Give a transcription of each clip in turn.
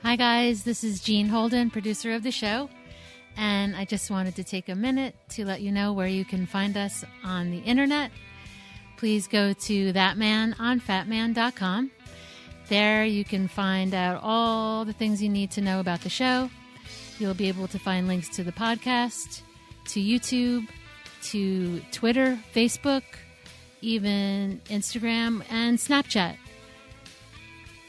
Hi guys, this is Jean Holden, producer of the show, and I just wanted to take a minute to let you know where you can find us on the internet. Please go to ThatMan on Fatman.com. There you can find out all the things you need to know about the show. You'll be able to find links to the podcast, to YouTube, to Twitter, Facebook, even Instagram and Snapchat.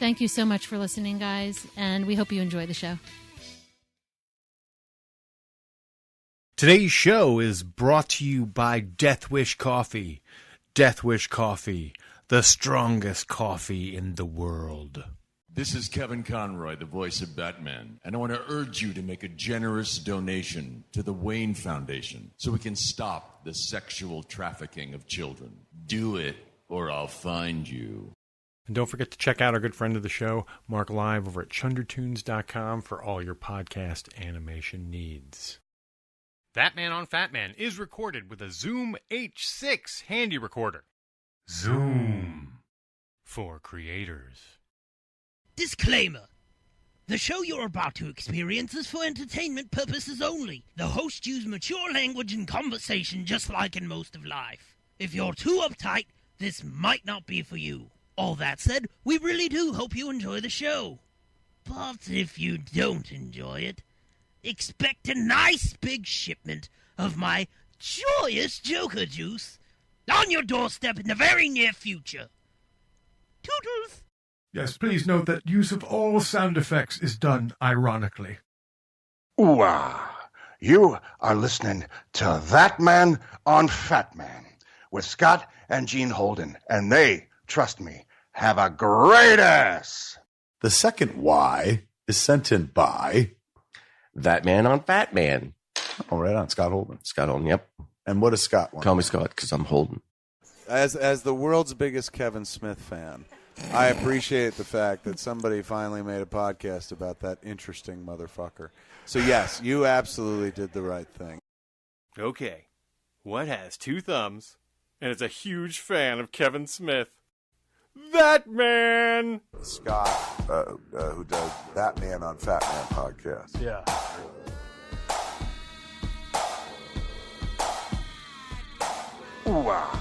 Thank you so much for listening, guys, and we hope you enjoy the show. Today's show is brought to you by Death Wish Coffee. Death Wish Coffee, the strongest coffee in the world. This is Kevin Conroy, the voice of Batman, and I want to urge you to make a generous donation to the Wayne Foundation so we can stop the sexual trafficking of children. Do it, or I'll find you. And don't forget to check out our good friend of the show, Mark Live, over at chundertunes.com for all your podcast animation needs. ThatMan on Fatman is recorded with a Zoom H6 handy recorder. Zoom for creators. Disclaimer. The show you're about to experience is for entertainment purposes only. The hosts use mature language and conversation just like in most of life. If you're too uptight, this might not be for you. All that said, we really do hope you enjoy the show. But if you don't enjoy it, expect a nice big shipment of my joyous Joker juice on your doorstep in the very near future. Toodles! Yes, please note that use of all sound effects is done ironically. Ooh-ah. You are listening to ThatMan on Fatman with Scott and Jean Holden, and they, trust me, have a great ass. The second Y is sent in by ThatMan on Fatman. Oh, right on. Scott Holden. Scott Holden, yep. And what does Scott want? Call me Scott because I'm Holden. As the world's biggest Kevin Smith fan, I appreciate the fact that somebody finally made a podcast about that interesting motherfucker. So, yes, you absolutely did the right thing. Okay, what has two thumbs and is a huge fan of Kevin Smith? ThatMan! Scott, who does ThatMan on Fatman podcast. Yeah. Ooh-ah.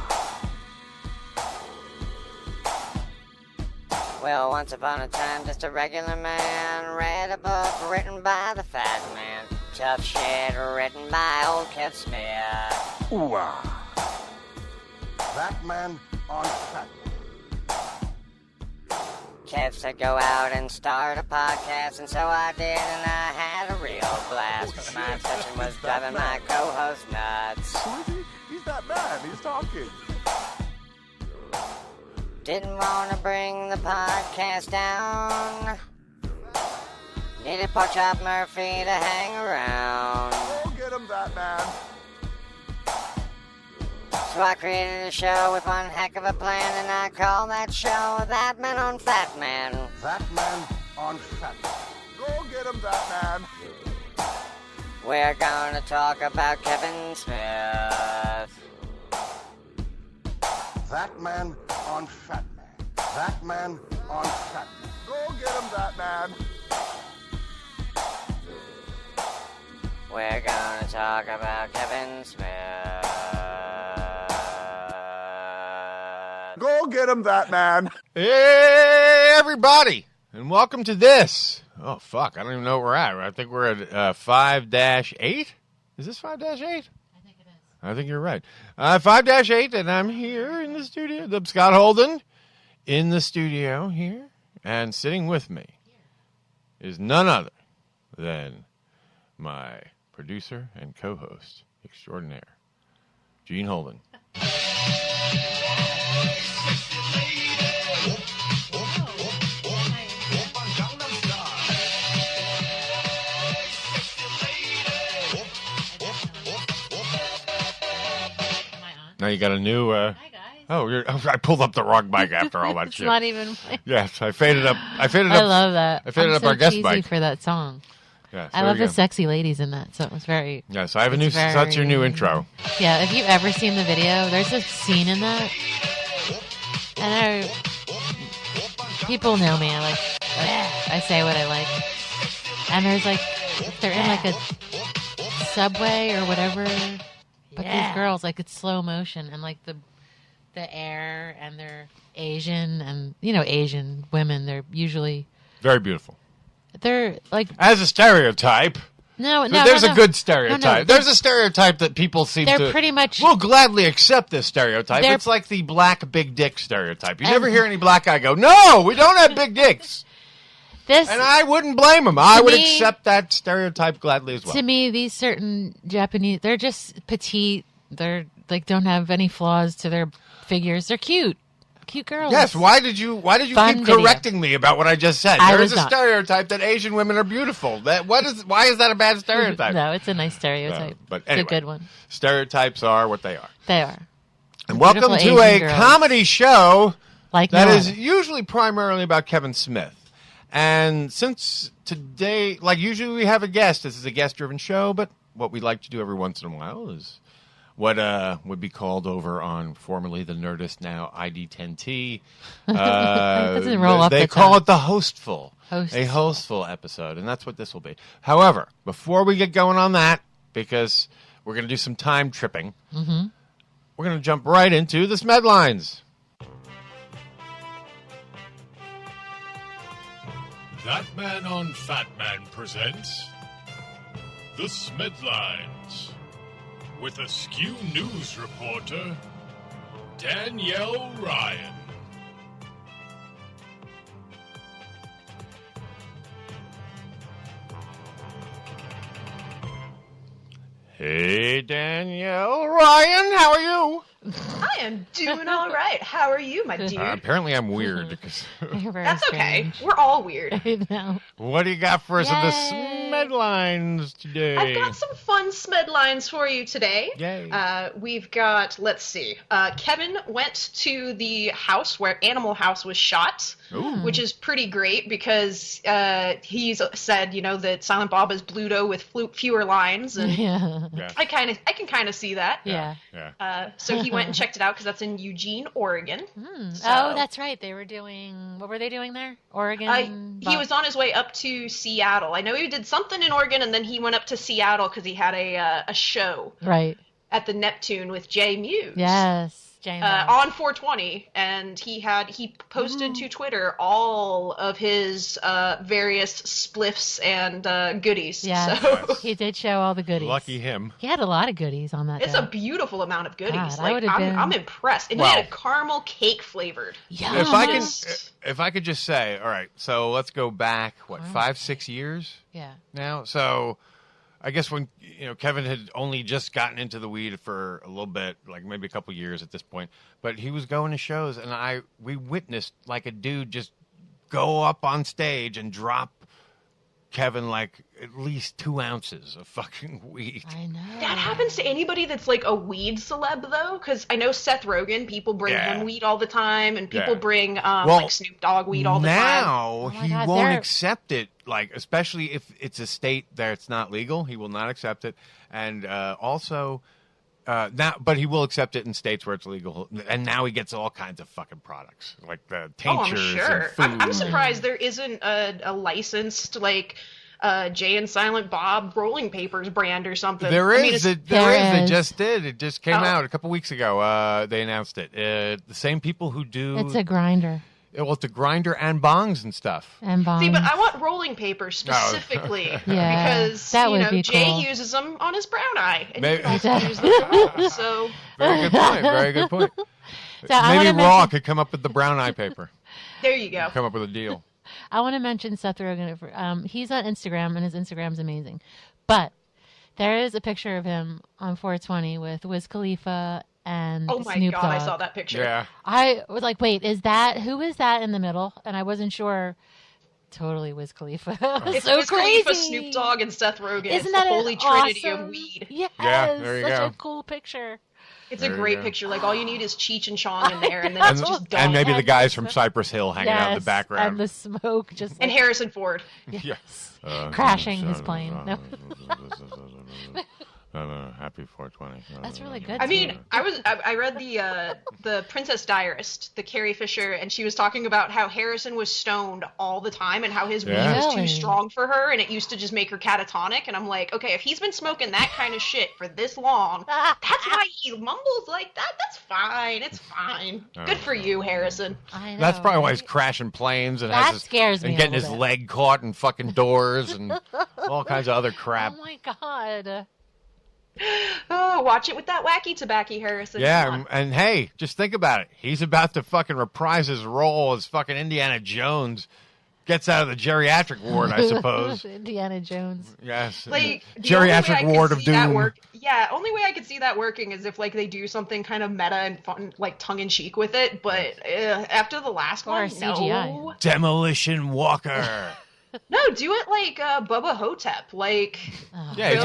Well, once upon a time, just a regular man read a book written by the Fat Man. Tough shit written by old Kev Smith. Ooh-ah. ThatMan on Fatman. Kev said go out and start a podcast, and so I did, and I had a real blast. But my obsession was driving my co-host nuts. Who is he? He's that man. He's talking. Didn't want to bring the podcast down. Needed Porkchop Murphy to hang around. Go get him, that man. So I created a show with one heck of a plan, and I call that show ThatMan on Fatman. ThatMan on Fatman. Go get him, that man. We're gonna talk about Kevin Smith. ThatMan on Fatman. ThatMan on Fatman. Go get him, that man. We're gonna talk about Kevin Smith. Go get him, that man. Hey, everybody, and welcome to this. Oh, fuck, I don't even know where we're at. I think we're at 5-8? Is this 5-8? I think it is. I think you're right. 5-8, and I'm here in the studio. I'm Scott Holden in the studio here, and sitting with me is none other than my producer and co-host extraordinaire, Jean Holden. Now you got a new. Hi guys. Oh, I pulled up the wrong mic after all that It's shit. not even. Yes, I faded up. I love that. I faded I'm up so our guest cheesy mic for that song. Yeah, I love the sexy ladies in that, so it was very. Yes, I have a new. That's your new intro. Yeah, if you've ever seen the video, there's a scene in that, and people know me. I say what I like. And there's like, they're in like a subway or whatever. But these girls, like, it's slow motion, and like the air, and they're Asian, and Asian women, they're usually very beautiful. They're like, as a stereotype. There's a good stereotype. There's a stereotype that people seem to. They're pretty much. We'll gladly accept this stereotype. It's like the black big dick stereotype. You never hear any black guy go, "No, we don't have big dicks." And I wouldn't blame him. I would accept that stereotype gladly as well. To me, these certain Japanese, they're just petite. They're like don't have any flaws to their figures. They're cute. Cute girls. Yes. Why did you keep correcting me about what I just said? There is a stereotype that Asian women are beautiful. Why is that a bad stereotype? No, it's a nice stereotype. But anyway, it's a good one. Stereotypes are what they are. They are. And welcome to a comedy show that is usually primarily about Kevin Smith. And since today, like usually we have a guest. This is a guest-driven show, but what we like to do every once in a while is what would be called over on formerly the Nerdist, now ID10T. Doesn't roll off they call it the Hostful. A Hostful episode, and that's what this will be. However, before we get going on that, because we're going to do some time tripping, we're going to jump right into the Smedlines. ThatMan on Fatman presents The Smedlines with Askew News reporter Danielle Ryan. Hey, Danielle Ryan, how are you? I am doing all right. How are you, my dude? Apparently I'm weird. Because That's okay. We're all weird. I know. What do you got for us in the Smedlines today? I've got some fun Smedlines for you today. Yay. We've got, let's see, Kevin went to the house where Animal House was shot, which is pretty great because he's said, that Silent Bob is Bluto with fewer lines, and I can kind of see that. So he went and checked it out because that's in Eugene, Oregon. So, that's right. They were doing, what were they doing there? Oregon? He was on his way up to Seattle. I know he did something in Oregon, and then he went up to Seattle because he had a show at the Neptune with Jay Muse. Yes. On 420, and he posted to Twitter all of his various spliffs and goodies. Yeah, so. He did show all the goodies. Lucky him. He had a lot of goodies on that It's day. a beautiful amount of goodies. God, I'm impressed. And he had a caramel cake flavored. Yeah. If I could just say, all right, so let's go back, 5-6 years? Yeah. Now, so I guess when Kevin had only just gotten into the weed for a little bit, like maybe a couple years at this point, but he was going to shows, and we witnessed like a dude just go up on stage and drop Kevin like at least 2 ounces of fucking weed. I know. That happens to anybody that's like a weed celeb, though, because I know Seth Rogen, people bring him weed all the time, and people bring like Snoop Dogg weed all the time. Now he won't accept it, like especially if it's a state that it's not legal, he will not accept it, and also. But he will accept it in states where it's legal, and now he gets all kinds of fucking products like the tinctures. I'm sure. And food. I'm surprised there isn't a licensed like Jay and Silent Bob rolling papers brand or something. There is. They just did. It just came out a couple weeks ago. They announced it. The same people who do. It's a grinder. Well, it's a grinder and bongs and stuff. And bongs. See, but I want rolling paper specifically because Jay uses them on his brown eye, and you can also use them. So very good point. Very good point. Maybe Raw could come up with the brown eye paper. There you go. Come up with a deal. I want to mention Seth Rogen. He's on Instagram, and his Instagram's amazing. But there is a picture of him on 420 with Wiz Khalifa and oh my Snoop God, Dogg. I saw that picture. Yeah. I was like, wait, who is that in the middle? And I wasn't sure. Totally Wiz Khalifa. It's so Wiz crazy. Khalifa, Snoop Dogg, and Seth Rogen. Isn't it's that the holy trinity of weed. Yes, there you such go. a cool picture. It's a great picture. Like, all you need is Cheech and Chong in there, and then it's just done. And maybe the guys from Cypress Hill hanging out in the background. And the smoke just... And Harrison Ford. Yes. Crashing his plane. No. happy 420. That's really good. I mean, I read the Princess Diarist, the Carrie Fisher, and she was talking about how Harrison was stoned all the time and how his weed was too strong for her, and it used to just make her catatonic. And I'm like, okay, if he's been smoking that kind of shit for this long, that's why he mumbles like that. That's fine. It's fine. Good for you, Harrison. I know, That's probably why he's crashing planes and scares me and getting a his little leg caught in fucking doors and all kinds of other crap. Oh my god. Oh, watch it with that wacky tobacco, Harrison. Yeah, and hey, just think about it. He's about to fucking reprise his role as fucking Indiana Jones. Gets out of the geriatric ward, I suppose. Indiana Jones. Yes. Like, geriatric ward of doom. Yeah, only way I could see that working is if like they do something kind of meta and fun, like tongue in cheek with it. But after the last one, CGI. no. Demolition Walker. No, do it like Bubba Hotep. Like, he's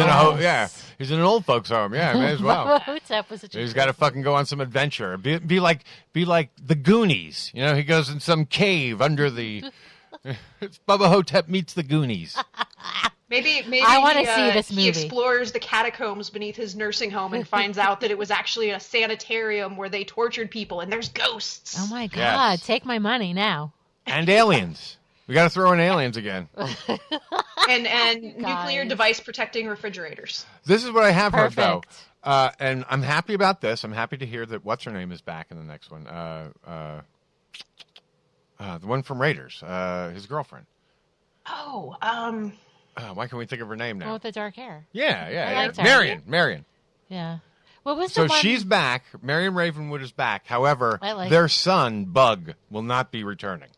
in an old folks home. Yeah, may as well. Bubba Hotep was He's got to fucking go on some adventure. Be like the Goonies. You know, he goes in some cave under the. It's Bubba Hotep meets the Goonies. Maybe I want to see this movie. He explores the catacombs beneath his nursing home and finds out that it was actually a sanitarium where they tortured people and there's ghosts. Oh my god! Take my money now. And aliens. We got to throw in aliens again. and nuclear device protecting refrigerators. This is what I have heard, though. And I'm happy about this. I'm happy to hear that what's-her-name is back in the next one. The one from Raiders, his girlfriend. Oh, why can't we think of her name now? One with the dark hair. Yeah. Her. Marion. Yeah. What was so the one? She's back. Marion Ravenwood is back. However, their son, Bug, will not be returning.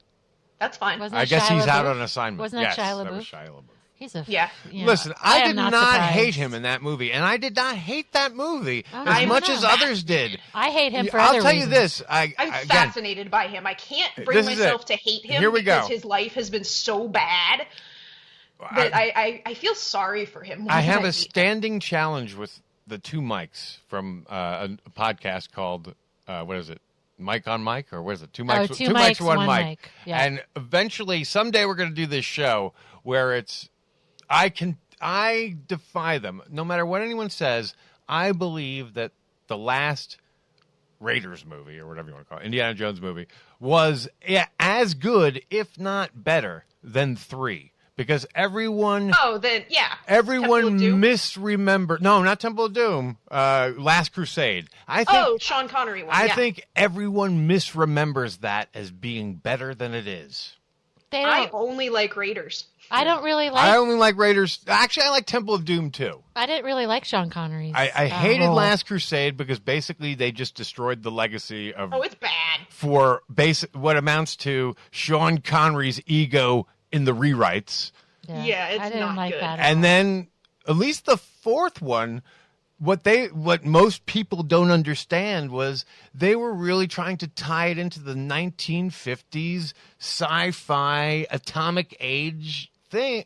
That's fine. I guess he's out on assignment. Wasn't that Shia LaBeouf? That was Shia LaBeouf. He's a Listen, I did not surprised. hate him in that movie, and I did not hate that movie as much as others did. I hate him for I'll other tell reasons. you this. I'm fascinated by him. I can't bring myself to hate him because his life has been so bad that I feel sorry for him. I have a standing challenge with the two mics from a podcast called, what is it? Mic on mic, or what is it? Two mics, two mics, one mic. Yeah. And eventually, someday, we're going to do this show where it's. I defy them. No matter what anyone says, I believe that the last Raiders movie, or whatever you want to call it, Indiana Jones movie, was as good, if not better, than 3. Because everyone... Oh, then, yeah. Everyone misremembered... No, not Temple of Doom. Last Crusade. Sean Connery one, I think everyone misremembers that as being better than it is. I only like Raiders. I don't really like... I only like Raiders. Actually, I like Temple of Doom, too. I didn't really like Sean Connery's. I hated Last Crusade because basically they just destroyed the legacy of... Oh, it's bad. For what amounts to Sean Connery's ego in the rewrites. Yeah, it's I didn't like good. that. And then at least the fourth one, what most people don't understand was they were really trying to tie it into the 1950s sci-fi atomic age thing,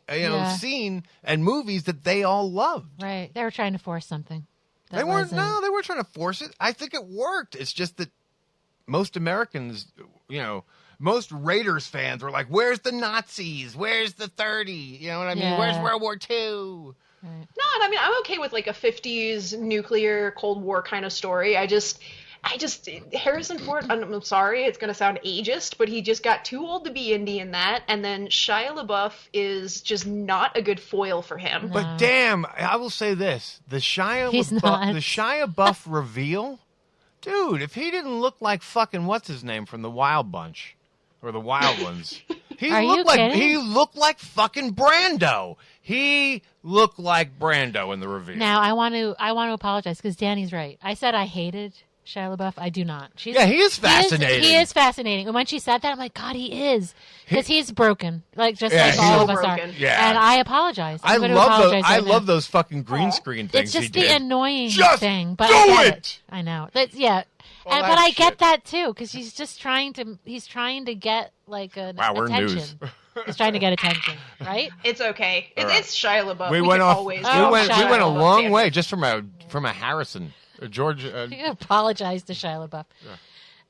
scene and movies that they all loved. Right. They were trying to force something. They weren't trying to force it. I think it worked. It's just that most Americans, most Raiders fans were like, where's the Nazis? Where's the 30? You know what I mean? Yeah. Where's World War II? Right. No, I mean, I'm okay with like a 50s nuclear Cold War kind of story. I just Harrison Ford, I'm sorry, it's going to sound ageist, but he just got too old to be Indy in that. And then Shia LaBeouf is just not a good foil for him. But damn, I will say this. The Shia LaBeouf reveal, dude, if he didn't look like fucking what's his name from the Wild Bunch or the Wild Ones, he looked like fucking Brando. He looked like Brando in the reveal. Now I want to apologize because Danny's right. I said I hated Shia LaBeouf. I do not. He is fascinating. He is fascinating. And when she said that, I'm like, God, he is. Because he's broken. Like all of us are. Yeah. And I apologize. I love those fucking green screen things. It's just he the did. annoying thing. But do I get it! I know. But I get that too, because he's just trying to get like an attention. News. He's trying to get attention, right? It's okay. It's Shia LaBeouf. We went a long way just from a Harrison. George. You apologize to Shia LaBeouf. Yeah.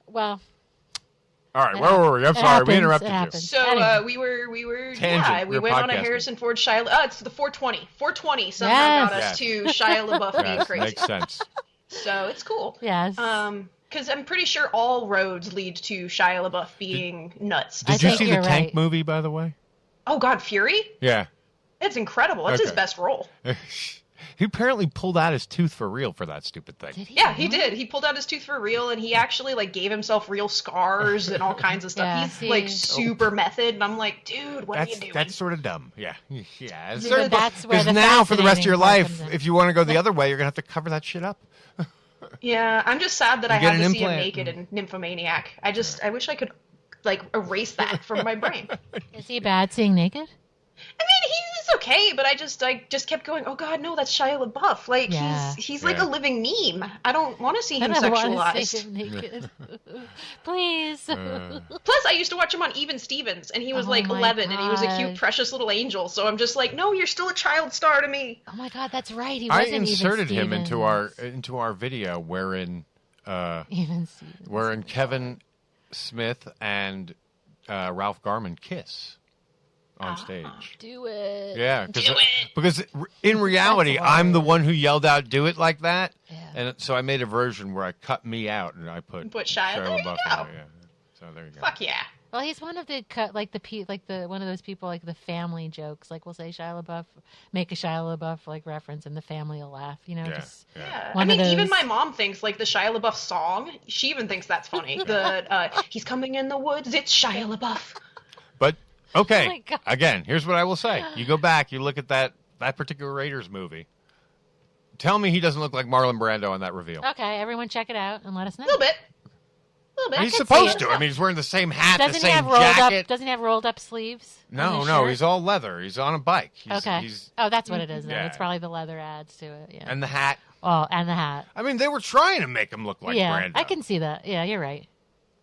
Well, All right, where were we? I'm sorry, we interrupted you. So we were we went on a Harrison Ford Shia. It's the 420. 420 somehow got us to Shia LaBeouf being crazy. Makes sense. So it's cool. Yes. Because I'm pretty sure all roads lead to Shia LaBeouf being nuts. Did you see the Tank movie, by the way? Oh God, Fury? Yeah. It's incredible. That's his best role. He apparently pulled out his tooth for real for that stupid thing. Did he? Yeah, he did. He pulled out his tooth for real, and he actually gave himself real scars and all kinds of stuff. He's super method, and I'm like, dude, what are you doing? That's sort of dumb. Yeah. That's where the now for the rest of your fascinating life, part comes in. if you want to go the other way, you're gonna have to cover that shit up. Yeah, I'm just sad that I get had an to see him implant. naked in Nymphomaniac. I wish I could erase that from my brain. Is he bad seeing naked? I mean, he's okay, but I just kept going, oh God, no, that's Shia LaBeouf. He's like a living meme. I don't want to see him sexualized. See him naked. Please. Plus, I used to watch him on Even Stevens, and he was 11, and he was a cute, precious little angel. So I'm just like, no, you're still a child star to me. Oh my God, that's right. He I wasn't inserted Even him into Stevens. our video wherein Even Stevens. wherein Kevin Smith and Ralph Garman kiss on stage. Do it. Yeah, because in reality, I'm the one who yelled out, "Do it," like that. Yeah. And so I made a version where I cut me out and I put Shia. There you go. Yeah. So there you go. Fuck yeah. Well, he's one of the one of those people the family jokes. We'll say Shia LaBeouf, make a Shia LaBeouf reference, and the family will laugh. Yeah. I mean, even my mom thinks the Shia LaBeouf song. She even thinks that's funny. He's coming in the woods. It's Shia LaBeouf. But okay, Oh again, here's what I will say. You go back, you look at that particular Raiders movie. Tell me he doesn't look like Marlon Brando on that reveal. Okay, everyone check it out and let us know. A little bit. He's supposed to. I mean, he's wearing the same hat, Doesn't the he same have rolled jacket. up? Doesn't he have rolled up sleeves? No, he's all leather. He's on a bike. Okay. That's what it is. Then Yeah. it's probably the leather adds to it. Yeah. And the hat. Oh, and the hat. I mean, they were trying to make him look like Brando. I can see that. Yeah, you're right.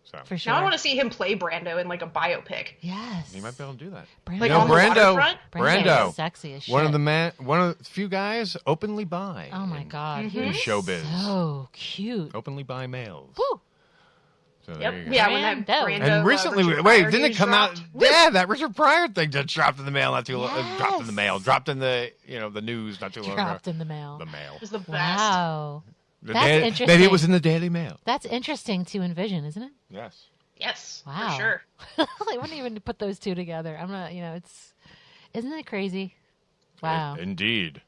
So. For sure. Now I want to see him play Brando in a biopic. Yes. He might be able to do that. Brando. Brando, is sexy as shit. one of the few guys openly bi. Oh my God, in showbiz. So cute. Openly bi males. Woo. So there you go. Yeah, when that Brando. And recently, didn't it come out? Yeah, that Richard Pryor thing just dropped in the mail not too long. Dropped in the mail. Dropped in the the news not too long ago. Dropped in the mail. The mail. It was the best. Wow. That's interesting. Maybe it was in the Daily Mail. That's interesting to envision, isn't it? Yes. Yes. Wow. For sure. I wouldn't even put those two together. I'm not. Isn't it crazy? Wow. Indeed.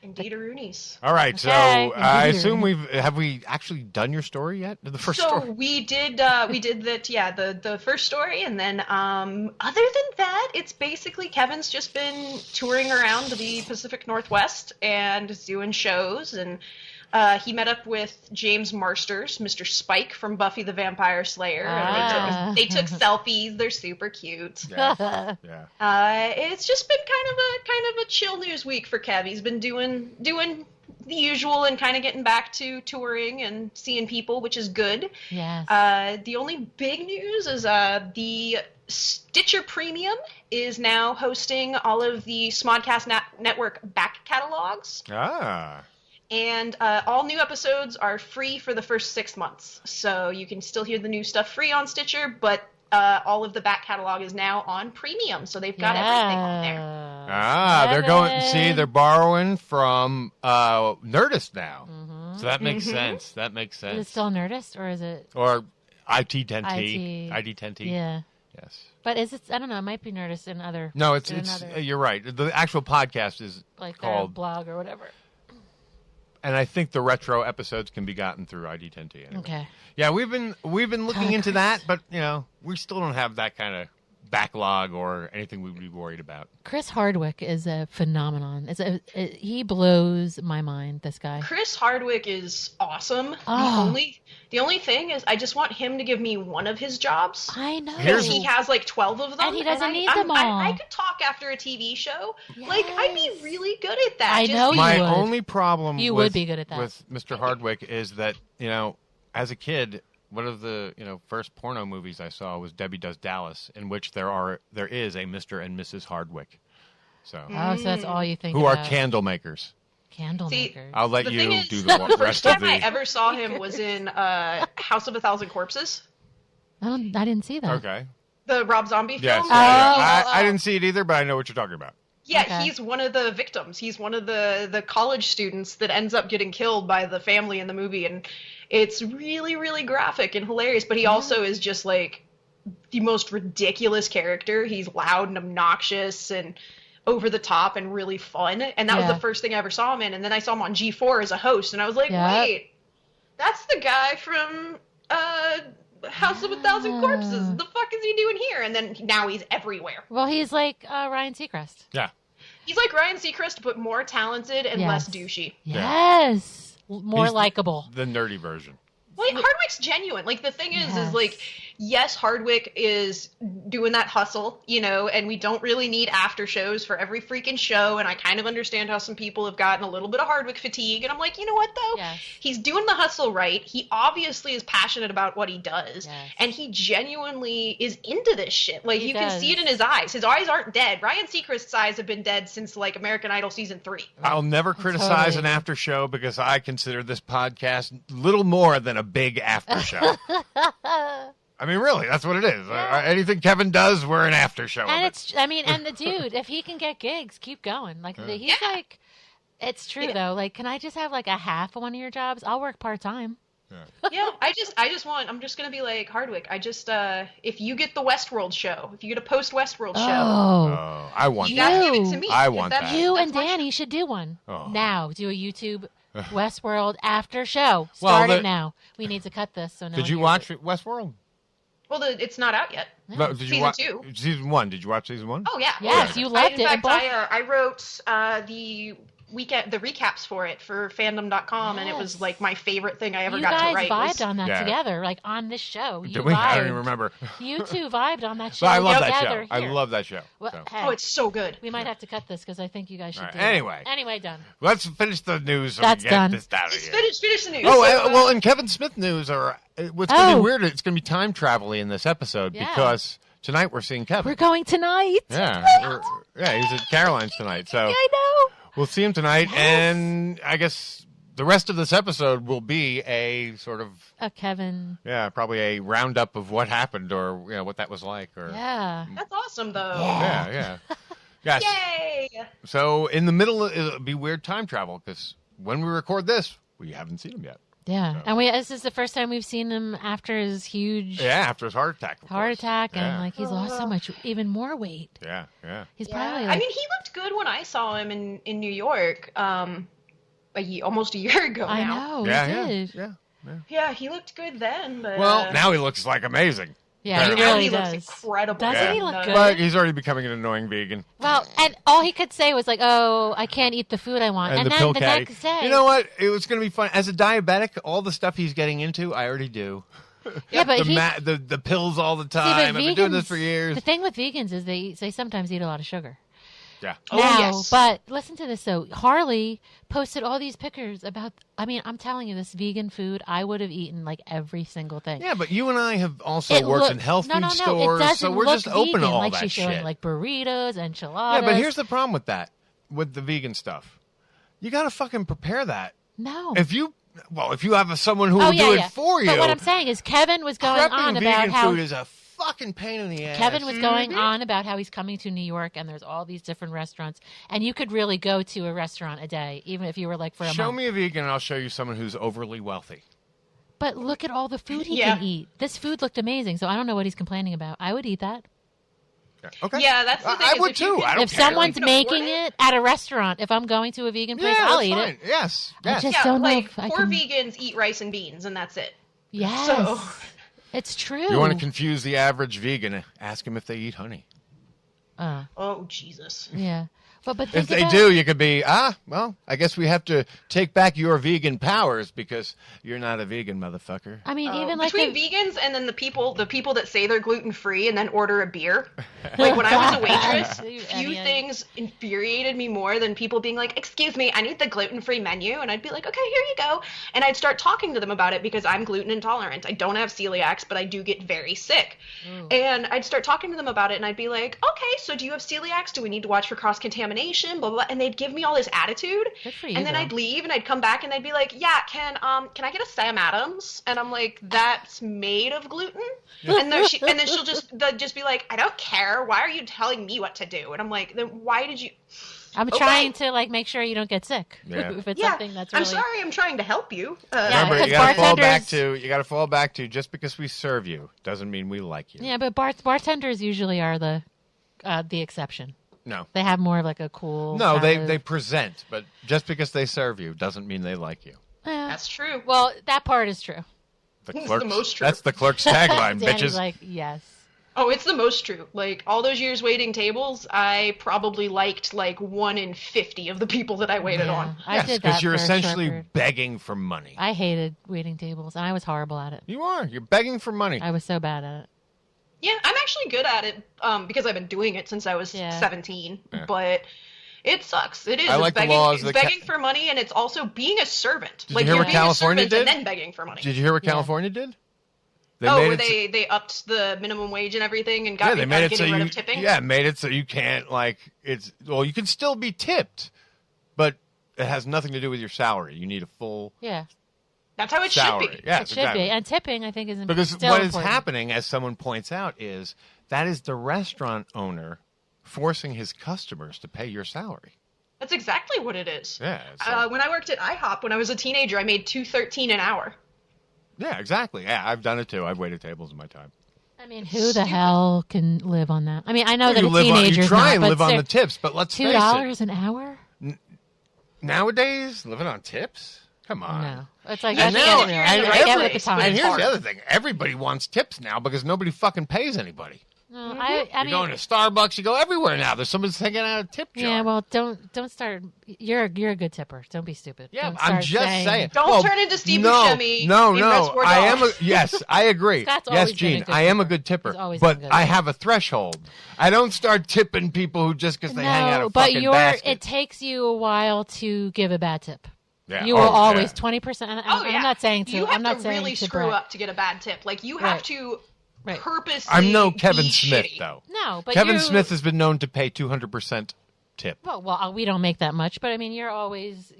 Indeed-a-roonies. All right, so I assume have we actually done your story yet? The first story? So we did that, the first story, and then other than that, it's basically Kevin's just been touring around the Pacific Northwest and doing shows, and he met up with James Marsters, Mr. Spike from Buffy the Vampire Slayer. And they took selfies. They're super cute. Yeah. It's just been kind of a chill news week for Kev. He's been doing the usual and kind of getting back to touring and seeing people, which is good. Yes. The only big news is the Stitcher Premium is now hosting all of the Smodcast Network back catalogs. And all new episodes are free for the first 6 months. So you can still hear the new stuff free on Stitcher, but all of the back catalog is now on Premium. So they've got everything on there. They're borrowing from Nerdist now. Mm-hmm. So that makes sense. That makes sense. Is it still Nerdist, or is it? Or IT10T. ID10T. Yeah. Yes. But is it? I don't know. It might be Nerdist in other. No, it's you're right. The actual podcast is called blog or whatever. And I think the retro episodes can be gotten through ID10T. Anyway. Okay. Yeah, we've been looking into that, but we still don't have that kind of backlog or anything we'd be worried about. Chris Hardwick is a phenomenon. He blows my mind. This guy. Chris Hardwick is awesome. Oh. The only thing is, I just want him to give me one of his jobs. I know. Because he has 12 of them. And he doesn't need them all. I could talk after a TV show. Yes. I'd be really good at that. I know you would. My only problem would be good at that. With Mr. Hardwick is that, as a kid, one of the first porno movies I saw was Debbie Does Dallas, in which there is a Mr. and Mrs. Hardwick. So so that's all you think who about. Are candle makers. Candle makers. I'll let you do the rest first of time I ever saw him was in House of a Thousand Corpses. I didn't see that. Okay. The Rob Zombie Yes. film? I didn't see it either, but I know what you're talking about. Yeah, Okay. he's one of the victims. He's one of the college students that ends up getting killed by the family in the movie, and it's really, really graphic and hilarious, but he also is just like the most ridiculous character. He's loud and obnoxious and over the top and really fun, and that was the first thing I ever saw him in, and then I saw him on G4 as a host, and I was like, wait, that's the guy from House of a Thousand Corpses. The fuck is he doing here? And then now he's everywhere. Well, he's like Ryan Seacrest. Yeah. He's like Ryan Seacrest, but more talented and less douchey. Yes. More likable. The nerdy version. Well, Hardwick's genuine. Like, the thing is like, yes, Hardwick is doing that hustle, you know, and we don't really need after shows for every freaking show, and I kind of understand how some people have gotten a little bit of Hardwick fatigue, and I'm like, you know what, though? Yes. He's doing the hustle right. He obviously is passionate about what he does, and he genuinely is into this shit. Like, you can see it in his eyes. His eyes aren't dead. Ryan Seacrest's eyes have been dead since, like, American Idol Season 3. I'll never criticize an after show because I consider this podcast little more than a big after show. I mean, really, that's what it is. Anything Kevin does, we're an after show. And and the dude, if he can get gigs, keep going. Like, he's like, it's true though. Like, can I just have like a half of one of your jobs? I'll work part-time. I just want, I'm just going to be like, Hardwick, if you get the Westworld show, if you get a post-Westworld show. I want you that. gotta give it to me. I want that. You and Danny should do one. Now, do a YouTube Westworld after show. Well, Start it now. We need to cut this. So no. Did you watch Westworld? Well, it's not out yet. No. Did you Season watch 2. Season 1? Did you watch season 1? Oh yeah. Yes, you loved it. In fact, and I wrote the recaps for it for fandom.com, and it was like my favorite thing I ever got to write. You guys vibed on that together, like on this show. Did we? I don't even remember. You two vibed on that show. But I love that together show. I love that show. Well, so. hey, oh, it's so good. We might have to cut this because I think you guys should do Anyway. it. Anyway, done. Let's finish the news. That's and get done. This out of here. Finish the news. Oh, well, in Kevin Smith news, what's going to be weird, it's going to be time traveling in this episode because tonight we're seeing Kevin. We're going tonight. Yeah. He's at Caroline's tonight. So I know. We'll see him tonight, and I guess the rest of this episode will be a sort of a Kevin. Yeah, probably a roundup of what happened or what that was like. Or that's awesome, though. Yeah. Yes. Yay! So in the middle, it'll be weird time travel because when we record this, we haven't seen him yet. Yeah, and this is the first time we've seen him after his huge after his heart attack. And like he's lost so much, even more weight. Yeah. He's probably. I mean, he looked good when I saw him in New York, almost a year ago. I now. know. Yeah. Yeah, he looked good then, but now he looks like amazing. Yeah, he really looks does. incredible. Doesn't he look good? But he's already becoming an annoying vegan. Well, and all he could say was like, "Oh, I can't eat the food I want," and the then pill the caddy. next day, You know what? It was going to be fun. As a diabetic, all the stuff he's getting into, I already do. Yeah, but the pills all the time. I've been doing this for years. The thing with vegans is they sometimes eat a lot of sugar. Yeah. Now, but listen to this. So Harley posted all these pictures about. I mean, I'm telling you, this vegan food, I would have eaten like every single thing. Yeah, but you and I have also worked in health food stores, it so we're just open to all like that she's showing shit. like burritos, enchiladas. Yeah, but here's the problem with that, with the vegan stuff. You got to fucking prepare that. No. If you have someone who will do it for you. But what I'm saying is, Kevin was going on about vegan how food is a fucking pain in the ass. Kevin was going on about how he's coming to New York and there's all these different restaurants, and you could really go to a restaurant a day, even if you were like for a month. Show me a vegan, and I'll show you someone who's overly wealthy. But look at all the food he can eat. This food looked amazing, so I don't know what he's complaining about. I would eat that. Okay. Yeah, that's the thing. I would too. I don't If care. someone's making it at a restaurant, if I'm going to a vegan place, I'll eat it. Yes. I just don't know if I poor can... vegans eat rice and beans, and that's it. Yes. So... It's true. You want to confuse the average vegan? Ask them if they eat honey. Oh, Jesus. Yeah. But if they do, you could be, well, I guess we have to take back your vegan powers because you're not a vegan, motherfucker. I mean, even like between vegans and then the people that say they're gluten free and then order a beer. Like when I was a waitress, few things infuriated me more than people being like, "Excuse me, I need the gluten free menu," and I'd be like, "Okay, here you go," and I'd start talking to them about it because I'm gluten intolerant. I don't have celiacs, but I do get very sick, and I'd start talking to them about it, and I'd be like, "Okay, so do you have celiacs? Do we need to watch for cross contamination?" examination, blah, blah, blah, and they'd give me all this attitude. Good for you, and then though. I'd leave and I'd come back and they'd be like, yeah, can I get a Sam Adams? And I'm like, that's made of gluten? And then she'll just be like, I don't care. Why are you telling me what to do? And I'm like, then why did you... I'm trying to like make sure you don't get sick. Yeah. If it's something that's really... I'm sorry, I'm trying to help you. Remember, you got to fall back to just because we serve you doesn't mean we like you. Yeah, but bartenders usually are the exception. No. They have more of like a cool... No, kind of- they present, but just because they serve you doesn't mean they like you. That's true. Well, that part is true. It's the most true. That's the clerk's tagline, Danny's bitches. like, yes. Oh, it's the most true. Like, all those years waiting tables, I probably liked, like, 1 in 50 of the people that I waited on. I Yes, did that because you're for a essentially short period. begging for money. I hated waiting tables, and I was horrible at it. You are. You're begging for money. I was so bad at it. Yeah, I'm actually good at it because I've been doing it since I was 17. Yeah. But it sucks. It is. I It's like the begging, laws it's that begging for money, and it's also being a servant. Did like, you hear you're what being California a servant did? and then begging for money. Did you hear what California did? They They upped the minimum wage and everything and got they made it so getting rid you of tipping? made it so you can't you can still be tipped, but it has nothing to do with your salary. You need a full That's how it salary. should be. Yes, It should exactly. be. And tipping, I think, is Because still what is important. happening, as someone points out, is that is the restaurant owner forcing his customers to pay your salary. That's exactly what it is. Yeah. When I worked at IHOP when I was a teenager, I made $2.13 an hour. Yeah, exactly. Yeah, I've done it too. I've waited tables in my time. I mean, who the hell can live on that? I mean, I know that you a live on, teenager's you try not, and but live on the tips, but let's face it. $2 an hour? Nowadays, living on tips? Come on. No. It's like, And that's now, getting real. I get with the time. and here's the other thing. Everybody wants tips now because nobody fucking pays anybody. No, I You're mean, going to Starbucks, you go everywhere now. There's someone taking out a tip jar. yeah, well, don't start. You're a good tipper. Don't be stupid. Yeah, Don't I'm start just saying. Don't Well, turn into Steve no, Buscemi. No, in no. Reservoir I am. Dogs. Yes, I agree. Scott's Yes, always been a Gene, good I am a tipper. good tipper, He's always but been good. I have a threshold. I don't start tipping people who just because they hang out a but fucking basket. it takes you a while to give a bad tip. Yeah. You will always yeah. 20%. Oh, yeah. I'm not saying to. You have I'm not to saying really to screw brag. up to get a bad tip. Like, you have Right. to Right. purposely I'm no Kevin be Smith shitty. though. No, but Kevin you- Smith has been known to pay 200% tip. Well, we don't make that much, but I mean, you're always.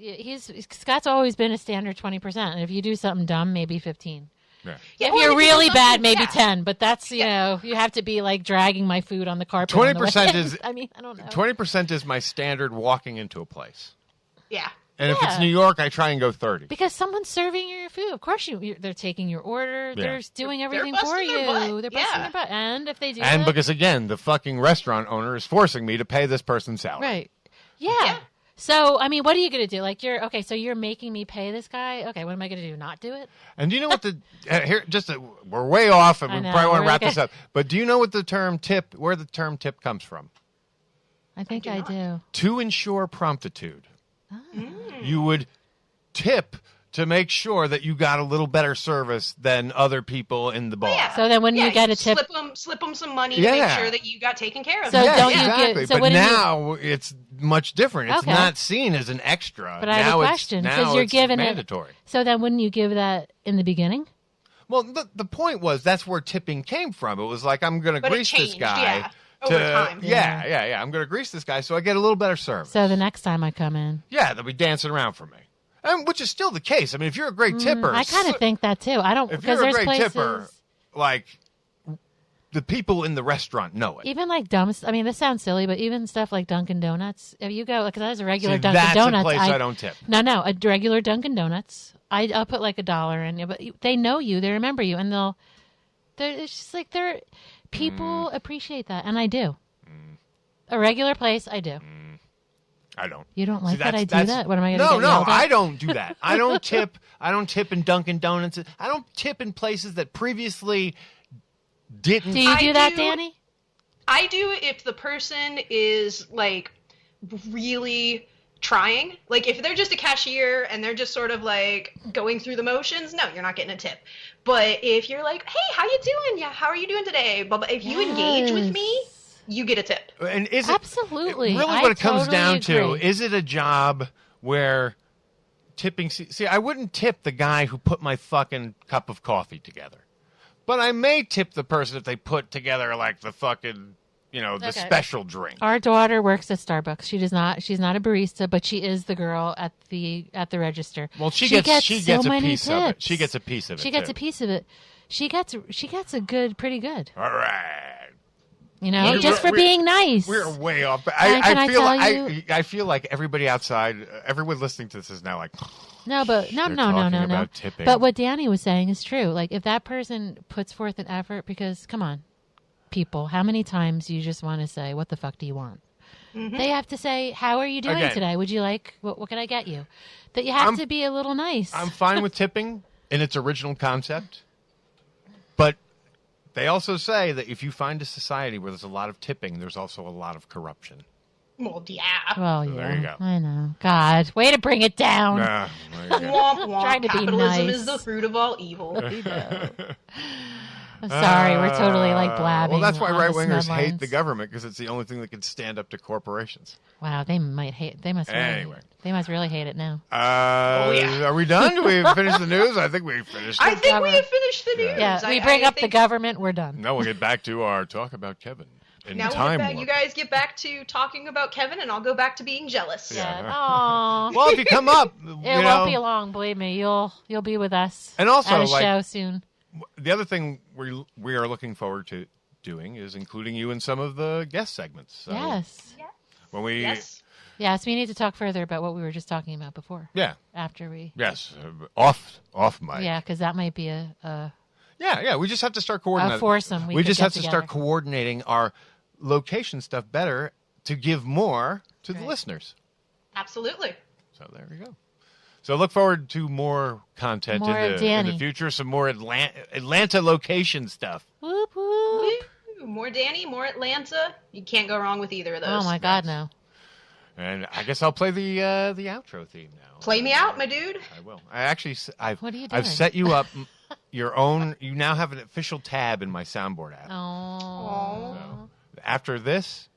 Scott's always been a standard 20%, and if you do something dumb, maybe 15. Yeah. Yeah, If well, you're if you do really bad, something- maybe yeah. 10. But that's you know, you have to be like dragging my food on the carpet. on the way 20% in. is. I mean, I don't know. 20% is my standard walking into a place. Yeah. And if it's Yeah. New York, I try and go 30. Because someone's serving your food. Of course, they're taking your order. Yeah. They're doing everything busting for their you. butt. They're busting Yeah. their butt. And if they do And that, because again, the fucking restaurant owner is forcing me to pay this person's salary. right. Yeah. So, I mean, what are you going to do? Like, so you're making me pay this guy? Okay, what am I going to do? Not do it? And do you know what we're way off, and I we know, probably want to we're wrap okay. this up. But do you know what the term tip, where the term tip comes from? I think I do. To ensure promptitude. Ah. You would tip to make sure that you got a little better service than other people in the bar. Yeah. So then when you get a tip... slip them some money to make Yeah. sure that you got taken care of. So Yeah, don't you exactly. get... So but what do you... now it's much different. It's Okay. not seen as an extra. But I have now a question. Now Because you're it's giving mandatory. it... So then wouldn't you give that in the beginning? Well, the point was that's where tipping came from. It was like, I'm going to But it grease this changed, guy. yeah, over time. Yeah. I'm going to grease this guy so I get a little better service. So the next time I come in... Yeah, they'll be dancing around for me. Which is still the case. I mean, if you're a great tipper... I kind of think that too. I don't... If Because you're a there's great places... tipper, like, the people in the restaurant know it. Even like dumb... I mean, this sounds silly, but even stuff like Dunkin' Donuts, if you go... Because I was a regular See, Dunkin' that's Donuts... a place I don't tip. No, a regular Dunkin' Donuts. I'll put like $1 in, but they know you, they remember you, and it's just like people appreciate that, and I do. A regular place, I do. I don't. You don't like See, that I do that's- that? What am I going to No, get yelled at? I don't do that. I don't tip. I don't tip in Dunkin' Donuts. I don't tip in places that previously didn't. Do you do I that, do- Danny? I do if the person is like really trying. Like if they're just a cashier and they're just sort of like going through the motions, no, you're not getting a tip. But if you're like, hey, how you doing? Yeah, how are you doing today? But if you engage with me, you get a tip. And is it Absolutely. really I what it comes totally down to? agree. Is it a job where tipping? See, I wouldn't tip the guy who put my fucking cup of coffee together, but I may tip the person if they put together like the fucking, the special drink. Our daughter works at Starbucks. She's not a barista, but she is the girl at the register. Well, she gets a piece of it. She gets a piece of it. She gets a piece of it. She gets pretty good. All right. Just for being nice. We're way off. I feel like everybody outside, everyone listening to this is now like, no. About tipping. But what Danny was saying is true. Like, if that person puts forth an effort, because come on, people, how many times you just want to say, "What the fuck do you want?" Mm-hmm. They have to say, "How are you doing today? Would you like what can I get you?" That you have to be a little nice. I'm fine with tipping in its original concept, but they also say that if you find a society where there's a lot of tipping, there's also a lot of corruption. Well, yeah. Well, so yeah. There you go. I know. God, way to bring it down. Womp womp. Trying to be Capitalism nice. is the fruit of all evil. I'm sorry, we're totally blabbing. Well, that's why on right-wingers the hate the government, because it's the only thing that can stand up to corporations. Wow, they must Anyway. They must really hate it now. Are we done? Do we finish the news? I think we finished it. I think we have finished the news. Yeah, we bring up the government, we're done. Now we'll get back to our talk about Kevin. You guys get back to talking about Kevin, and I'll go back to being jealous. Yeah. Aww. Well, if you come up, it won't be long. Believe me, you'll be with us. And also, at a show soon. The other thing we are looking forward to doing is including you in some of the guest segments. So yes. When we. Yes, we need to talk further about what we were just talking about before. Yeah. After we. Yes, off mic. Yeah, because that might be a. Yeah. We just have to start coordinating. A foursome. We just have to start coordinating our location stuff better to give more to the listeners. Absolutely. So there we go. So look forward to more content in the future. Some more Atlanta location stuff. Whoop whoop. Woo. More Danny, more Atlanta. You can't go wrong with either of those. Oh my God, no. And I guess I'll play the outro theme now. Play me out, my dude. I will. What are you doing? I've set you up your own. You now have an official tab in my soundboard app. Oh. So after this,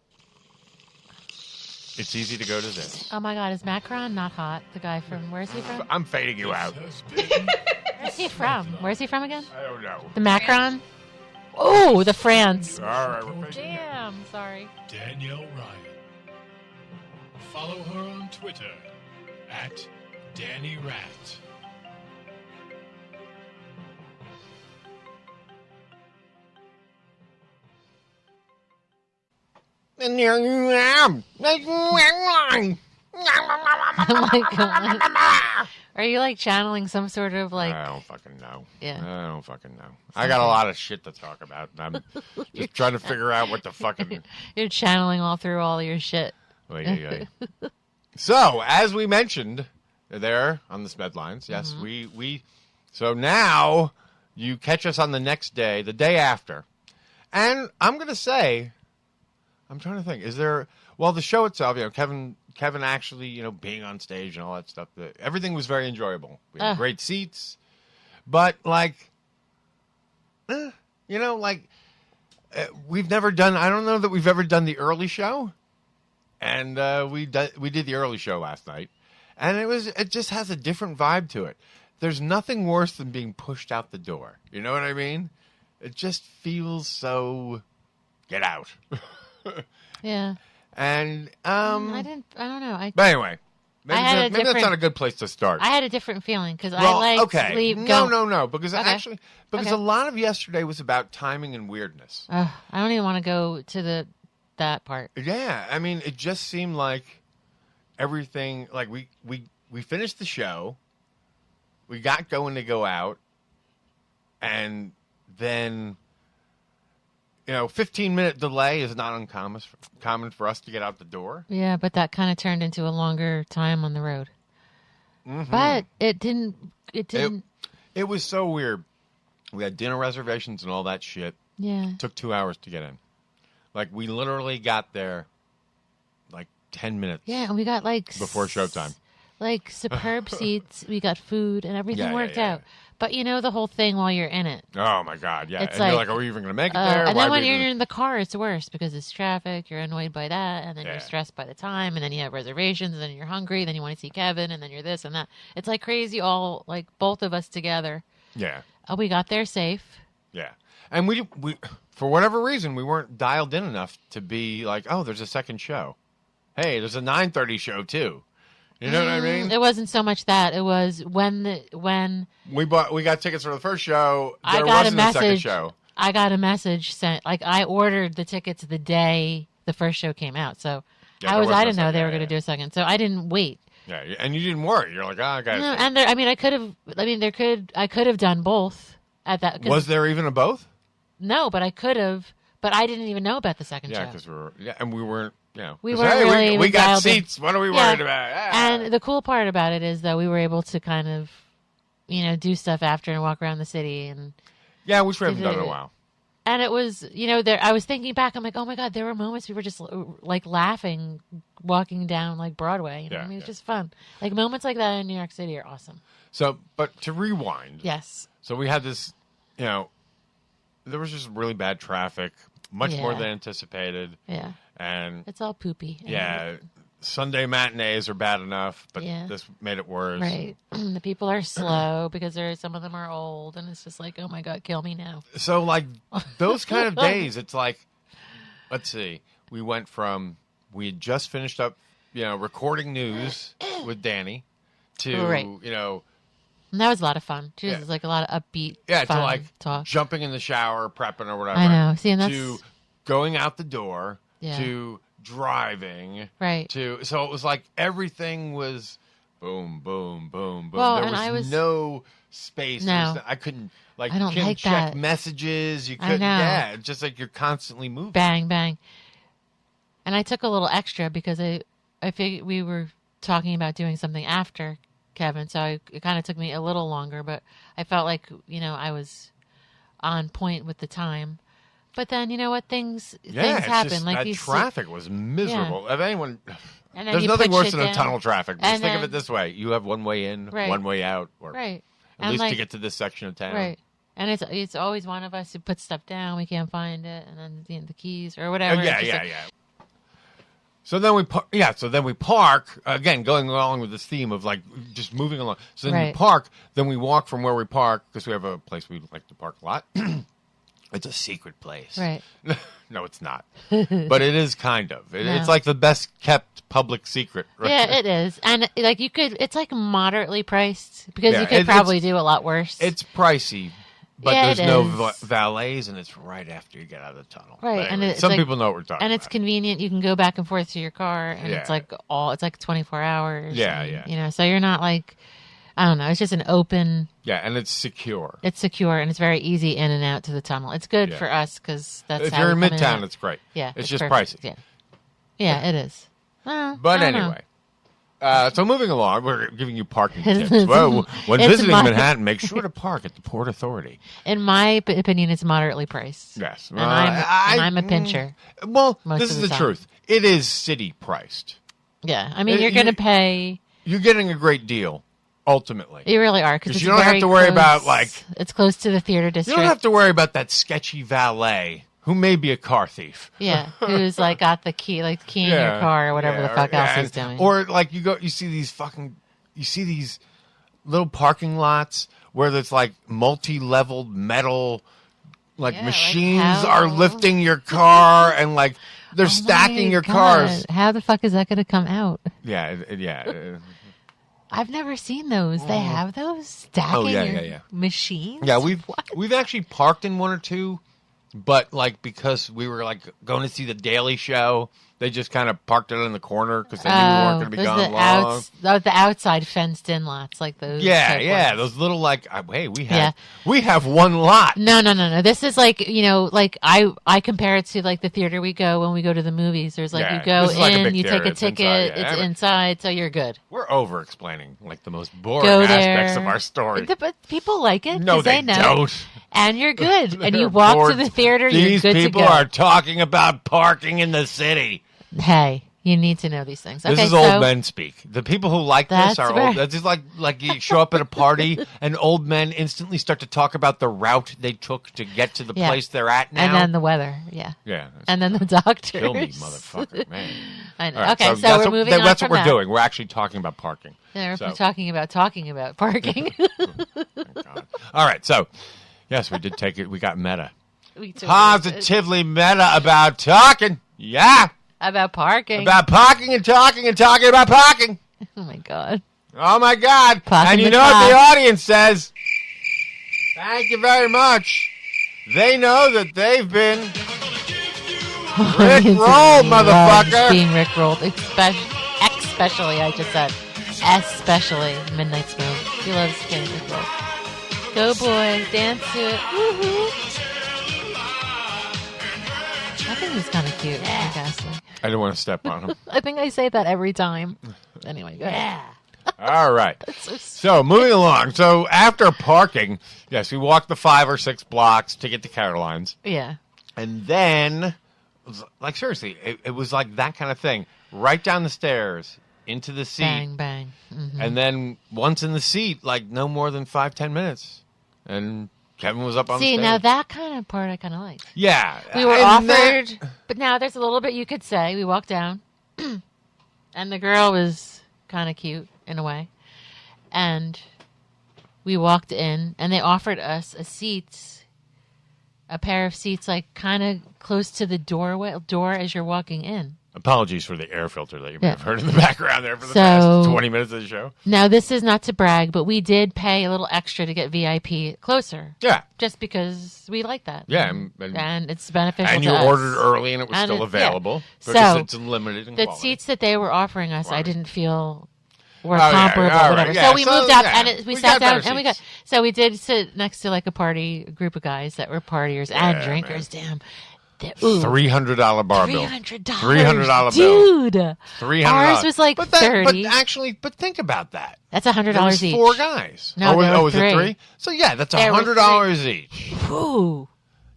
it's easy to go to this. Oh my God, is Macron not hot? The guy from where's he from? I'm fading you out. Where's he from? Where's he from again? I don't know. The Macron? Oh, the France. All right, we're fading. Damn, sorry. Danielle Ryan. Follow her on Twitter at DannyRat. And there you am. Oh my God. Are you like channeling some sort of like? I don't fucking know. Yeah. I don't fucking know. I got a lot of shit to talk about. And I'm just trying to figure out what the fucking. You're channeling all through all your shit. So, as we mentioned there on the Smed Lines, yes, we. So now you catch us on the next day, the day after, and I'm going to say, I'm trying to think, is there? Well, the show itself, Kevin actually, being on stage and all that stuff, everything was very enjoyable. We had great seats, but we've never done. I don't know that we've ever done the early show, and we did the early show last night, and it just has a different vibe to it. There's nothing worse than being pushed out the door. You know what I mean? It just feels so. Get out. Yeah. And I don't know. But anyway, maybe that's not a good place to start. I had a different feeling because I like leave. No, because a lot of yesterday was about timing and weirdness. I don't even want to go to that part. Yeah, I mean, it just seemed like everything. Like we finished the show, we got going to go out, and then. 15-minute delay is not common for us to get out the door. Yeah, but that kind of turned into a longer time on the road. Mm-hmm. But it didn't. It was so weird. We had dinner reservations and all that shit. Yeah. It took 2 hours to get in. Like, we literally got there, 10 minutes. Yeah, and we got, before showtime. Superb seats. We got food, and everything worked out. But the whole thing while you're in it. Oh, my God, yeah. It's and you're like, are we even going to make it there? And then when you're in the car, it's worse because it's traffic. You're annoyed by that, and then you're stressed by the time, and then you have reservations, and then you're hungry, then you want to see Kevin, and then you're this and that. It's crazy all, both of us together. Yeah. We got there safe. Yeah. And we for whatever reason, we weren't dialed in enough to be like, oh, there's a second show. Hey, there's a 9:30 show too. You know what I mean? It wasn't so much that. It was when we got tickets for the first show. I There got wasn't a a second message. show. I got a message sent. Like I ordered the tickets the day the first show came out. So Yeah, I there wasn't a didn't know second, they were yeah, going to do a second. So I didn't wait. Yeah, and you didn't worry. You're like, I got No, and there, I mean, I could have. I mean, I could have done both at that. Was there even a both? No, but I could have. But I didn't even know about the second Yeah, show. because we weren't. You know, We 'cause, weren't hey, really we got dialed in. seats. What are we Yeah. worried about? Ah. And the cool part about it is, though, we were able to kind of, do stuff after and walk around the city and. Yeah, which we haven't did done in a it. while. And it was, there. I was thinking back. I'm like, oh my god, there were moments we were just like laughing, walking down like Broadway. You know? Yeah, I mean, it's yeah. just fun. Like moments like that in New York City are awesome. So, but to rewind. Yes. So we had this, there was just really bad traffic, much more Yeah. than anticipated. Yeah. And It's all poopy. yeah, Sunday matinees are bad enough, but Yeah. this made it worse. Right. The people are slow because some of them are old, and it's just like, oh my god, kill me now. So like those kind of days, it's like, let's see, we had just finished up, recording news with Danny to, Right. And that was a lot of fun. She Yeah. was like a lot of upbeat, yeah, fun to like talk. jumping in the shower, prepping or whatever. I know. See, and to that's going out the door, Yeah. to driving, Right. so it was like everything was boom, boom, boom, boom. Well, there and was, I was- no space. No. I couldn't I you don't couldn't like check that. messages. You I couldn't. know. Yeah, it's just like you're constantly moving. bang bang. And I took a little extra because I figured we were talking about doing something after Kevin, so it kind of took me a little longer, but I felt like I was on point with the time. But then you know what, things Yeah, things it's happen. just, Like that you traffic was miserable. If anyone, And then there's you nothing put worse shit than a down. tunnel traffic. Just And think of then- it this way: you have one way in, Right. one way out, or Right. at And least to like- get to this section of town. Right. And it's always one of us who puts stuff down. We can't find it, and then the keys or whatever. Oh, yeah, It's just yeah, like- yeah. So then we park again, going along with this theme of like just moving along. So then we Right. park, then we walk from where we park because we have a place we like to park a lot. It's a secret place, Right. No, it's not, but it is kind of. No. It's like the best kept public secret. Right? Yeah, it is, and like it's like moderately priced because Yeah, you could it's- probably do a lot worse. It's pricey, but Yeah, there's it no is. valets, and it's right after you get out of the tunnel. Right, But and anyway, it's some like- people know what we're talking and about. it's convenient. You can go back and forth to your car, and Yeah. it's like 24 hours. Yeah, and, yeah. So you're not like, I don't know. It's just an open. Yeah, and it's secure. It's secure and it's very easy in and out to the tunnel. It's good Yeah. for us because that's If how you're we in come Midtown, and out. it's great. Yeah, It's just perfect. pricey. Yeah, it is. Well, But I don't know. anyway, so moving along, we're giving you parking It's- tips. Well, when it's visiting my- Manhattan, make sure to park at the Port Authority. In my opinion, it's moderately priced. Yes, and I'm a pincher. Well, most this of is the the time. truth. It is city priced. Yeah, I mean, you're You- going to pay. You're getting a great deal, ultimately. You really are because you don't have to worry about it's close to the theater you district. don't have to worry about that sketchy valet who may be a car thief. Yeah, who's like got the key, like key in your car or whatever the fuck else he's doing. Or like you see these little parking lots where there's like multi-leveled metal, like Yeah, like machines how- are lifting your car and like they're Oh stacking my your God. cars. How the fuck is that going to come out? Yeah, yeah. I've never seen those. They have those stacking your yeah. machines. Yeah, we've actually parked in one or two, but like because we were like going to see the Daily Show, they just kind of parked it in the corner because they knew we weren't going to be gone long. The outside fenced in lots, like those. Yeah, type yeah, ones. those little like hey, we have one lot. No. This is like like I compare it to like the theater we go when we go to the movies. There's like Yeah, you go this is like a in, big you theater. take a It's inside, ticket, yeah. it's inside, so you're good. We're over explaining like the most boring Go aspects there. of our story. But people like it. No, 'cause they know. don't. And you're good. And They're you walk bored. to the theater, These you're good people to go. are talking about parking in the city. Hey, you need to know these things. This Okay, is so old men speak. The people who like this That's are right. old. That's just like you show up at a party and old men instantly start to talk about the route they took to get to the Yeah. place they're at now. And then the weather, yeah. Yeah. And then the doctors. Kill me, motherfucker, man. I know. All right, Okay, so that's we're moving on That's from what we're that. doing. We're actually talking about parking. Yeah, we're So- talking about parking. All right, so yes, we did take it. We got meta. We totally Positively meta about talking. Yeah. About parking. About parking and talking about parking. Oh, my God. Oh, my God. Parking and you the know what the car. audience says? Thank you very much. They know that they've been Rick-rolled, motherfucker. Being Rick-rolled. Especially, I just said. Especially Midnight Spoon. He loves getting Rick-rolled. Go, boy. Dance to it. Woohoo. I think he's kind of cute. Ghastly. I didn't want to step on him. I think I say that every time. Anyway, go ahead. All right. So moving along. So after parking, yes, we walked the 5 or 6 blocks to get to Caroline's. Yeah. And then, like, seriously, it was like that kind of thing. Right down the stairs, into the seat. Bang, bang. Mm-hmm. And then once in the seat, like no more than 5-10 minutes. And Kevin was up on the stage. See, now that kind of part I kind of like. Yeah. We were and offered, but now there's a little bit you could say. We walked down, and the girl was kind of cute in a way. And we walked in, and they offered us a pair of seats, like kind of close to the door as you're walking in. Apologies for the air filter that you may have heard in the background there for the past 20 minutes of the show. Now, this is not to brag, but we did pay a little extra to get VIP closer. Yeah. Just because we like that. Yeah. And it's beneficial and to you us. ordered early and it was still available. Because it's limited in the quality. seats that they were offering us, I didn't feel were Oh, yeah, comparable. all right, Whatever. yeah, So we moved up yeah, and we we sat got better down and we got. seats. So we did sit next to like a group of guys that were partiers and Yeah, drinkers. Damn. $300 bar bill. $300. $300 bill. Dude. $300. Ours was like but $30. But think about that. That's $100 There was each. 4 guys. No, was it 3? So yeah, that's $100 each. Ooh.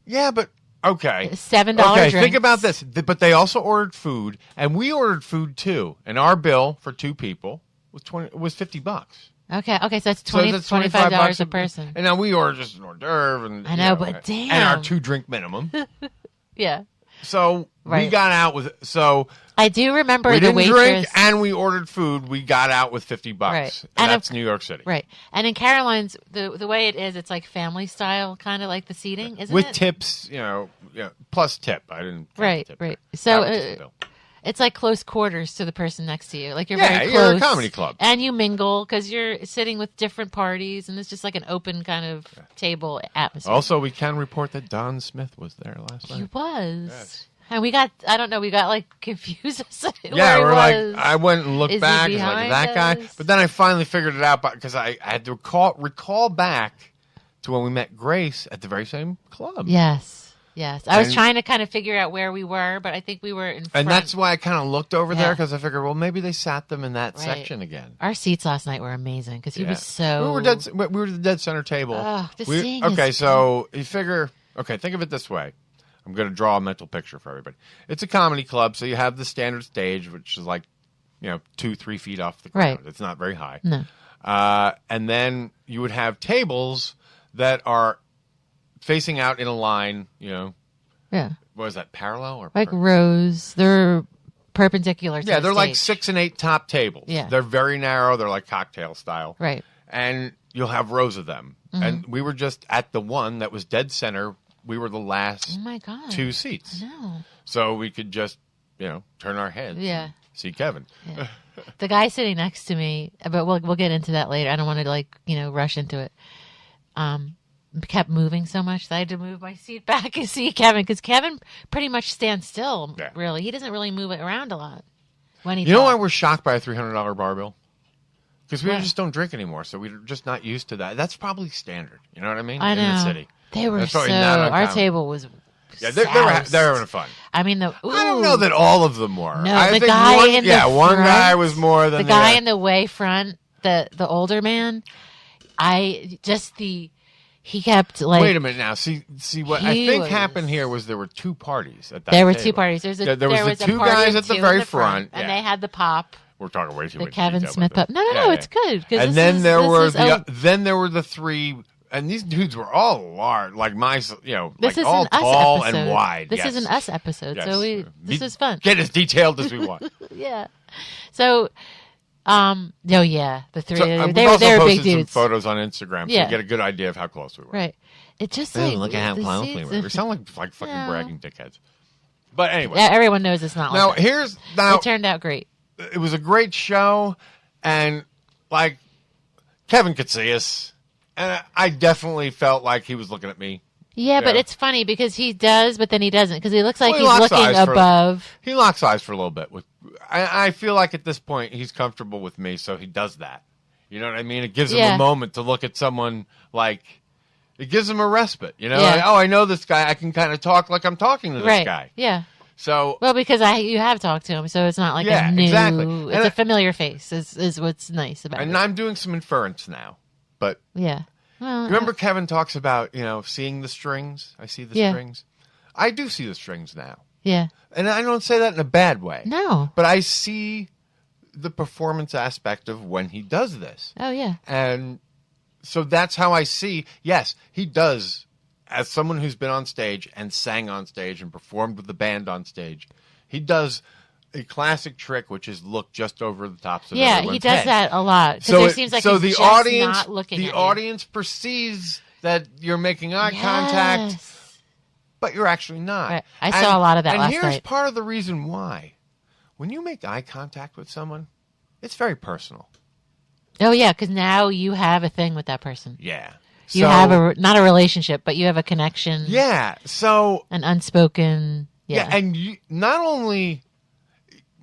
Yeah, but okay. $7 Okay, drinks. think about this. But they also ordered food, and we ordered food too. And our bill for 2 people was $50. Okay, so that's $25 a person. And now we ordered just an hors d'oeuvre. And, I know, but damn. And our 2-drink minimum. Yeah. So we got out with I do remember we the didn't waitress. drink and we ordered food. We got out with $50. Right. And that's New York City. Right. And in Caroline's, the way it is, it's like family style, kind of like the seating, isn't with it? tips, plus tip. I didn't. Right. Tip Right. there. So That was just the bill. it's like close quarters to the person next to you. Like you're Yeah, very close. you're a comedy club. And you mingle because you're sitting with different parties, and it's just like an open kind of table atmosphere. Also, we can report that Don Smith was there last night. He was. Yes. And we got, I don't know, we got like confused. Yeah, we're like, I went and looked Is he back. It's like, behind that guy. us? But then I finally figured it out because I had to recall back to when we met Grace at the very same club. Yes. I was And- trying to kind of figure out where we were, but I think we were in front. And that's why I kind of looked over there Yeah. because I figured, well, maybe they sat them in that Right. section again. Our seats last night were amazing because he Yeah. was so. We were the dead center table. seeing Okay, his- so you figure. Okay, think of it this way. I'm going to draw a mental picture for everybody. It's a comedy club, so you have the standard stage, which is like, 2-3 feet off the ground. Right. It's not very high. No. And then you would have tables that are facing out in a line. Yeah. What is that? Parallel or Like rows. They're perpendicular to yeah, the they're like stage. 6 and 8 top tables. Yeah. They're very narrow. They're like cocktail style. Right. And you'll have rows of them. Mhm. And we were just at the one that was dead center. We were the last Oh my God. 2 seats. No. So we could just, turn our heads. Yeah. And see Kevin. Yeah. The guy sitting next to me, but we'll get into that later. I don't want to rush into it. Kept moving so much that I had to move my seat back and see Kevin because Kevin pretty much stands still. Yeah. Really, he doesn't really move it around a lot when he. You know why talks. we're shocked by a $300 bar bill? Because we Why? just don't drink anymore, so we're just not used to that. That's probably standard. You know what I mean? I know. In the city. They were That's so. probably not Our uncommon. table was. Yeah, they're soused. having fun. I mean, I don't know that all of them were. No, I the think guy one, in the one front, guy was more than the guy other. in the way front, the older man. He kept like. Wait a minute now. See what I He think was- happened here was there were 2 parties at that There were table. 2 parties. There was there was the a 2 party guys and at the 2 very in the front. and yeah. they had the pop. We're talking way too The much Kevin detail Smith about pop. this. No, it's good. 'cause And this then is- there this were is a- then there were the 3, and these dudes were all large, like This like is all an us tall episode. and wide. This yes. is an us episode, Yes. so this is fun. Get as detailed as we want. Yeah. So, the 3. So, they we've also were big posted some dudes. photos on Instagram, so Yeah. you get a good idea of how close we were. Right. It just Hey, like look at how the clowns seeds- we sound like fucking No. bragging dickheads. But anyway, Yeah, everyone knows it's not. now like that. It turned out great. It was a great show, and like Kevin could see us, and I definitely felt like he was looking at me. Yeah, but it's funny because he does, but then he doesn't because he looks like Well, he's locks looking eyes above. He locks eyes for a little bit. I feel like at this point he's comfortable with me, so he does that. You know what I mean? It gives him a moment to look at someone like. It gives him a respite, you know. Yeah. Like, oh, I know this guy. I can kind of talk like I'm talking to this Right. guy. Yeah. So well, because you have talked to him, so it's not like a new. exactly. It's a familiar face. Is what's nice about it. And I'm doing some inference now, but Yeah. Well, remember Kevin talks about seeing the strings. I see the strings. I do see the strings now. Yeah. And I don't say that in a bad way. No. But I see the performance aspect of when he does this. Oh yeah. And so that's how I see. Yes, he does. As someone who's been on stage and sang on stage and performed with the band on stage, he does a classic trick, which is look just over the tops of everyone's he does head. that a lot. Because So there seems like so he's the just audience, not looking the at audience perceives that you're making eye contact, but you're actually not. Right. I saw a lot of that last And here's night. part of the reason why. When you make eye contact with someone, it's very personal. Oh yeah, because now you have a thing with that person. Yeah. You have not a relationship, but you have a connection. Yeah. So an unspoken. Yeah, and you, not only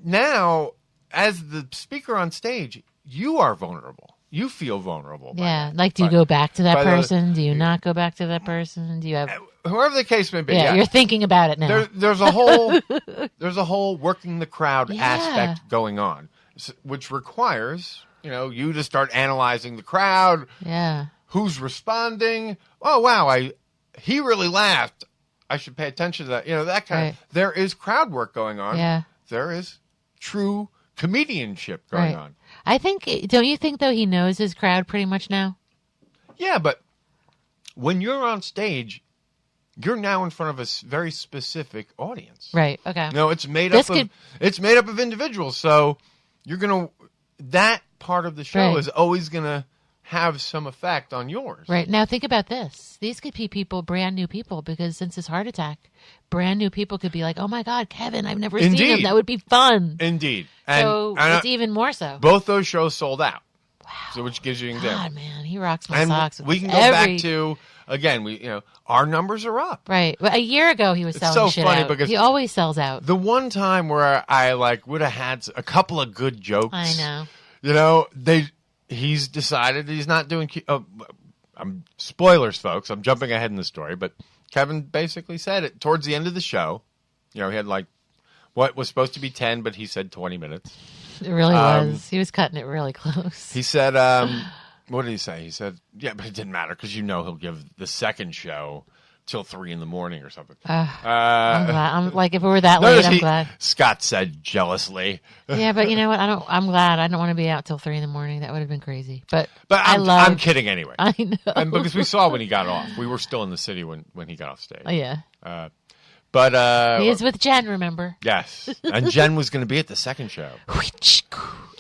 now as the speaker on stage, you are vulnerable. You feel vulnerable. Yeah, like do you go back to that person? Do you not go back to that person? Do you have whoever the case may be? Yeah, you're thinking about it now. There's a whole working the crowd aspect going on, which requires you to start analyzing the crowd. Yeah. Who's responding? Oh wow, he really laughed. I should pay attention to that. That kind of. There is crowd work going on. Yeah. There is true comedianship going on. I think. Don't you think though he knows his crowd pretty much now? Yeah, but when you're on stage, you're now in front of a very specific audience. Right. Okay. No, it's made up of individuals. So that part of the show is always gonna have some effect on yours. Right. Now think about this. These could be people, brand new people, because since his heart attack, brand new people could be like, oh my God, Kevin, I've never seen him. That would be fun. Indeed. So it's even more so. Both those shows sold out. Wow. So which gives you an example. God, man, he rocks my socks. We can go back to, again, our numbers are up. Right. Well, a year ago he was selling so shit funny out. because he always sells out. The one time where I would have had a couple of good jokes. I know. He's decided he's not doing. I'm spoilers, folks. I'm jumping ahead in the story, but Kevin basically said it towards the end of the show. He had what was supposed to be 10, but he said 20 minutes. It really was. He was cutting it really close. He said, "What did he say?" He said, "Yeah, but it didn't matter because he'll give the second show till 3 a.m. or something." I'm glad. I'm like, if it were that late, I'm glad. Scott said jealously. Yeah, but you know what? I'm glad. I don't want to be out till 3 a.m. That would have been crazy. But I'm kidding anyway. I know. And because we saw when he got off, we were still in the city when he got off stage. Oh yeah. But he is with Jen. Remember? Yes, and Jen was going to be at the second show.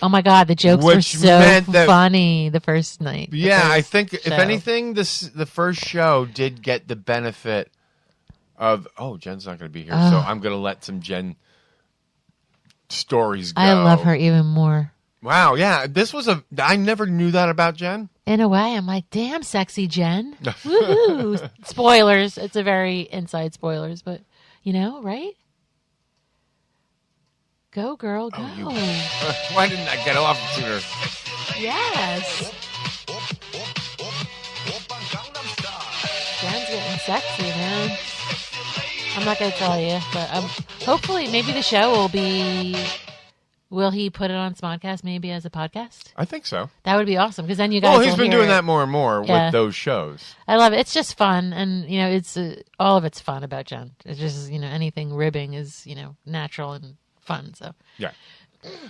Oh my God, the jokes were so funny the first night. Yeah, I think if anything, the first show did get the benefit of Jen's not going to be here, so I'm going to let some Jen stories go. I love her even more. Wow, yeah, I never knew that about Jen. In a way, I'm like, damn, sexy Jen. Woohoo! Spoilers. It's a very inside spoilers, but right? Go, girl, go. Why didn't I get off sooner? Yes. Jen's getting sexy, man. I'm not going to tell you, but hopefully maybe the show will be... Will he put it on Smodcast maybe as a podcast? I think so. That would be awesome because then you guys. Well, he's been doing that more and more with those shows. I love it. It's just fun, and it's all of it's fun about Jen. It's just anything ribbing is natural and fun. So yeah.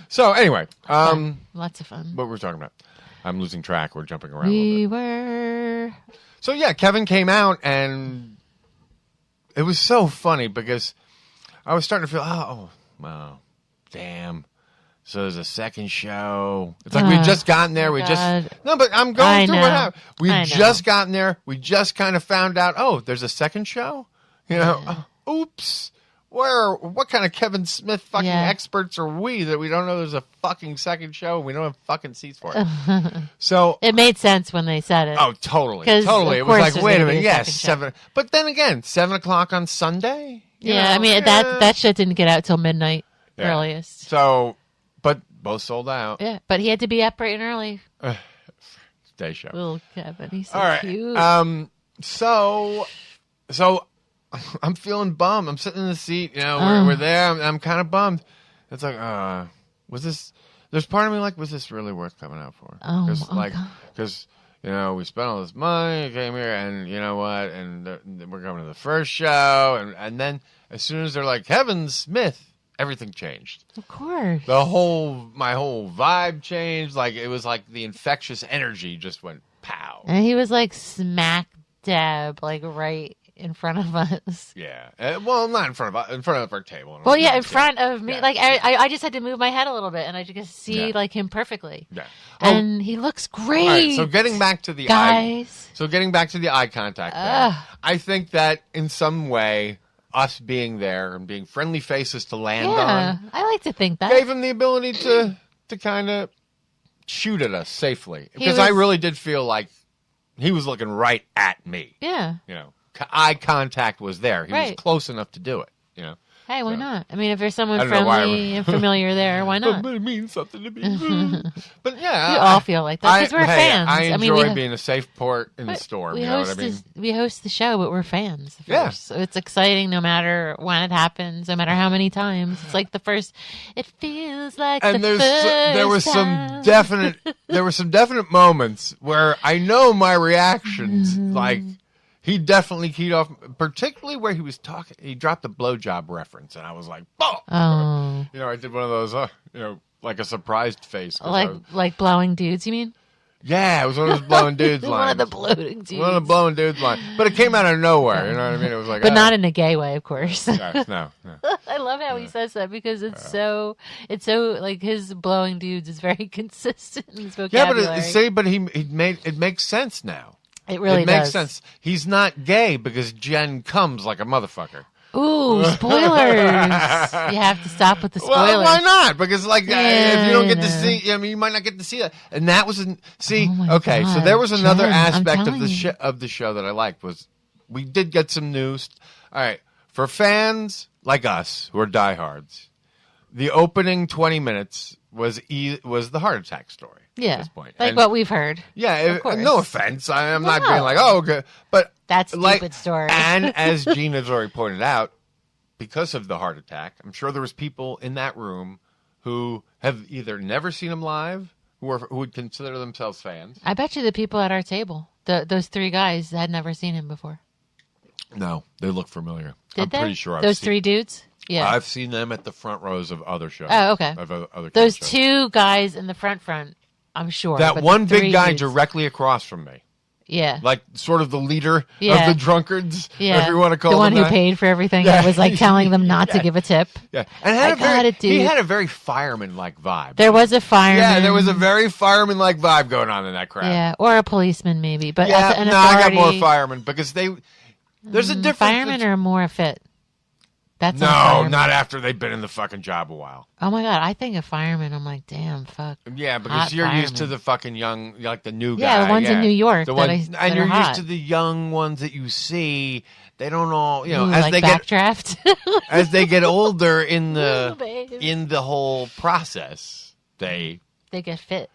So anyway, lots of fun. What were we talking about? I'm losing track. We're jumping around. We were. So yeah, Kevin came out, and it was so funny because I was starting to feel, wow, damn. So there's a second show. It's like we've just gotten there. But I'm going I through know. what happened. I We've know. just gotten there. We just kind of found out, oh, there's a second show? Oops. What kind of Kevin Smith fucking experts are we that we don't know there's a fucking second show and we don't have fucking seats for it? So it made sense when they said it. Oh, totally. 'Cause Totally. of It was course like, there's wait a gonna be minute, yes, second show. 7. But then again, 7 o'clock on Sunday? You Yeah, know, I mean that shit didn't get out till midnight earliest. So, but both sold out. Yeah, but he had to be up bright and early. Day show. Little Kevin, he's so All right. cute. So I'm feeling bummed. I'm sitting in the seat. You know, we're there. I'm kind of bummed. It's like, was this? There's part of me like, was this really worth coming out for? Because you know, we spent all this money, came here, and you know what? And we're coming to the first show, and then as soon as they're like Kevin Smith, everything changed. Of course. My whole vibe changed. Like it was like the infectious energy just went pow. And he was like smack dab, like right in front of us. Yeah. Well, not in front of our table. Well, yeah, in front of me. Yeah. Like I just had to move my head a little bit, and I could see like him perfectly. Yeah. And he looks great. All right, so getting back to the guys. Getting back to the eye contact thing, I think that in some way, us being there and being friendly faces to land on, I like to think that gave him the ability to kind of shoot at us safely. Because I really did feel like he was looking right at me. Yeah. You know, eye contact was there. He was Right. close enough to do it. You know. Hey, why not? I mean, if there's someone I don't know why friendly and familiar there, why not? But it means something to me. But yeah, We all feel like that because we're fans. I enjoy mean, being a safe port in the storm. We You know host what I mean? we host the show, but we're fans. Yeah. So it's exciting no matter when it happens, no matter how many times. It's like the first. It feels like And the there was first time. some definite moments where I know my reactions, Mm-hmm. like he definitely keyed off, particularly where he was talking. He dropped a blowjob reference, and I was like, Oh. You know, I did one of those, you know, like a surprised face. 'Cause I was- Like blowing dudes, you mean? yeah, it was one of those blowing dudes lines. One of the blowing dudes. One of the blowing dudes lines. But it came out of nowhere, you know what I mean? It was like, But not in a gay way, of course. no. I love how he says that because it's so like his blowing dudes is very consistent in his vocabulary. Yeah, but he made it makes sense now. It really makes does. sense. He's not gay because Jen comes like a motherfucker. Ooh, spoilers! You have to stop with the spoilers. Well, why not? Because if you don't get to Yeah. see, I mean, you might not get to see that. And that was so God, there was another Jen, I'm aspect of telling the you. of the show that I liked was we did get some news. All right, for fans like us who are diehards, the opening 20 minutes was the heart attack story. Yeah, at this point. like And- what we've heard. Yeah, Of course. no offense. I'm not No. being like, oh, okay. But That stupid like, story. And as Gene has already pointed out, because of the heart attack, I'm sure there was people in that room who have either never seen him live, who would consider themselves fans. I bet you the people at our table, those three guys, had never seen him before. No, they look familiar. Did I'm they? pretty sure Those three dudes? Yeah. I've seen them at the front rows of other shows. Oh, okay. Of other Those shows. two guys in the front, I'm sure. That but one the three big guy dudes- directly across from me. Yeah. Like sort of the leader Yeah. of the drunkards, Yeah. if you want to call the one them who that. paid for everything Yeah. and was like telling them not to Yeah. give a tip. Yeah, and had I a very, got it, dude. he had a very fireman-like vibe. There was a fireman. Yeah, there was a very fireman-like vibe going on in that crowd. Yeah, or a policeman maybe. But yeah, an no, I got authority, more firemen because there's a difference. Firemen are more fit. That's a No, fireman. not after they've been in the fucking job a while. Oh my god, I think of firemen. I'm like, damn, fuck. Yeah, because Hot you're used to firemen. the fucking young, like the new guy. Yeah, the ones in New York The that ones, that and are you're hot. used to the young ones that you see. They don't all, you know, Ooh, as like they backdraft. as they get older in Ooh, babe. the whole process, they get fit.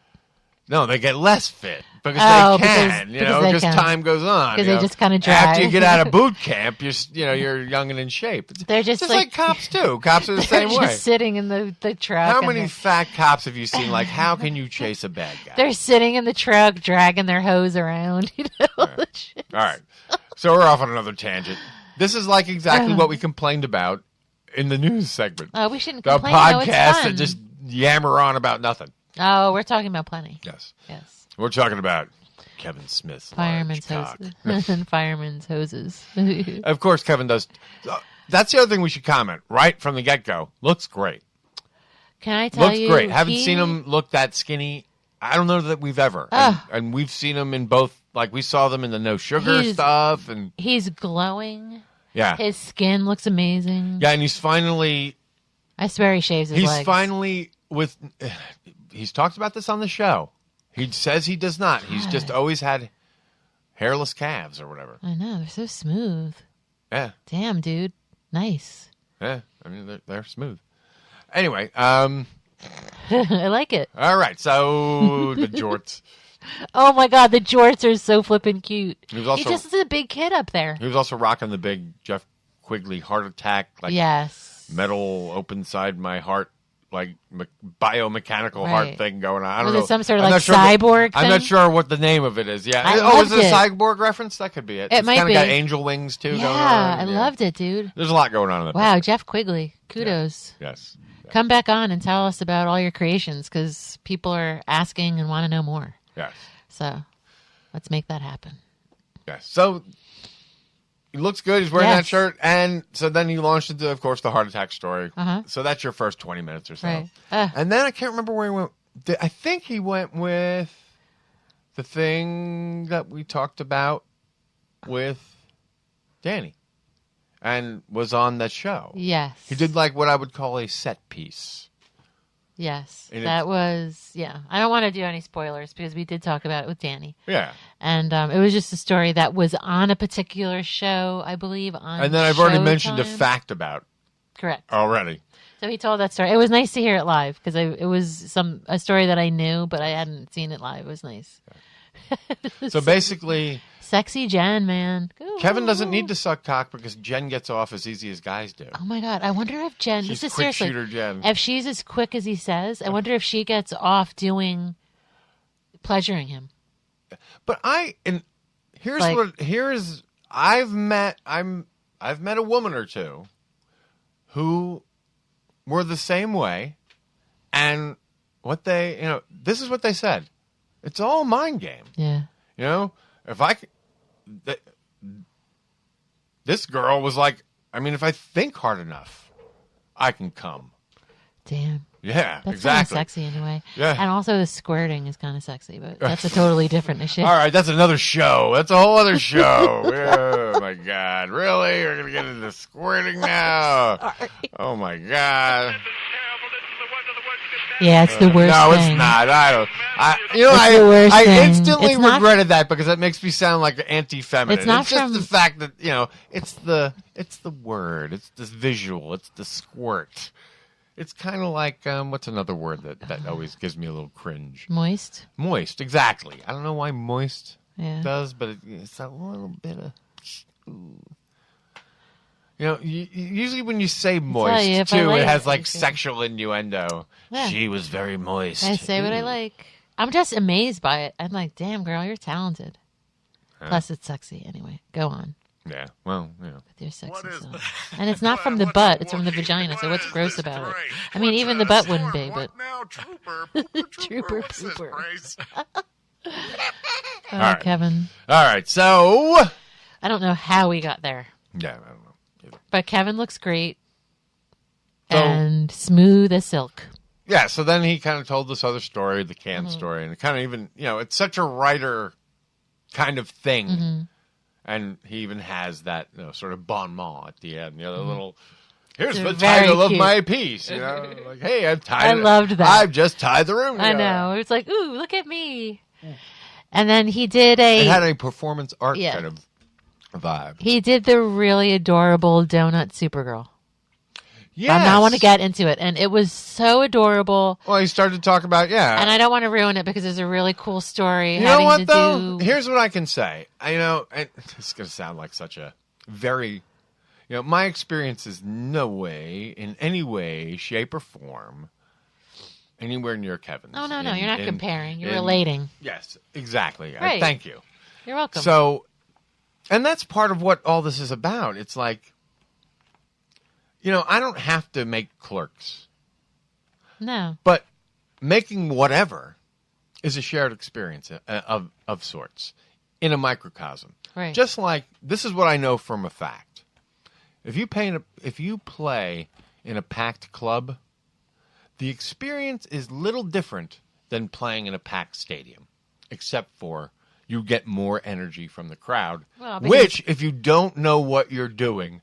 No, they get less fit because Oh, they can, because- you because know, they because can. time goes on. Because you they know. just kinda After you drag. get out of boot camp, you're young and in shape. They're just like, like cops too. Cops are the They're same just way. sitting in the truck. How and many they're- fat cops have you seen? Like, how can you chase a bad guy? They're sitting in the truck, dragging their hose around. You know, All right, so we're off on another tangent. This is like exactly what we complained about in the news segment. Oh, we shouldn't the complain. No, it's podcast fun. that just yammer on about nothing. Oh, we're talking about plenty. Yes. Yes. We're talking about Kevin Smith's Fireman's large cock. hoses. And fireman's hoses. Of course, Kevin does. That's the other thing we should comment right from the get-go. Looks great. Can I tell Looks you? great. Haven't seen him look that skinny. I don't know that we've ever. And we've seen him in both. Like, we saw them in the no sugar stuff. And he's glowing. Yeah. His skin looks amazing. Yeah, and he's finally... I swear he shaves his legs. He's finally with... He's talked about this on the show. He says he does not. He's just always had hairless calves or whatever. I know. They're so smooth. Yeah. Damn, dude. Nice. Yeah. I mean, they're smooth. Anyway. I like it. All right. So, the jorts. Oh, my God. The jorts are so flippin' cute. He just is a big kid up there. He was also rocking the big Jeff Quigley heart attack. Like, yes. Metal open side my heart. Like biomechanical heart thing going on. I don't was know. It some sort of cyborg thing? I'm not sure what the name of it is. Yeah. Is it a cyborg reference? That could be it. It might kind be. of got angel wings too. Yeah, going on. I loved it, dude. There's a lot going on in that. Wow, Jeff Quigley. Kudos. Yeah. Yes. Come back on and tell us about all your creations because people are asking and want to know more. Yes. So let's make that happen. Yes. So he looks good. He's wearing that shirt. And so then he launched into, of course, the heart attack story. So that's your first 20 minutes or so. Right. And then I can't remember where he went. I think he went with the thing that we talked about with Danny and was on that show. Yes. He did like what I would call a set piece. Yes. And that was, I don't want to do any spoilers because we did talk about it with Danny. Yeah. And it was just a story that was on a particular show, I believe, on And then I've already mentioned a Showtime. fact about Correct. already. So he told that story. It was nice to hear it live because it was a story that I knew, but I hadn't seen it live. It was nice. So basically... Sexy Jen, man. Ooh. Kevin doesn't need to suck cock because Jen gets off as easy as guys do. Oh, my God. I wonder if Jen... She's this is quick seriously... shooter Jen. If she's as quick as he says, I wonder if she gets off doing... pleasuring him. But I've met a woman or two who were the same way, and this is what they said. It's all a mind game. Yeah. If this girl was like, if I think hard enough, I can come. Damn. Yeah, that's exactly. Kind of sexy anyway. Yeah. And also the squirting is kind of sexy, but that's a totally different issue. All right, that's another show. That's a whole other show. Oh, my God. Really? We're going to get into squirting now? Sorry. Oh, my God. Yeah, it's the worst no, thing. It's not. The worst I thing. instantly It's not- regretted that because that makes me sound like anti-feminine. It's not just from- the fact that, it's the word. It's this visual. It's the squirt. It's kind of like, what's another word that always gives me a little cringe? Moist? Moist, exactly. I don't know why moist Yeah. does, but it's a little bit of... usually when you say moist, you, if I too, like it has it, like I say- sexual innuendo. Yeah. She was very moist. I say what I like. I'm just amazed by it. I'm like, damn, girl, you're talented. Plus, it's sexy anyway. Go on. Yeah, well, With your sexy self. And it's not from the butt, it's from the vagina, so what's gross about it? I mean, even the butt wouldn't be, but... Trooper, pooper. All right. Kevin. All right, so... I don't know how we got there. Yeah, I don't know. But Kevin looks great. And smooth as silk. Yeah, so then he kind of told this other story, the can story, and it kind of even, it's such a writer kind of thing. Mm-hmm. And he even has that sort of bon mot at the end, the little, here's They're the very title of cute. my piece, like, hey, I loved that. I've just tied the room I together. know. It's like, ooh, look at me. And then he did a... It had a performance art kind of vibe. He did the really adorable donut Supergirl. Yes. I now want to get into it. And it was so adorable. Well, he started to talk about, And I don't want to ruin it because there's a really cool story. You know what, though? Here's what I can say. And it's going to sound like such a very... my experience is in any way, shape, or form, anywhere near Kevin's. Oh, no. You're not comparing. You're relating. Yes, exactly. Right. Thank you. You're welcome. So, and that's part of what all this is about. It's like, I don't have to make Clerks. No. But making whatever is a shared experience of sorts in a microcosm. Right. Just like, this is what I know from a fact. If you play in a packed club, the experience is little different than playing in a packed stadium, except for you get more energy from the crowd, which, if you don't know what you're doing,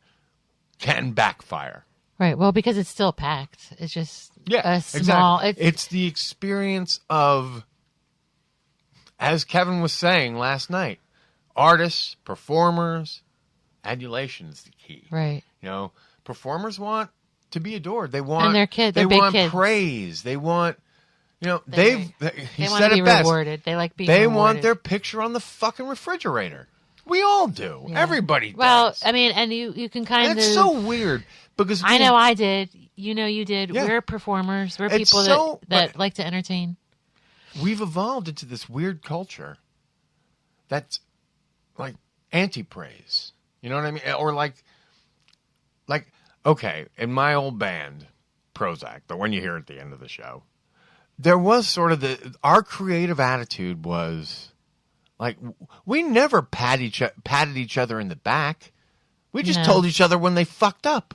can backfire. Right. Well, because it's still packed. It's just a small... Exactly. It's the experience of, as Kevin was saying last night, artists, performers, adulation is the key. Right. You know, performers want to be adored. They want... And their kids. They They're want big kids. praise. They want... You know, They he want said to be it best. rewarded. They like being They rewarded. want their picture on the fucking refrigerator. We all do. Yeah. Everybody does. Well, I mean, and you can kind And of... it's so weird because I know I did. You know you did. Yeah. We're performers. We're It's people so- that like to entertain. we've evolved into this weird culture that's like anti-praise. You know what I mean? Or like, okay, in my old band, Prozac, the one you hear at the end of the show, there was sort of our creative attitude was like, we never patted each other in the back. We just told each other when they fucked up.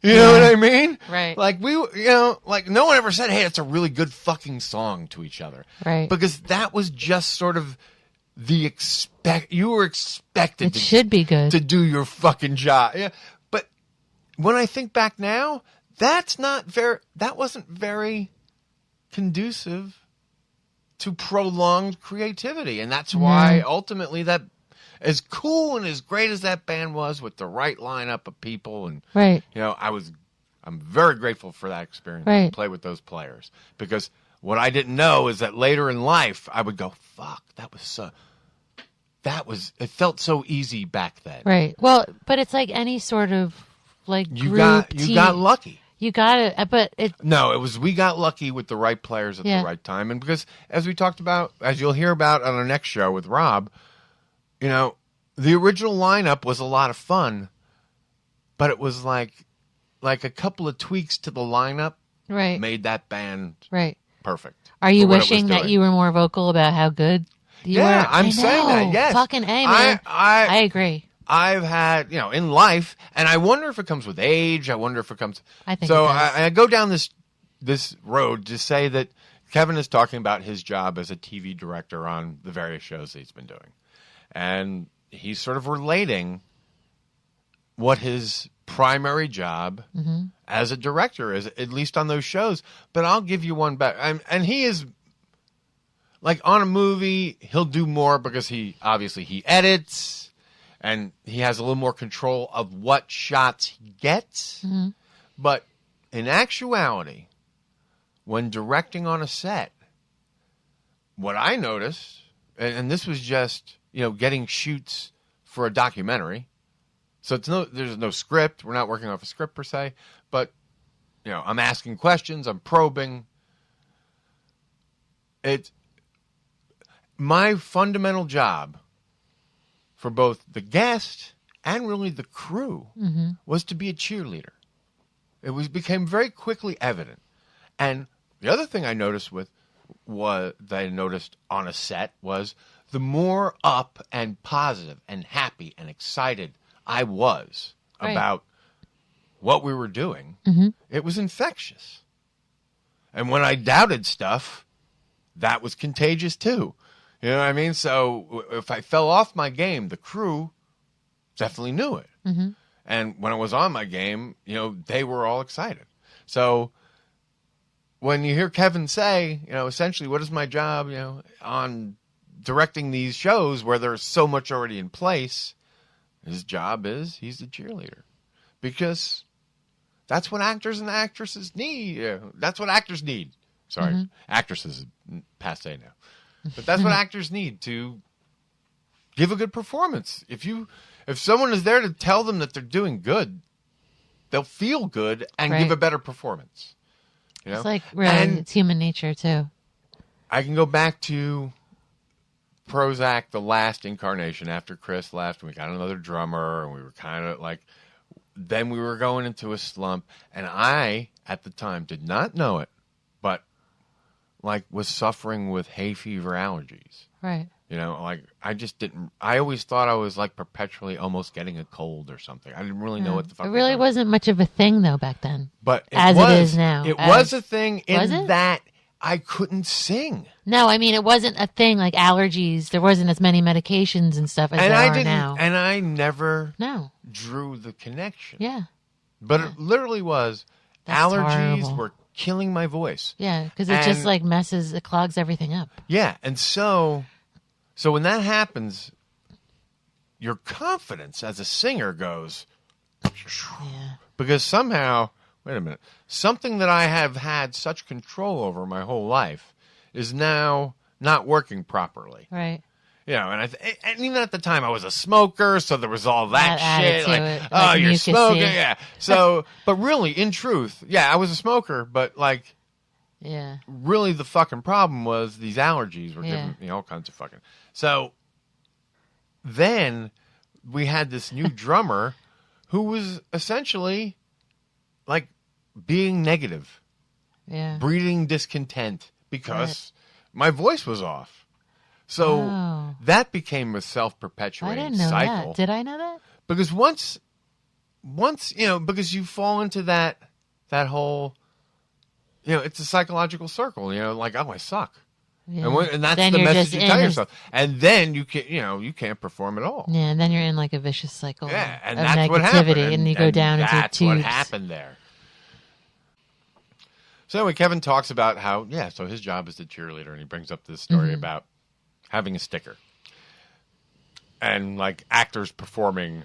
You know what I mean? Right. Like no one ever said, hey, it's a really good fucking song to each other. Right. Because that was just sort of you were expected It should be good. to do your fucking job. Yeah. But when I think back now, that wasn't very conducive to prolonged creativity. And that's why ultimately that, as cool and as great as that band was with the right lineup of people, and right. you know, I'm very grateful for that experience Right. to play with those players, because what I didn't know is that later in life I would go, fuck, it felt so easy back then. Right. Well, but it's like any sort of like You group got lucky. You got it, but we got lucky with the right players at the right time. And because, as we talked about, as you'll hear about on our next show with Rob, you know, the original lineup was a lot of fun, but it was like a couple of tweaks to the lineup made that band perfect. Are you wishing that you were more vocal about how good you were? I'm saying that, yes. Fucking A, man. I agree. I've had, you know, in life, and I wonder if it comes with age. I wonder if it comes. I think so. it does. I go down this road to say that Kevin is talking about his job as a TV director on the various shows that he's been doing, and he's sort of relating what his primary job as a director is, at least on those shows. But I'll give you one back, and he is. Like on a movie, he'll do more because he edits. And he has a little more control of what shots he gets. Mm-hmm. But in actuality, when directing on a set, what I noticed, and this was just, you know, getting shoots for a documentary. So there's no script. We're not working off a script per se. But, you know, I'm asking questions. I'm probing. It's my fundamental job for both the guest and really the crew was to be a cheerleader. It became very quickly evident. And the other thing I noticed on a set was the more up and positive and happy and excited I was about what we were doing, it was infectious. And when I doubted stuff, that was contagious too. You know what I mean? So if I fell off my game, the crew definitely knew it. Mm-hmm. And when I was on my game, you know, they were all excited. So when you hear Kevin say, you know, essentially, what is my job, you know, on directing these shows where there's so much already in place, his job is he's the cheerleader. Because that's what actors and actresses need. That's what actors need. Sorry, actresses is passe now. But that's what actors need to give a good performance. If someone is there to tell them that they're doing good, they'll feel good and give a better performance. You know? It's like it's human nature too. I can go back to Prozac, the last incarnation after Chris left, and we got another drummer, and we were kind of like, then we were going into a slump, and I at the time did not know it, but like was suffering with hay fever allergies. Right. You know, like I just didn't. I always thought I was like perpetually almost getting a cold or something. I didn't really know what the fuck. It really wasn't much of a thing though back then, but as it is now. It was a thing in that I couldn't sing. No, I mean it wasn't a thing like allergies. There wasn't as many medications and stuff as there are now. And I never No. drew the connection. Yeah. But it literally was allergies were killing my voice. Yeah, because it just like it clogs everything up. Yeah, and so when that happens, your confidence as a singer goes. Yeah. Because somehow, wait a minute, something that I have had such control over my whole life is now not working properly. Right. You know, and even at the time I was a smoker, so there was all that shit. Like, you're smoking. Yeah. So, but really, in truth, yeah, I was a smoker, but like, yeah, really the fucking problem was these allergies were giving me all kinds of fucking. So then we had this new drummer who was essentially like being negative, breeding discontent because my voice was off. So that became a self-perpetuating cycle. That. Did I know that? Because once you know, because you fall into that whole, you know, it's a psychological circle. You know, like, oh, I suck, and that's then the message you tell yourself. And then you can't perform at all. Yeah, and then you're in like a vicious cycle. Yeah, and of that's negativity, what happened. and you go down into tubes. That's what happened there. So anyway, Kevin talks about how so his job is the cheerleader, and he brings up this story about having a sticker and like actors performing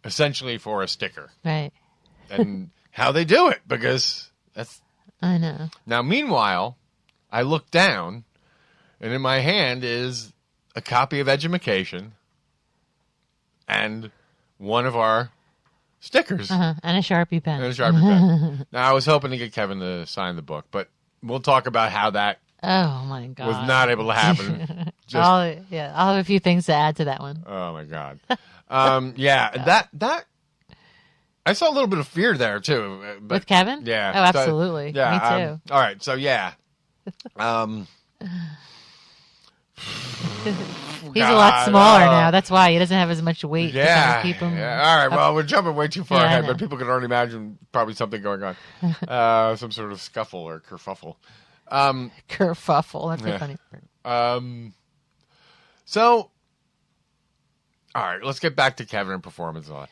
essentially for a sticker, right? And how they do it, because I know. Now, meanwhile, I look down, and in my hand is a copy of Edumacation and one of our stickers, and a Sharpie pen. Now, I was hoping to get Kevin to sign the book, but we'll talk about how that. Oh my God! Was not able to happen. I'll have a few things to add to that one. Oh my God! That I saw a little bit of fear there too. But, with Kevin? Yeah. Oh, absolutely. Me too. All right. So he's a lot smaller now. That's why he doesn't have as much weight to kind of keep him. Yeah. All right. Well, we're jumping way too far ahead, but people can already imagine probably something going on, some sort of scuffle or kerfuffle. Kerfuffle. That's a funny word. So, all right, let's get back to Kevin and performance and all that.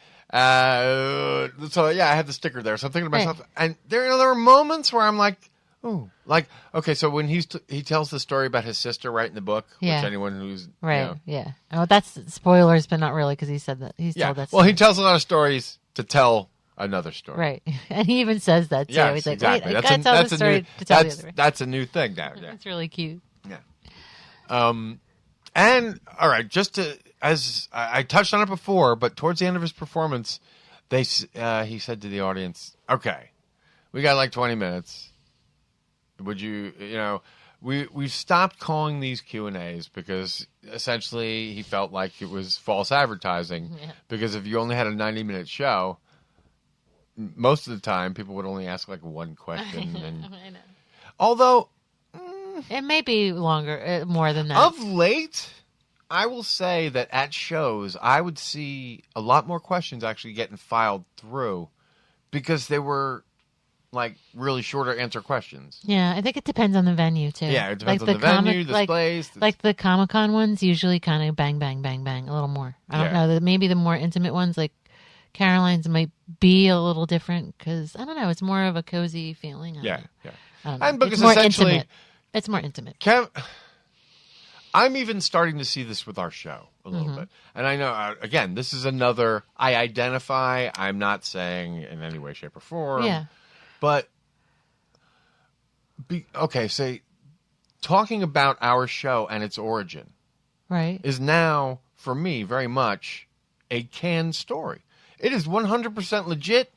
So I had the sticker there. So I'm thinking to myself, and there were moments where I'm like, oh, like, okay, so when he tells the story about his sister writing the book, which anyone who's Oh, that's spoilers, but not really, because he said that he's told that. Well, he tells a lot of stories to tell another story, right? And he even says that too. Yes, he's like, exactly. wait, I gotta tell the story to tell the other. That's a new thing now. Yeah. That's really cute. Yeah. And all right, just as I touched on it before, but towards the end of his performance, he said to the audience, "Okay, we got like 20 minutes. Would you know?" We stopped calling these Q&As because essentially he felt like it was false advertising. Yeah. Because if you only had a 90-minute show, most of the time people would only ask like one question. I know. Although it may be longer, more than that. Of late, I will say that at shows I would see a lot more questions actually getting filed through because they were like really shorter answer questions. Yeah, I think it depends on the venue too. Yeah, it depends on the venue, the place. Like the Comic-Con ones usually kind of bang, bang, bang, bang, a little more. I don't know. Maybe the more intimate ones like Caroline's might be a little different because, I don't know, it's more of a cozy feeling. Yeah. I don't know. And because it's more essentially, intimate. It's more intimate. I'm even starting to see this with our show a little bit. And I know, again, this is another, I identify, I'm not saying in any way, shape, or form. Yeah. But, say, talking about our show and its origin. Right. Is now, for me, very much a canned story. It is 100% legit.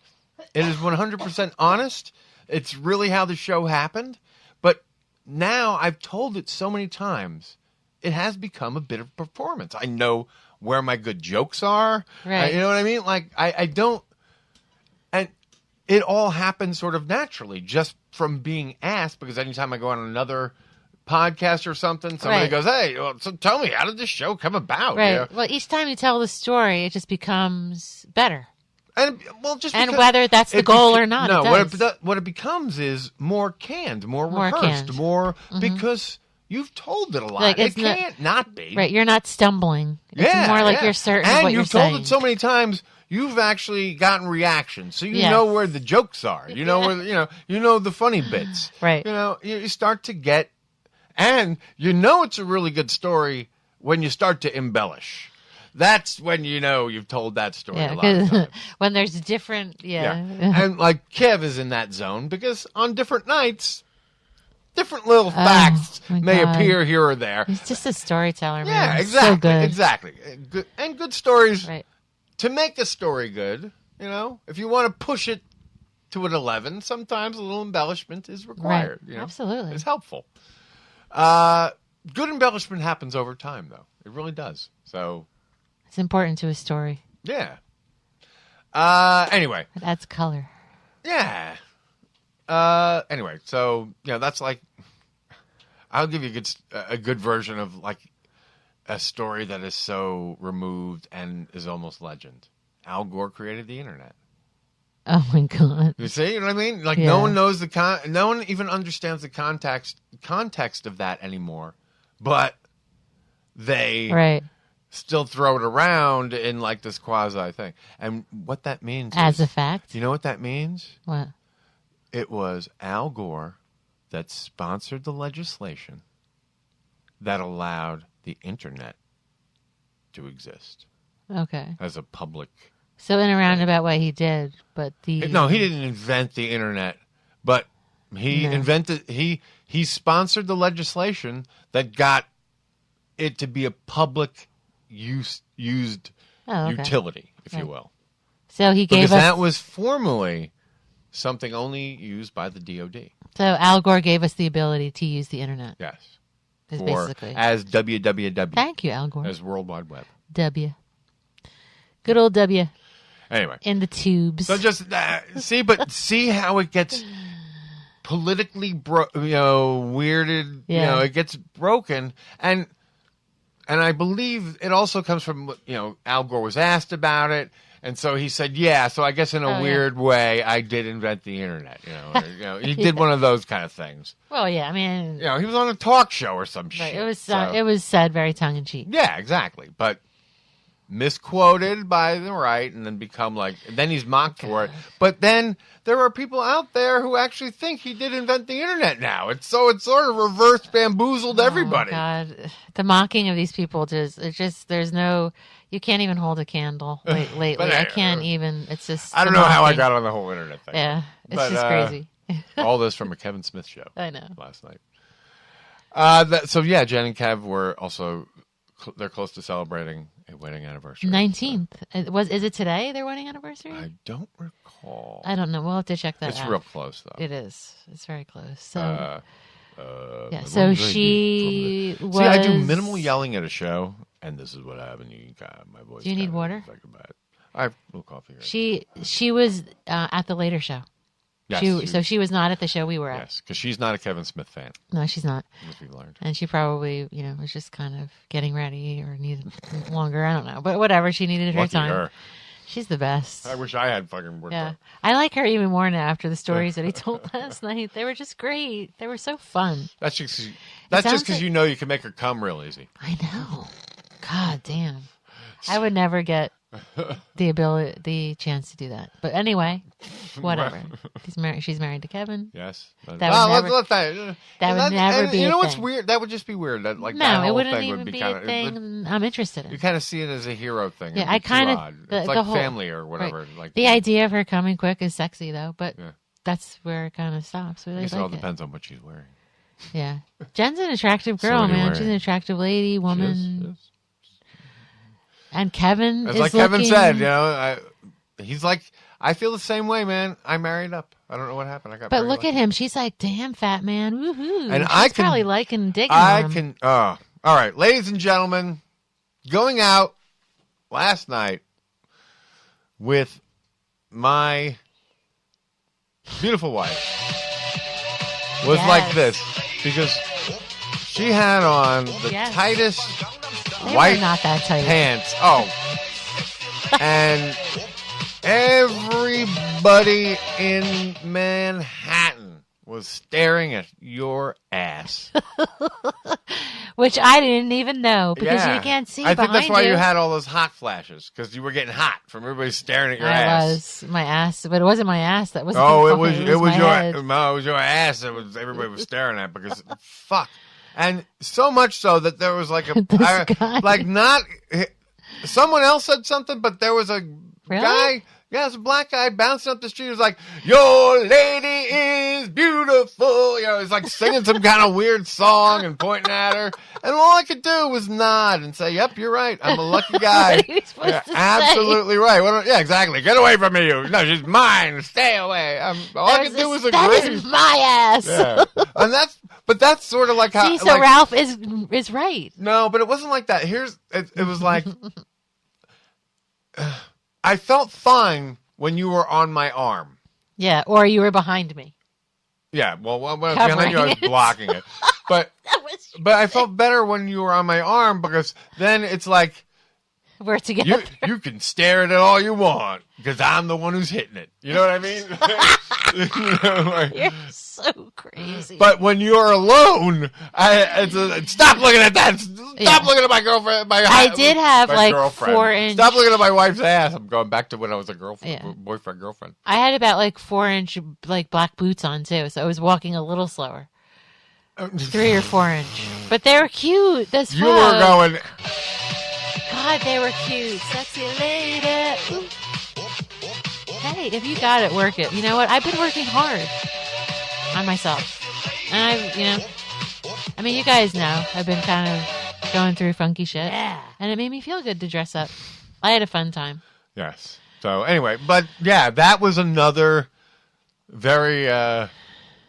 It is 100% honest. It's really how the show happened. But now I've told it so many times, it has become a bit of performance. I know where my good jokes are. Right. You know what I mean? Like, I don't... And it all happens sort of naturally, just from being asked, because anytime I go on another podcast or something, somebody Right. goes, "Hey, well, so tell me, how did this show come about?" Right. You know? Well, each time you tell the story, it just becomes better. And well, just and because whether that's the goal or not, no, it does. what it becomes is more canned, more More rehearsed, canned. more Mhm. because you've told it a lot. Like, It it's not- can't not be. Right. You're not stumbling. It's more like you're certain and of what you've you're told saying. it so many times. You've actually gotten reactions, so you Yes. know where the jokes are. You know where you know the funny bits. Right. You know, you start to get, and you know it's a really good story when you start to embellish. That's when you know you've told that story a lot of times. When there's different, And like Kev is in that zone because on different nights, different little facts my may God. appear here or there. He's just a storyteller, man. Yeah, He's exactly. So good. Exactly. Good, and good stories. Right. To make a story good, if you want to push it to an 11, sometimes a little embellishment is required. Right. Absolutely. It's helpful. Good embellishment happens over time, though. It really does. So It's important to a story. yeah. Anyway. It adds color. Yeah. Anyway, so that's like, I'll give you a good version of like a story that is so removed and is almost legend. Al Gore created the internet. Oh my God. You see, you know what I mean? Like Yeah. no one knows no one even understands the context of that anymore, but they Right. still throw it around in like this quasi thing. And what that means As is, a fact. you know what that means? What? It was Al Gore that sponsored the legislation that allowed the internet to exist Okay. as a public. So in a roundabout way, he did, but the No, he didn't invent the internet, but he he sponsored the legislation that got it to be a public used Oh, okay. utility, if you Right. will. So he gave because us. that was formerly something only used by the DoD. So Al Gore gave us the ability to use the internet. Yes. Is Or basically. as www. Thank you, Al Gore. As World Wide Web. W. Good old W. Anyway. In the tubes. So just see how it gets politically weirded. Yeah. It gets broken, and I believe it also comes from Al Gore was asked about it, and so he said, "Yeah." So I guess in a weird way, I did invent the internet. He did one of those kind of things. Well, yeah. I mean, he was on a talk show or some right, shit. it was so- it was said very tongue in cheek. Yeah, exactly. But misquoted by the right and then become like, then he's mocked for it. But then there are people out there who actually think he did invent the internet now. It's sort of reverse bamboozled everybody. Oh, God. The mocking of these people there's no, you can't even hold a candle lately. But, I can't even, it's just. I don't the know how I mocking. got on the whole internet thing. Yeah, it's But, just crazy. all this from a Kevin Smith show. I know. Last night. So yeah, Jen and Kev were also, they're close to celebrating a wedding anniversary. 19th. Is it today, their wedding anniversary? I don't recall. I don't know. We'll have to check that It's out. real close, though. It is. It's very close. So, yeah. it So wasn't very she deep was. See, I do minimal yelling at a show, and this is what happened. My voice. Do you need water? I have a little coffee here. She was at the later show. Yes, So she was not at the show we were at. Yes, because she's not a Kevin Smith fan. No, she's not. As we've learned. And she probably, was just kind of getting ready or needed longer. I don't know. But whatever. She needed her Lucky time. her. She's the best. I wish I had fucking worked. Yeah. I like her even more now after the stories that he told last night. They were just great. They were so fun. That's just sounds because like- you can make her come real easy. I know. God damn. I would never get the chance to do that. But anyway, whatever. She's married to Kevin. Yes. That would never, that would never be. You know a what's thing. weird? That would just be weird. That No, that whole it wouldn't thing even would be kind a of. thing I'm interested in. You kind of see it as a hero thing. Yeah, It'd be I kind too of. odd. The It's like whole, family or whatever. Right. Like the idea of her coming quick is sexy though, but Yeah. that's where it kind of stops. I Really guess it like all depends on what she's wearing. Yeah, Jen's an attractive So girl, what are you man. wearing? She's an attractive lady, woman. And Kevin It's is like Kevin looking- said, he's like, I feel the same way, man. I married up. I don't know what happened. I got. But very look lucky. at him. She's like, damn, fat man. Woohoo. And She's I can- probably liking digging on him. All right, ladies and gentlemen, going out last night with my beautiful wife was like this because She had on the tightest They white were not that tight. pants. Oh. And everybody in Manhattan was staring at your ass. Which I didn't even know because Yeah. you can't see I think behind that's why you. you had all those hot flashes, because you were getting hot from everybody staring at your I ass. was my ass, but it wasn't my ass. That was It was my your head. no, it was your ass that was everybody was staring at, because fuck. And so much so that there was like someone else said something, but there was a guy, it was a black guy bouncing up the street. He was like, "Your lady is beautiful." You know, he's like singing some kind of weird song and pointing at her. And all I could do was nod and say, "Yep, you're right. I'm a lucky guy." What are you supposed to absolutely say? right. Yeah, exactly. Get away from me, you. No, she's mine. Stay away. All I could do was agree. That is my ass. Yeah. And that's sort of like how. See, so Ralph is right. No, but it wasn't like that. It was like I felt fine when you were on my arm. Yeah, or you were behind me. Yeah, well, when I was behind you, I was blocking it. But I felt better when you were on my arm, because then it's like we're together. You can stare at it all you want, because I'm the one who's hitting it. You know what I mean? You're so crazy. But when you're alone, stop looking at that. Stop looking at my girlfriend. I did have like girlfriend. 4-inch. Stop looking at my wife's ass. I'm going back to when I was a boyfriend, girlfriend. I had about like 4-inch like black boots on too, so I was walking a little slower. 3 or 4-inch, but they were cute. That's you were going. God, they were cute, sexy lady. Ooh. Hey, if you got it, work it. You know what? I've been working hard on myself, and I mean, you guys know I've been kind of going through funky shit, and it made me feel good to dress up. I had a fun time. Yes. So anyway, but yeah, that was another very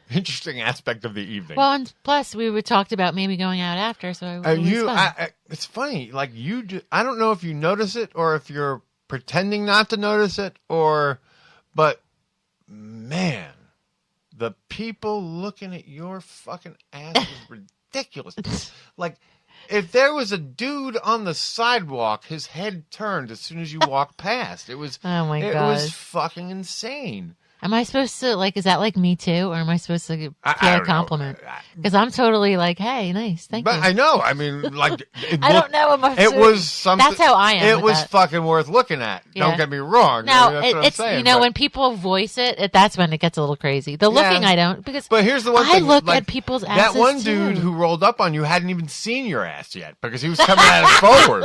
interesting aspect of the evening. Well, and plus we talked about maybe going out after, so it was fun. It's funny, like I don't know if you notice it or if you're pretending not to notice it, but man, the people looking at your fucking ass is ridiculous. Like, if there was a dude on the sidewalk, his head turned as soon as you walked past. It was It was fucking insane. Am I supposed to, like, is that like me too? Or am I supposed to pay a compliment? Because I'm totally like, hey, nice, thank you. But I know, I mean, like... I don't know. It was something... That's how I am. It was fucking worth looking at. Yeah. Don't get me wrong. No, that's what I'm saying, when people voice it, that's when it gets a little crazy. The looking, I don't, because but here's the one I thing, look like, at people's asses that one too. dude who rolled up on you hadn't even seen your ass yet, because he was coming at it forward.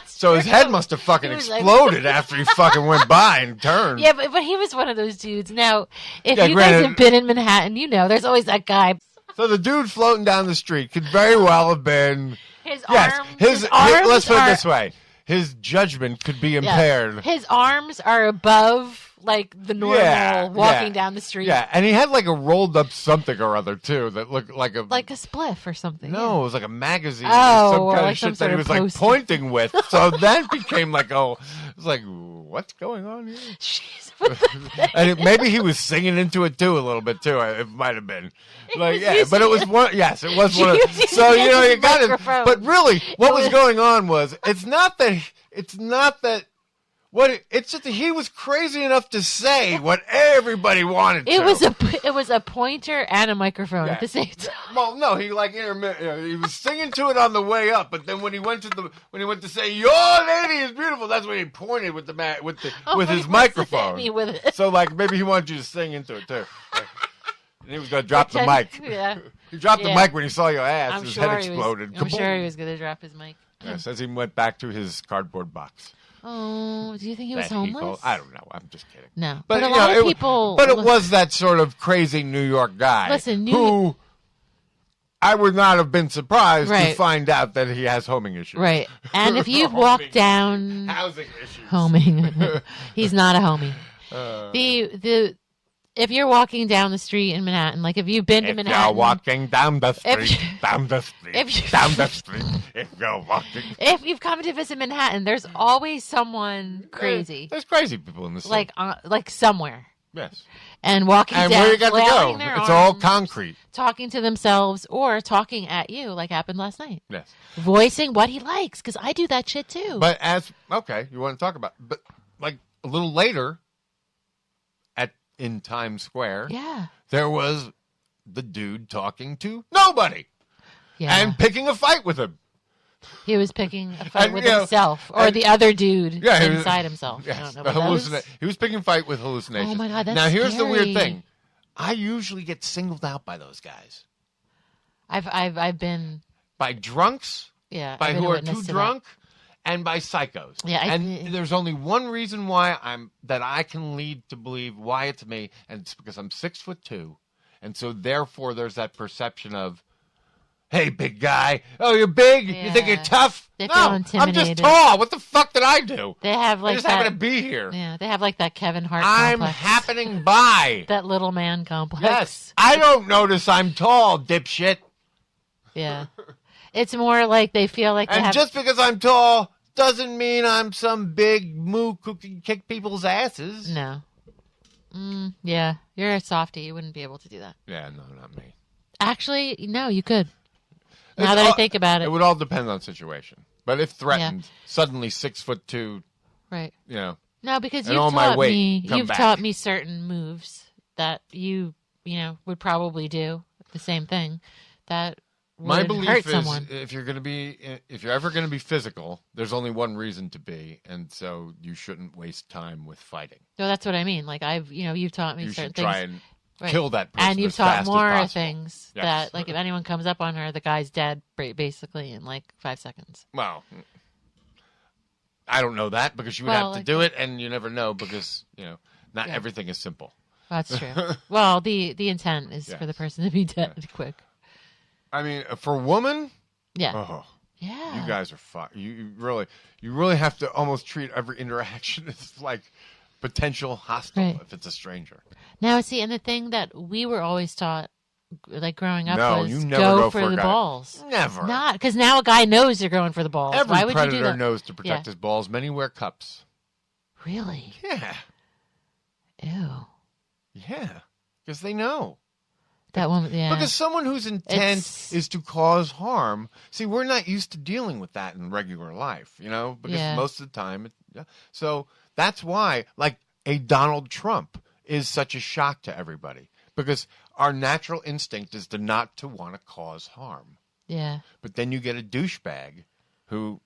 So his head must have fucking exploded after he fucking went by and turned. Yeah, but he was one of those dudes. Now, if you guys have been in Manhattan, you know, there's always that guy. So the dude floating down the street could very well have been... His arms let's put it this way. His judgment could be impaired. His arms are above, like, the normal walking down the street. Yeah, and he had, like, a rolled-up something or other, too, that looked like a... Like a spliff or something. No, it was like a magazine or some kind like of some shit that he was, sort of like, pointing with. So that became, like, it was like, what's going on here? Jeez. And maybe he was singing into it, too, a little bit, too. It might have been. Like, yeah, but it was one... Yes, it was one of... So, you know, you got it. But really, what was going on was, it's not that... It's just that he was crazy enough to say what everybody wanted to. It was a pointer and a microphone at the same time. Well, no, he like he was singing to it on the way up, but then when he went to say "Your lady is beautiful," that's when he pointed with his microphone. With it. So like maybe he wanted you to sing into it too. And he was going to drop the mic. Yeah. He dropped the mic when he saw your ass. His head exploded. I'm sure he was going to drop his mic. Yeah, says he went back to his cardboard box. Oh, do you think he was homeless? I don't know. I'm just kidding. No, but a lot of people. But it was that sort of crazy New York guy. Listen, who I would not have been surprised to find out that he has homing issues. Right, and if you walk down housing issues, homing, he's not a homie. If you're walking down the street in Manhattan, like if you've been to Manhattan, you're walking down the street, down the street, if you're walking. If you've come to visit Manhattan, there's always someone crazy. There's crazy people in the city. Like somewhere. Yes. And walking And down, where you got to flailing go? their It's all arms, concrete. talking to themselves or talking at you, like happened last night. Yes. Voicing what he likes, because I do that shit too. But okay, you want to talk about, but like a little later, in Times Square, there was the dude talking to nobody, and picking a fight with him. He was picking a fight with himself, or the other dude inside himself. Yes, I don't know what he was picking a fight with hallucinations. Oh my God, that's now here's scary. the weird thing: I usually get singled out by those guys. I've been by drunks, by who are too drunk, and by psychos. Yeah, and there's only one reason why I can lead to believe why it's me, and it's because I'm 6'2", and so therefore there's that perception of, hey, big guy, oh, you're big, you think you're tough? They no, feel I'm intimidated. just tall. What the fuck did I do? They have like I just that, happen to be here. Yeah, they have like that Kevin Hart. I'm complex. happening by. That little man complex. Yes, I don't notice I'm tall, dipshit. Yeah, it's more like they feel like they and have. Just because I'm tall doesn't mean I'm some big moo who can kick people's asses. No. Yeah, you're a softie. You wouldn't be able to do that. Yeah, no, not me. Actually, no, you could. Now that I think about it. It would all depend on situation. But if threatened, suddenly 6'2", right? You know. No, because and you've all my taught weight me. come You've back. taught me certain moves that you would probably do the same thing. That would My belief hurt is someone. if you're ever going to be physical, there's only one reason to be, and so you shouldn't waste time with fighting. No, that's what I mean. Like you've taught me You certain should things. try and kill that person and you've as taught fast as more possible. things Yes. that, like, if anyone comes up on her, the guy's dead basically in like 5 seconds. Well, I don't know that because you would have to do it, and you never know because not everything is simple. That's true. Well, the intent is for the person to be dead quick. I mean, for a woman, yeah, you guys are fucked. You really have to almost treat every interaction as like potential hostile if it's a stranger. Now, see, and the thing that we were always taught, like growing up, No, was you never go go for for a the guy. balls. Never. Not because now a guy knows you're going for the balls. Every Why would predator you do that? knows to protect his balls. Many wear cups. Really? Yeah. Ew. Yeah, because they know. That woman, yeah. Because someone whose intent is to cause harm. See, we're not used to dealing with that in regular life, because most of the time. So that's why, like, a Donald Trump is such a shock to everybody. Because our natural instinct is not to want to cause harm. Yeah. But then you get a douchebag who,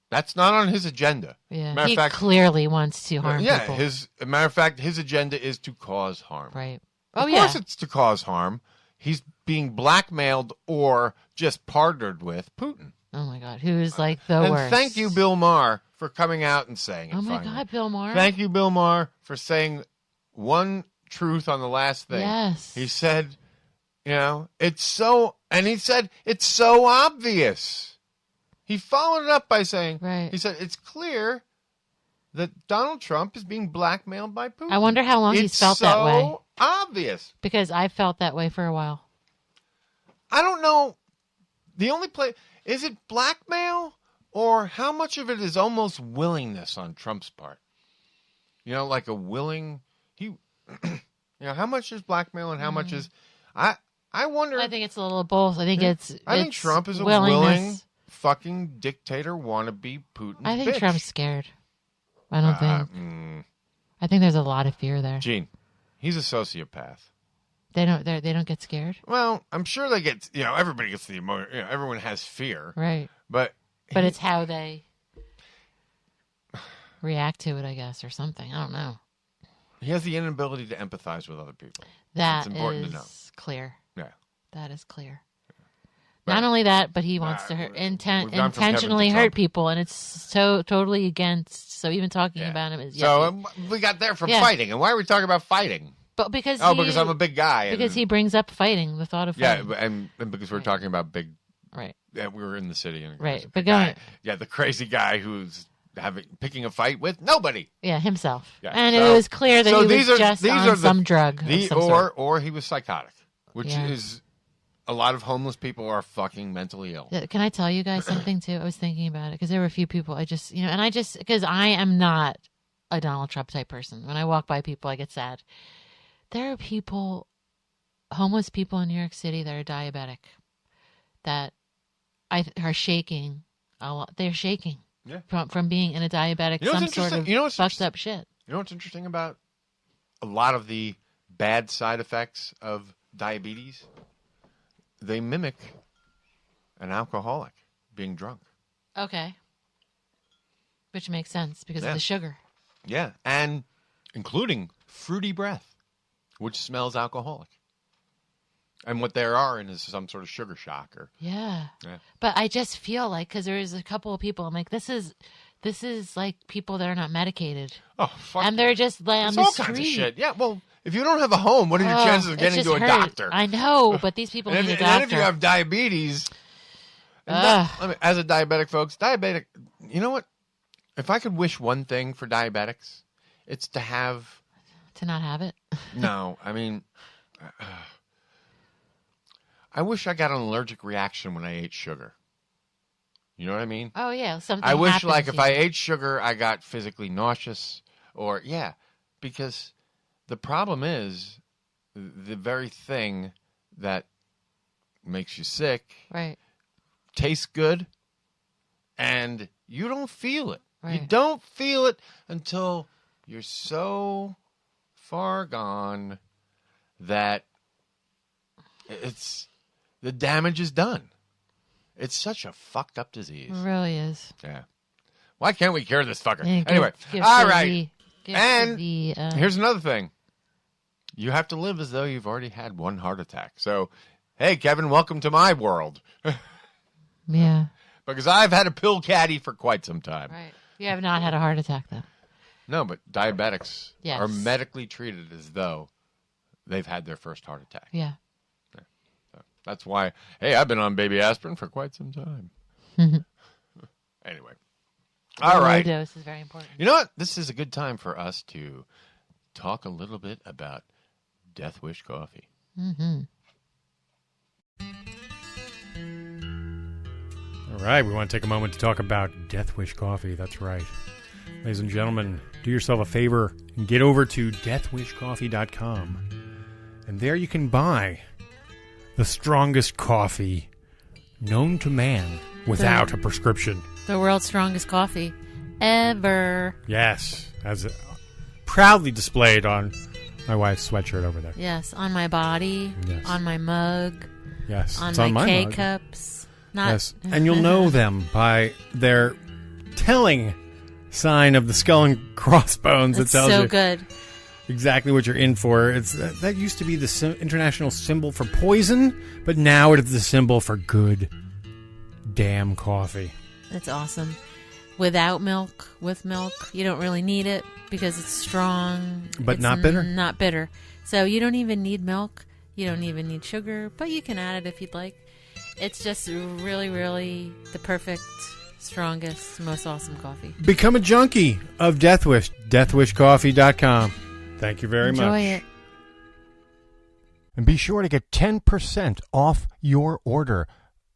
that's not on his agenda. Yeah. Matter He of fact, clearly wants to harm people. Matter of fact, his agenda is to cause harm. Right. Of course it's to cause harm. He's being blackmailed or just partnered with Putin. Oh my God, who is like the and worst? Thank you, Bill Mahr, for coming out and saying it. Oh my finally. God, Bill Mahr. Thank you, Bill Mahr, for saying one truth on the last thing. Yes. He said, it's so, and he said, it's so obvious. He followed it up by saying, he said, it's clear that Donald Trump is being blackmailed by Putin. I wonder how long he's felt that way. It's so obvious. Because I felt that way for a while. I don't know. The only is it blackmail or how much of it is almost willingness on Trump's part? Like a willing how much is blackmail and how much is I wonder. I think it's a little of both. I think I think Trump is a willing fucking dictator wannabe Putin. I think bitch. Trump's scared. I don't think. I think there's a lot of fear there. Gene, he's a sociopath. They don't get scared. Well, I'm sure they get. Everybody gets the emotion. Everyone has fear, right? But it's how they react to it, I guess, or something. I don't know. He has the inability to empathize with other people. That's important to know. Clear. Yeah, that is clear. But, Not only that, but he wants to intentionally hurt people, and it's so totally against. So even talking about him is so we got there from fighting, and why are we talking about fighting? But because because I'm a big guy. Because he brings up fighting, the thought of fighting. Yeah, and because we're talking about big. Right. Yeah, we were in the city, and right. But going. Yeah, the crazy guy who's picking a fight with nobody. Yeah, himself. Yeah. And it was clear that he was just on some drug. Or he was psychotic, which is. A lot of homeless people are fucking mentally ill. Can I tell you guys something too? I was thinking about it because there were a few people because I am not a Donald Trump type person. When I walk by people, I get sad. There are people, homeless people in New York City that are diabetic, that are shaking a lot. They're shaking from being in a diabetic, some sort of fucked up shit. You know what's interesting about a lot of the bad side effects of diabetes? They mimic an alcoholic being drunk. Okay. Which makes sense because of the sugar. Yeah, and including fruity breath, which smells alcoholic. And what they are in is some sort of sugar shock. Yeah. But I just feel like, because there is a couple of people, I'm like, this is like people that are not medicated. Oh, fuck. And they're just like on the all street. kinds of shit. Yeah, well, if you don't have a home, what are your chances of getting to a doctor? I know, but these people need a doctor. And if you have diabetes, as a diabetic, folks, you know what? If I could wish one thing for diabetics, it's to not have it. No, I mean, I wish I got an allergic reaction when I ate sugar. You know what I mean? Oh, yeah. Something I wish, happens, if I ate sugar, I got physically nauseous. Because the problem is the very thing that makes you sick tastes good, and you don't feel it. Right. You don't feel it until you're so far gone that the damage is done. It's such a fucked up disease. It really is. Yeah. Why can't we cure this fucker? Yeah, Anyway, all right. Here's another thing. You have to live as though you've already had one heart attack. So, hey, Kevin, welcome to my world. Yeah. Because I've had a pill caddy for quite some time. Right. You have not had a heart attack, though. No, but diabetics Yes. are medically treated as though they've had their first heart attack. Yeah. So that's why, hey, I've been on baby aspirin for quite some time. Anyway. All right. Low dose is very important. You know what? This is a good time for us to talk a little bit about Death Wish coffee. Mm-hmm. All right, we want to take a moment to talk about Death Wish coffee. That's right. Ladies and gentlemen, do yourself a favor and get over to deathwishcoffee.com. And there you can buy the strongest coffee known to man without a prescription. The world's strongest coffee ever. Yes, as proudly displayed on my wife's sweatshirt over there. Yes, on my body, Yes. on my mug, Yes, on it's my on my mug. K-cups. Yes, and you'll know them by their telling sign of the skull and crossbones that It's tells so you good. exactly what you're in for. It's that used to be the international symbol for poison, but now it is the symbol for good damn coffee. It's awesome. Without milk, with milk, you don't really need it because it's strong. But it's not bitter. Not bitter. So you don't even need milk. You don't even need sugar, but you can add it if you'd like. It's just really, really the perfect, strongest, most awesome coffee. Become a junkie of Death Wish. DeathWishCoffee.com. Thank you very much. Enjoy it. And be sure to get 10% off your order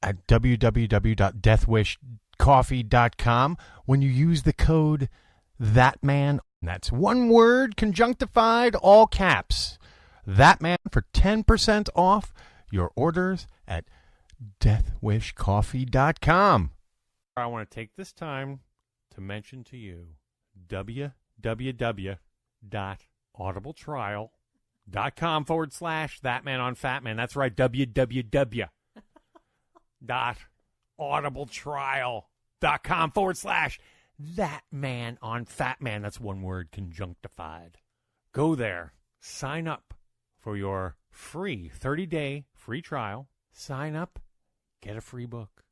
at www.deathwishcoffee.com when you use the code ThatMan. That's one word, conjunctified, all caps. ThatMan for 10% off your orders at deathwishcoffee.com. I want to take this time to mention to you www.audibletrial.com/ThatMan on Fatman. That's right, www.audibletrial.com/ThatMan on Fatman. That's one word, conjunctified. Go there, sign up for your free 30-day free trial. Sign up, get a free book,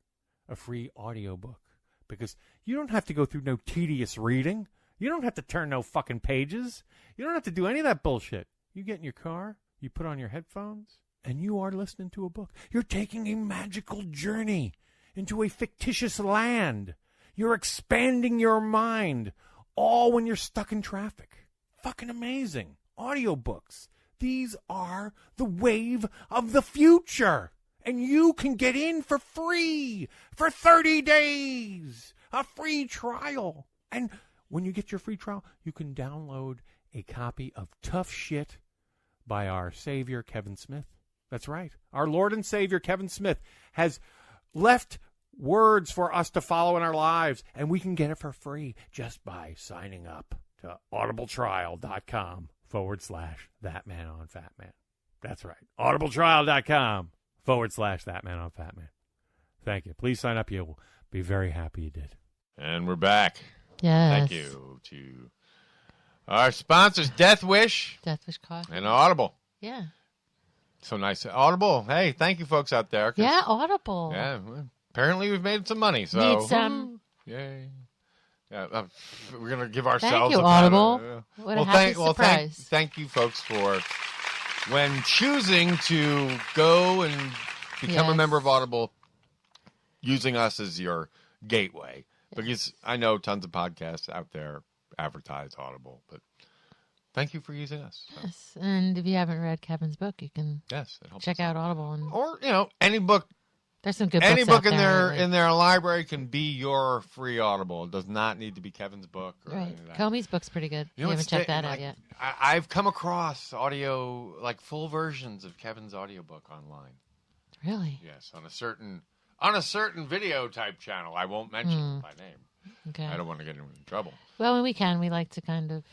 a free audio book, because you don't have to go through no tedious reading. You don't have to turn no fucking pages. You don't have to do any of that bullshit. You get in your car, you put on your headphones, and you are listening to a book. You're taking a magical journey into a fictitious land. You're expanding your mind, all when you're stuck in traffic. Fucking amazing. Audiobooks. These are the wave of the future. And you can get in for free for 30 days. A free trial. And when you get your free trial, you can download a copy of Tough Shit by our Savior, Kevin Smith. That's right. Our Lord and Savior, Kevin Smith, has left words for us to follow in our lives, and we can get it for free just by signing up to audibletrial.com/ThatManOnFatman. That's right. audibletrial.com/ThatManOnFatman. Thank you. Please sign up. You'll be very happy you did. And we're back. Yes. Thank you to our sponsors, Death Wish Coffee. and Audible. Yeah. So nice. Audible. Hey, thank you folks out there. Yeah, Audible. Yeah. Apparently we've made some money. So Need some. Yay. Yeah, we're going to give ourselves Thank you, a Audible. What a happy surprise. Thank you folks for when choosing to go and become a member of Audible, using us as your gateway. Because I know tons of podcasts out there advertise Audible, but thank you for using us. So. Yes, and if you haven't read Kevin's book, you can check out Audible. Or, any book. There's some good Any books book out in there, in their library can be your free Audible. It does not need to be Kevin's book. Or right. any of that. Comey's book's pretty good. You haven't checked that out yet. I've come across audio, full versions of Kevin's audiobook online. Really? Yes, on a certain video type channel. I won't mention by name. Okay. I don't want to get anyone in trouble. Well, when we can, we like to kind of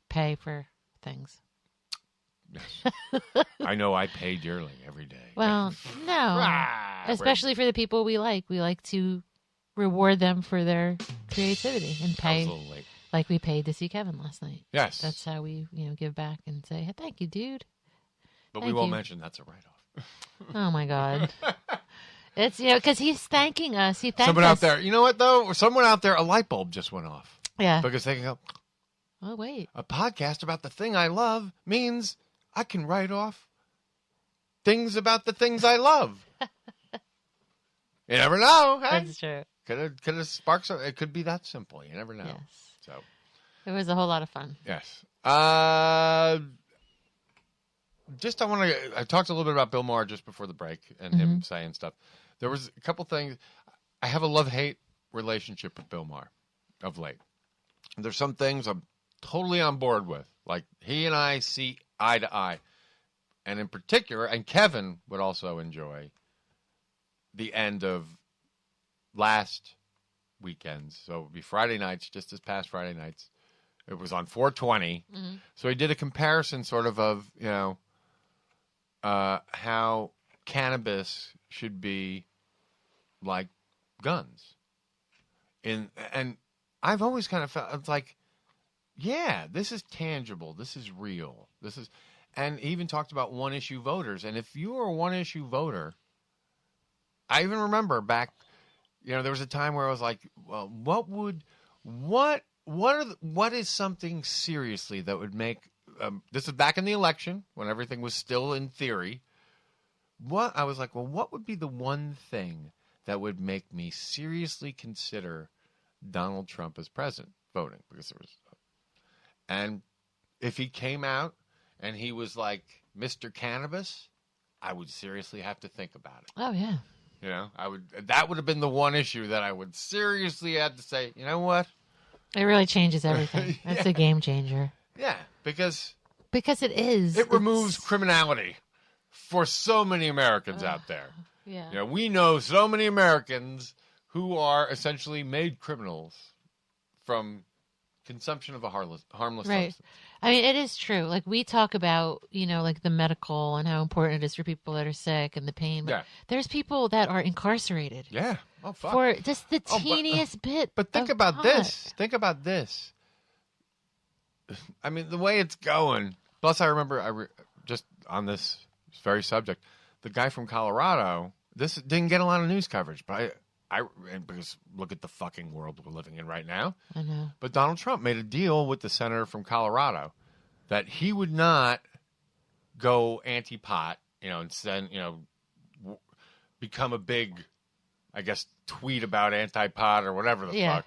pay for things. Yes. I know I pay dearly every day. Well, no. Especially for the people we like. We like to reward them for their creativity and pay. Like we paid to see Kevin last night. Yes. That's how we, give back and say, hey, thank you, dude. But we won't mention that's a write-off. Oh, my God. It's, because he's thanking us. He thanked someone us. out there, you know what, though? Someone out there, a light bulb just went off. Yeah. Because they can go, oh, wait. A podcast about the thing I love means I can write off things about the things I love. You never know. Hey? That's true. Could have sparked something. It could be that simple. You never know. Yes. So it was a whole lot of fun. Yes. I talked a little bit about Bill Mahr just before the break and him saying stuff. There was a couple things. I have a love-hate relationship with Bill Mahr of late. There's some things I'm totally on board with. Like he and I see eye to eye. And in particular, and Kevin would also enjoy the end of last weekends. So it would be Friday nights, just this past Friday nights. It was on 420. Mm-hmm. So he did a comparison sort of how cannabis should be like guns. And I've always kind of felt it's like, yeah, this is tangible. This is real. And he even talked about one-issue voters. And if you were a one-issue voter, I even remember back, there was a time where I was like, well, what is something seriously that would make, this is back in the election when everything was still in theory. I was like, well, what would be the one thing that would make me seriously consider Donald Trump as president voting? And if he came out and he was like Mr. Cannabis, I would seriously have to think about it. Oh, yeah. That would have been the one issue that I would seriously have to say, you know what? It really changes everything. That's a game changer. Yeah, because it is. It removes criminality for so many Americans out there. Yeah. We know so many Americans who are essentially made criminals from consumption of a harmless right. substance. I mean, it is true. Like we talk about, the medical and how important it is for people that are sick and the pain. But there's people that are incarcerated. Yeah. Oh, fuck. For just the teeniest bit. But think about this. Think about this. I mean, the way it's going. Plus, I remember just on this very subject, the guy from Colorado. This didn't get a lot of news coverage, but because look at the fucking world we're living in right now. I know. But Donald Trump made a deal with the senator from Colorado that he would not go anti-pot, and send, become a big, I guess, tweet about anti-pot or whatever the fuck.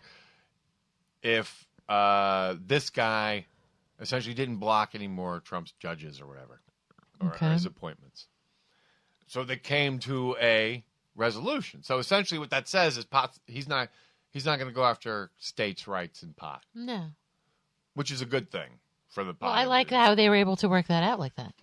If this guy essentially didn't block any more Trump's judges or whatever, or his appointments. So they came to a resolution. So essentially what that says is he's not going to go after states' rights in pot. No. Which is a good thing for the pot. Well, I like how they were able to work that out like that.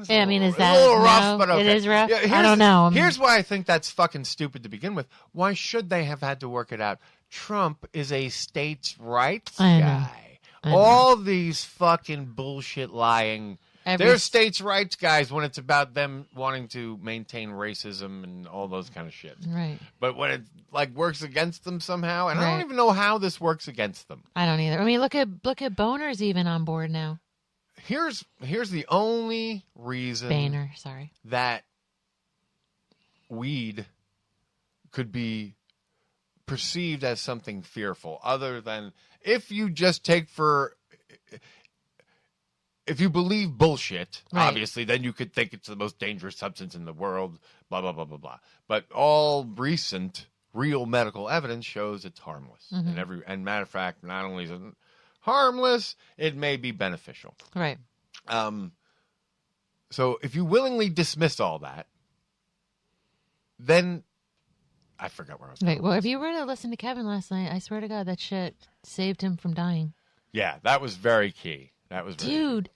Yeah, I mean, is a that little rough? no, But okay. it is rough? Yeah, I don't know. Here's why I think that's fucking stupid to begin with. Why should they have had to work it out? Trump is a states' rights guy. All these fucking bullshit lying. They're states' rights guys when it's about them wanting to maintain racism and all those kind of shit. Right. But when it like works against them somehow, and I don't even know how this works against them. I don't either. I mean, look at Boner's even on board now. Here's the only reason Boehner, sorry, that weed could be perceived as something fearful, other than if you just take for. If you believe bullshit, obviously, then you could think it's the most dangerous substance in the world, blah, blah, blah, blah, blah. But all recent, real medical evidence shows it's harmless. And matter of fact, not only is it harmless, it may be beneficial. Right. So if you willingly dismiss all that, then I forgot where I was going. Right. Well, if you were to listen to Kevin last night, I swear to God, that shit saved him from dying. Yeah, that was very key. That was very Dude,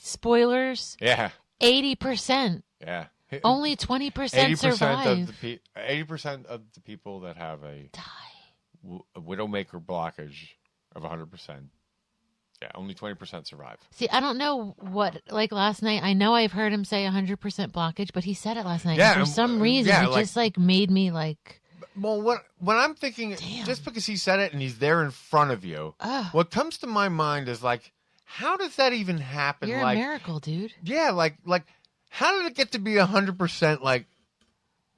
spoilers. Yeah. 80%. Yeah. Only 20% survive. 80% of the people that have a widowmaker blockage of 100%. Yeah, only 20% survive. See, I don't know what, like last night, I know I've heard him say 100% blockage, but he said it last night. Yeah, and for some reason, it just like made me like... Well, when I'm thinking, just because he said it and he's there in front of you, what comes to my mind is like, how does that even happen? You're like, a miracle, dude. Yeah, like how did it get to be 100%? Like,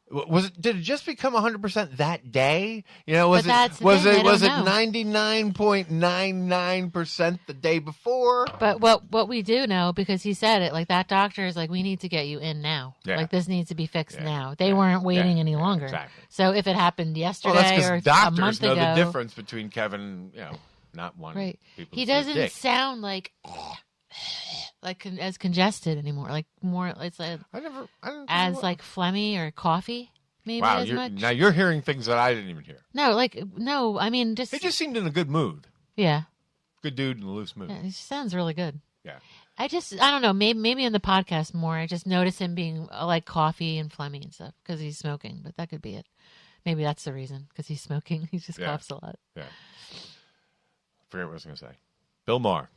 did it just become 100% that day? You know, was it 99.99% the day before? But what we do know, because he said it, like that doctor is like, we need to get you in now. Yeah. Like this needs to be fixed now. They weren't waiting any longer. Exactly. So if it happened yesterday that's or a doctors month know ago, the difference between Kevin, not one. Right. People He to say doesn't dick. sound like as congested anymore. Like more, it's like as like phlegmy or coffee. Maybe wow, as much. Now you're hearing things that I didn't even hear. No, I mean, just he just seemed in a good mood. Yeah, good dude in a loose mood. Yeah, he sounds really good. Yeah, I don't know. Maybe in the podcast more. I just notice him being like coffee and phlegmy and stuff because he's smoking. But that could be it. Maybe that's the reason because he's smoking. He just coughs a lot. Yeah. Forget what I was going to say. Bill Mahr.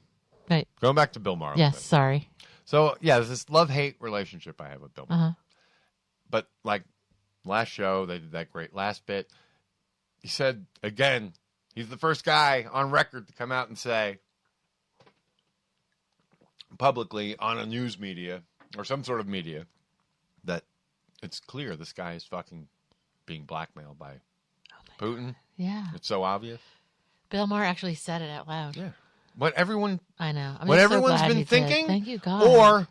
Right. Going back to Bill Mahr. Yes. Sorry. So yeah, there's this love-hate relationship I have with Bill Mahr. But like. Last show, they did that great last bit. He said, again, he's the first guy on record to come out and say publicly on a news media or some sort of media that it's clear this guy is fucking being blackmailed by Putin. Yeah. It's so obvious. Bill Mahr actually said it out loud. Yeah. What everyone... I know. What everyone's been thinking. Thank you, God. Or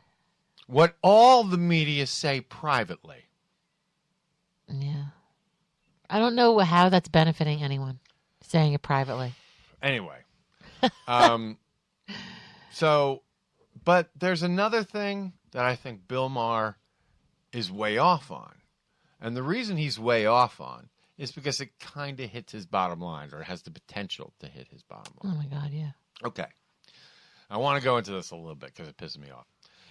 what all the media say privately. Yeah. I don't know how that's benefiting anyone, saying it privately. Anyway. But there's another thing that I think Bill Mahr is way off on. And the reason he's way off on is because it kind of hits his bottom line, or has the potential to hit his bottom line. Oh, my God, yeah. Okay. I want to go into this a little bit because it pisses me off.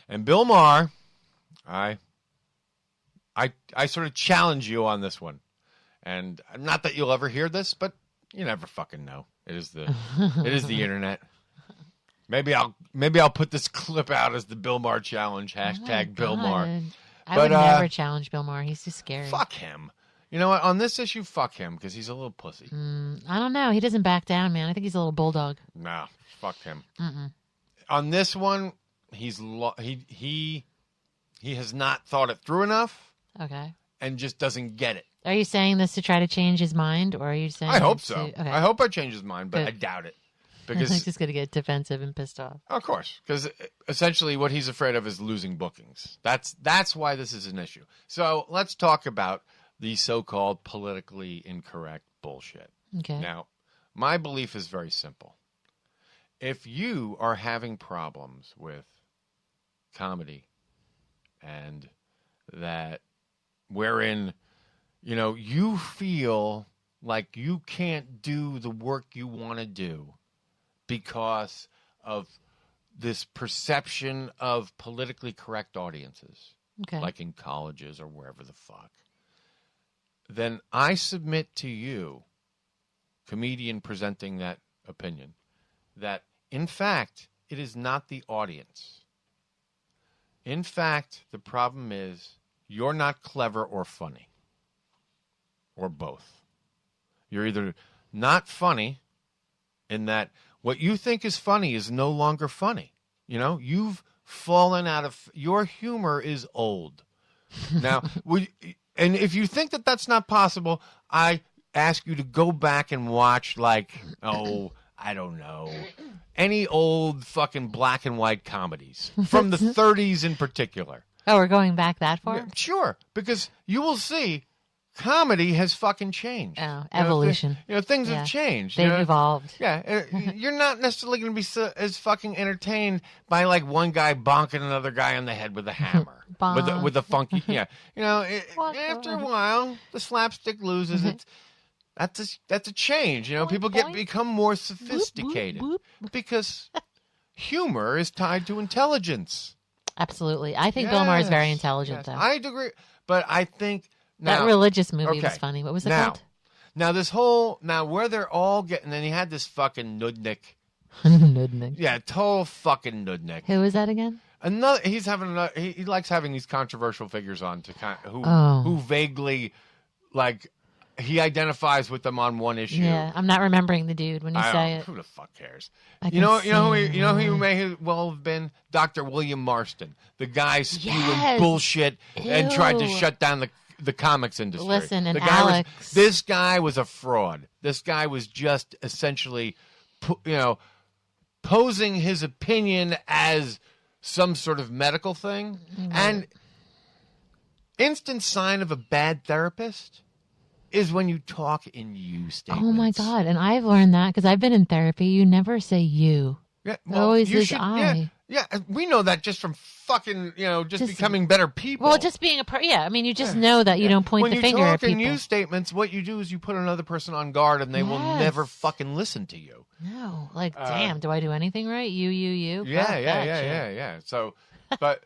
And Bill Mahr, I sort of challenge you on this one. And not that you'll ever hear this, but you never fucking know. It is the internet. Maybe I'll put this clip out as the Bill Mahr challenge. Hashtag Bill Mahr. I would never challenge Bill Mahr. He's too scary. Fuck him. You know what? On this issue, fuck him because he's a little pussy. I don't know. He doesn't back down, man. I think he's a little bulldog. No, fuck him. Mm-mm. On this one, he has not thought it through enough. Okay. And just doesn't get it. Are you saying this to try to change his mind, or are you saying? I hope so. Okay. I hope I change his mind, but I doubt it. Because he's just going to get defensive and pissed off. Of course, because essentially what he's afraid of is losing bookings. That's why this is an issue. So let's talk about the so-called politically incorrect bullshit. Okay. Now, my belief is very simple. If you are having problems with comedy and that wherein, you feel like you can't do the work you want to do because of this perception of politically correct audiences, Okay. like in colleges or wherever the fuck, then I submit to you, comedian presenting that opinion, that in fact it is not the audience. In fact, the problem is you're not clever or funny, or both. You're either not funny in that what you think is funny is no longer funny. You know, you've fallen out of, your humor is old. Now, and if you think that that's not possible, I ask you to go back and watch, like, I don't know, any old fucking black and white comedies from the 30s in particular. Oh, we're going back that far? Yeah, sure, because you will see comedy has fucking changed. Oh, evolution. Things have changed. They've evolved. Yeah, you're not necessarily going to be as fucking entertained by like one guy bonking another guy on the head with a hammer, with a funky. Yeah, after a while, the slapstick loses its. That's a change. People become more sophisticated because humor is tied to intelligence. Absolutely, I think Bill Maher is very intelligent, though. I agree, but I think now, that religious movie was funny. What was it called? Now where they're all getting, and he had this fucking nudnik. Nudnik. Yeah, total fucking nudnik. Who is that again? He's having he likes having these controversial figures on who vaguely like. He identifies with them on one issue. Yeah, I'm not remembering the dude when you say it. Who the fuck cares? You know who may well have been? Dr. William Marston, the guy spewing bullshit and tried to shut down the comics industry. Listen, and Alex. This guy was a fraud. This guy was just essentially, posing his opinion as some sort of medical thing. Mm-hmm. And instant sign of a bad therapist is when you talk in you statements. Oh my God. And I've learned that because I've been in therapy. You never say you. Yeah, always is I. Yeah, we know that just from fucking, just becoming better people. Well, just being I mean, you just know that you don't point the finger at people. When you talk in you statements, what you do is you put another person on guard and they will never fucking listen to you. No. Like, damn, do I do anything right? You. Yeah. So, but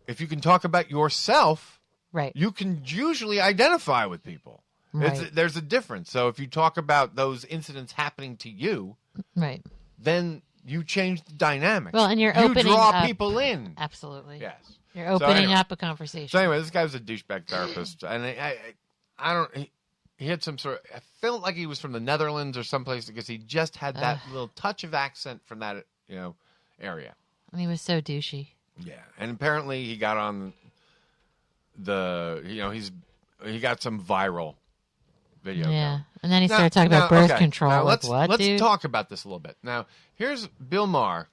if you can talk about yourself, right, you can usually identify with people. Right. There's a difference. So if you talk about those incidents happening to you, right, then you change the dynamic. Well, and you draw people in. Absolutely. Yes. You're opening up a conversation. So anyway, this guy was a douchebag therapist, and I don't. He had some sort of. I felt like he was from the Netherlands or someplace because he just had that little touch of accent from that area. And he was so douchey. Yeah, and apparently he got on he got some viral video. Yeah, and then he started talking about birth control. Now, let's talk about this a little bit. Now, here's Bill Mahr.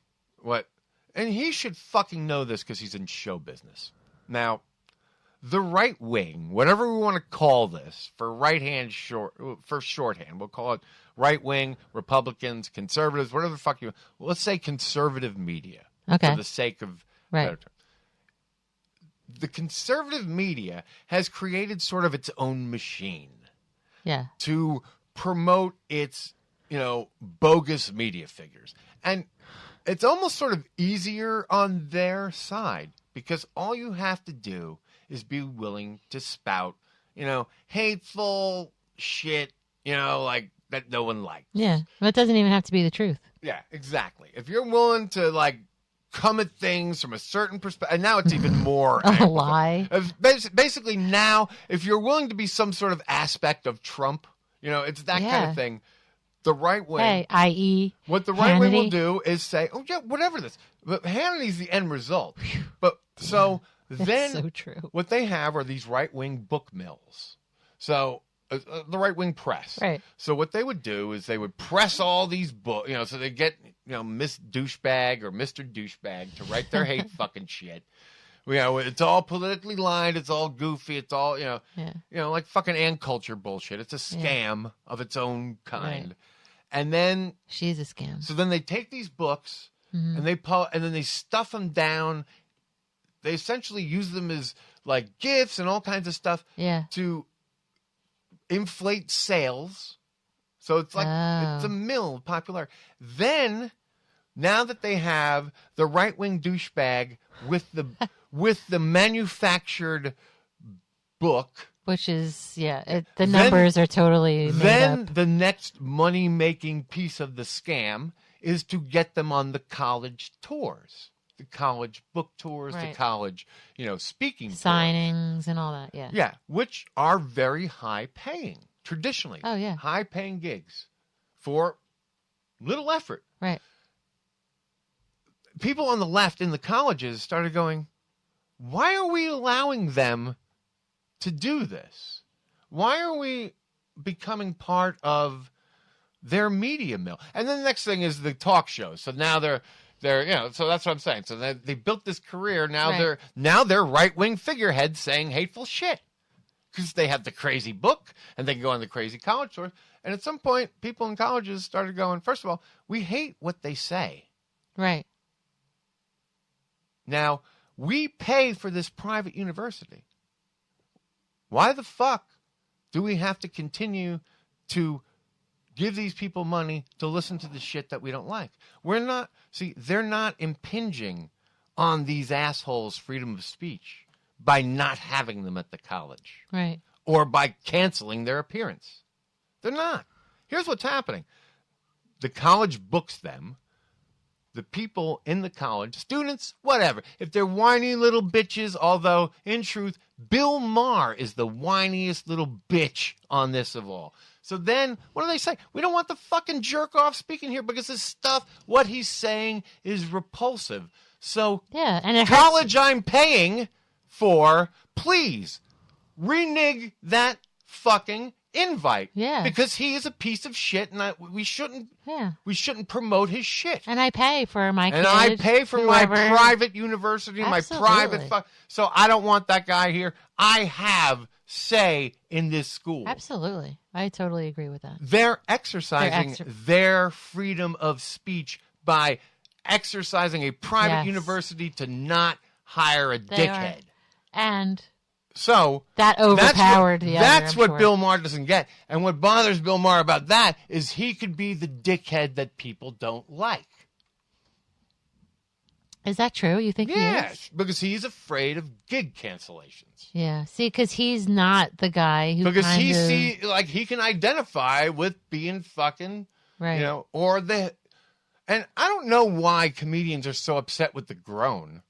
And he should fucking know this because he's in show business. Now, the right wing, whatever we want to call this, for shorthand, we'll call it right wing, Republicans, conservatives, whatever the fuck let's say conservative media. Okay. For the sake of right. The conservative media has created sort of its own machine. Yeah. To promote its, bogus media figures. And it's almost sort of easier on their side because all you have to do is be willing to spout, hateful shit, like that no one likes. Yeah. Well, it doesn't even have to be the truth. Yeah, exactly. If you're willing to come at things from a certain perspective, and now it's even more a lie. Basically, now if you're willing to be some sort of aspect of Trump, it's that kind of thing. The right wing, hey, i.e., what the right wing will do is say, "Oh yeah, whatever this." But Hannity's the end result. But so then, so true. What they have are these right wing book mills. So. The right-wing press. Right. So what they would do is they would press all these books, so they get, Miss Douchebag or Mr. Douchebag to write their hate fucking shit. It's all politically lined. It's all goofy. It's all, like fucking Ann Culture bullshit. It's a scam of its own kind. Right. And then... She's a scam. So then they take these books and then they stuff them down. They essentially use them as, like, gifts and all kinds of stuff to... inflate sales. So it's like it's a mill of popularity. Then now that they have the right-wing douchebag with the manufactured book, which is the numbers are totally made up. The next money-making piece of the scam is to get them on the college tours, the college book tours, the college, speaking signings tours. And all that. Yeah. Yeah, which are very high-paying traditionally. Oh yeah, high-paying gigs for little effort. Right. People on the left in the colleges started going, why are we allowing them to do this? Why are we becoming part of their media mill? And then the next thing is the talk shows. So now they're so that's what I'm saying. So they built this career. Now they're right-wing figureheads saying hateful shit because they have the crazy book and they can go on the crazy college tours. And at some point, people in colleges started going, first of all, we hate what they say. Right. Now, we pay for this private university. Why the fuck do we have to continue to give these people money to listen to the shit that we don't like? They're not impinging on these assholes' freedom of speech by not having them at the college. Right. Or by canceling their appearance. They're not. Here's what's happening. The college books them. The people in the college, students, whatever, if they're whiny little bitches, although in truth, Bill Mahr is the whiniest little bitch on this of all. So then, what do they say? We don't want the fucking jerk off speaking here because his stuff, what he's saying is repulsive. So, and college I'm paying for, please renege that fucking invite. Yeah. Because he is a piece of shit and we shouldn't promote his shit. And I pay for my And I pay for my private university, Absolutely. my private so I don't want that guy here. I have say in this school. Absolutely. I totally agree with that. They're exercising their freedom of speech by exercising a private university to not hire a dickhead. And so that overpowered the other. That's what Bill Mahr doesn't get. And what bothers Bill Mahr about that is he could be the dickhead that people don't like. Is that true? You think he is? Yes, because he's afraid of gig cancellations. Yeah. See, because he's not the guy who he can identify with being fucking, right. And I don't know why comedians are so upset with the groan.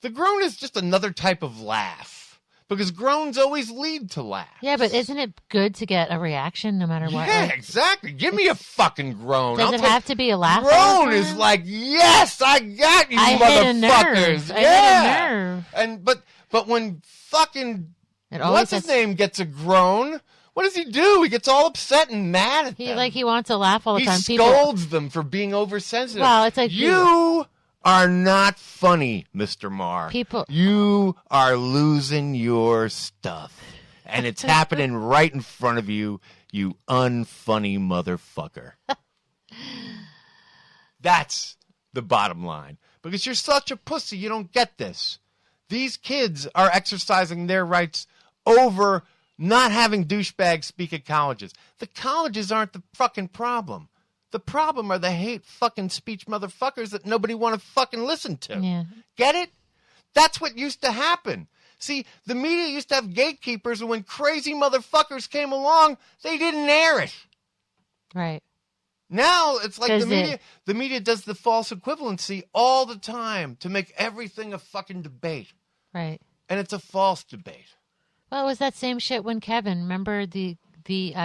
The groan is just another type of laugh. Because groans always lead to laughs. Yeah, but isn't it good to get a reaction no matter what? Yeah, exactly. Give me a fucking groan. Does it have to be a laugh? Groan is like, yes, I got you, motherfuckers. I hit a nerve. And but when fucking what's his name gets a groan, what does he do? He gets all upset and mad at them. He wants to laugh all the time. He scolds them for being oversensitive. Well, it's like you are not funny, Mr. Mahr. You are losing your stuff. And it's happening right in front of you, you unfunny motherfucker. That's the bottom line. Because you're such a pussy, you don't get this. These kids are exercising their rights over not having douchebags speak at colleges. The colleges aren't the fucking problem. The problem are the hate fucking speech motherfuckers that nobody want to fucking listen to. Yeah. Get it? That's what used to happen. See, the media used to have gatekeepers, and when crazy motherfuckers came along, they didn't air it. Right. Now it's like the media does the false equivalency all the time to make everything a fucking debate. Right. And it's a false debate. Well, it was that same shit when Kevin, remember the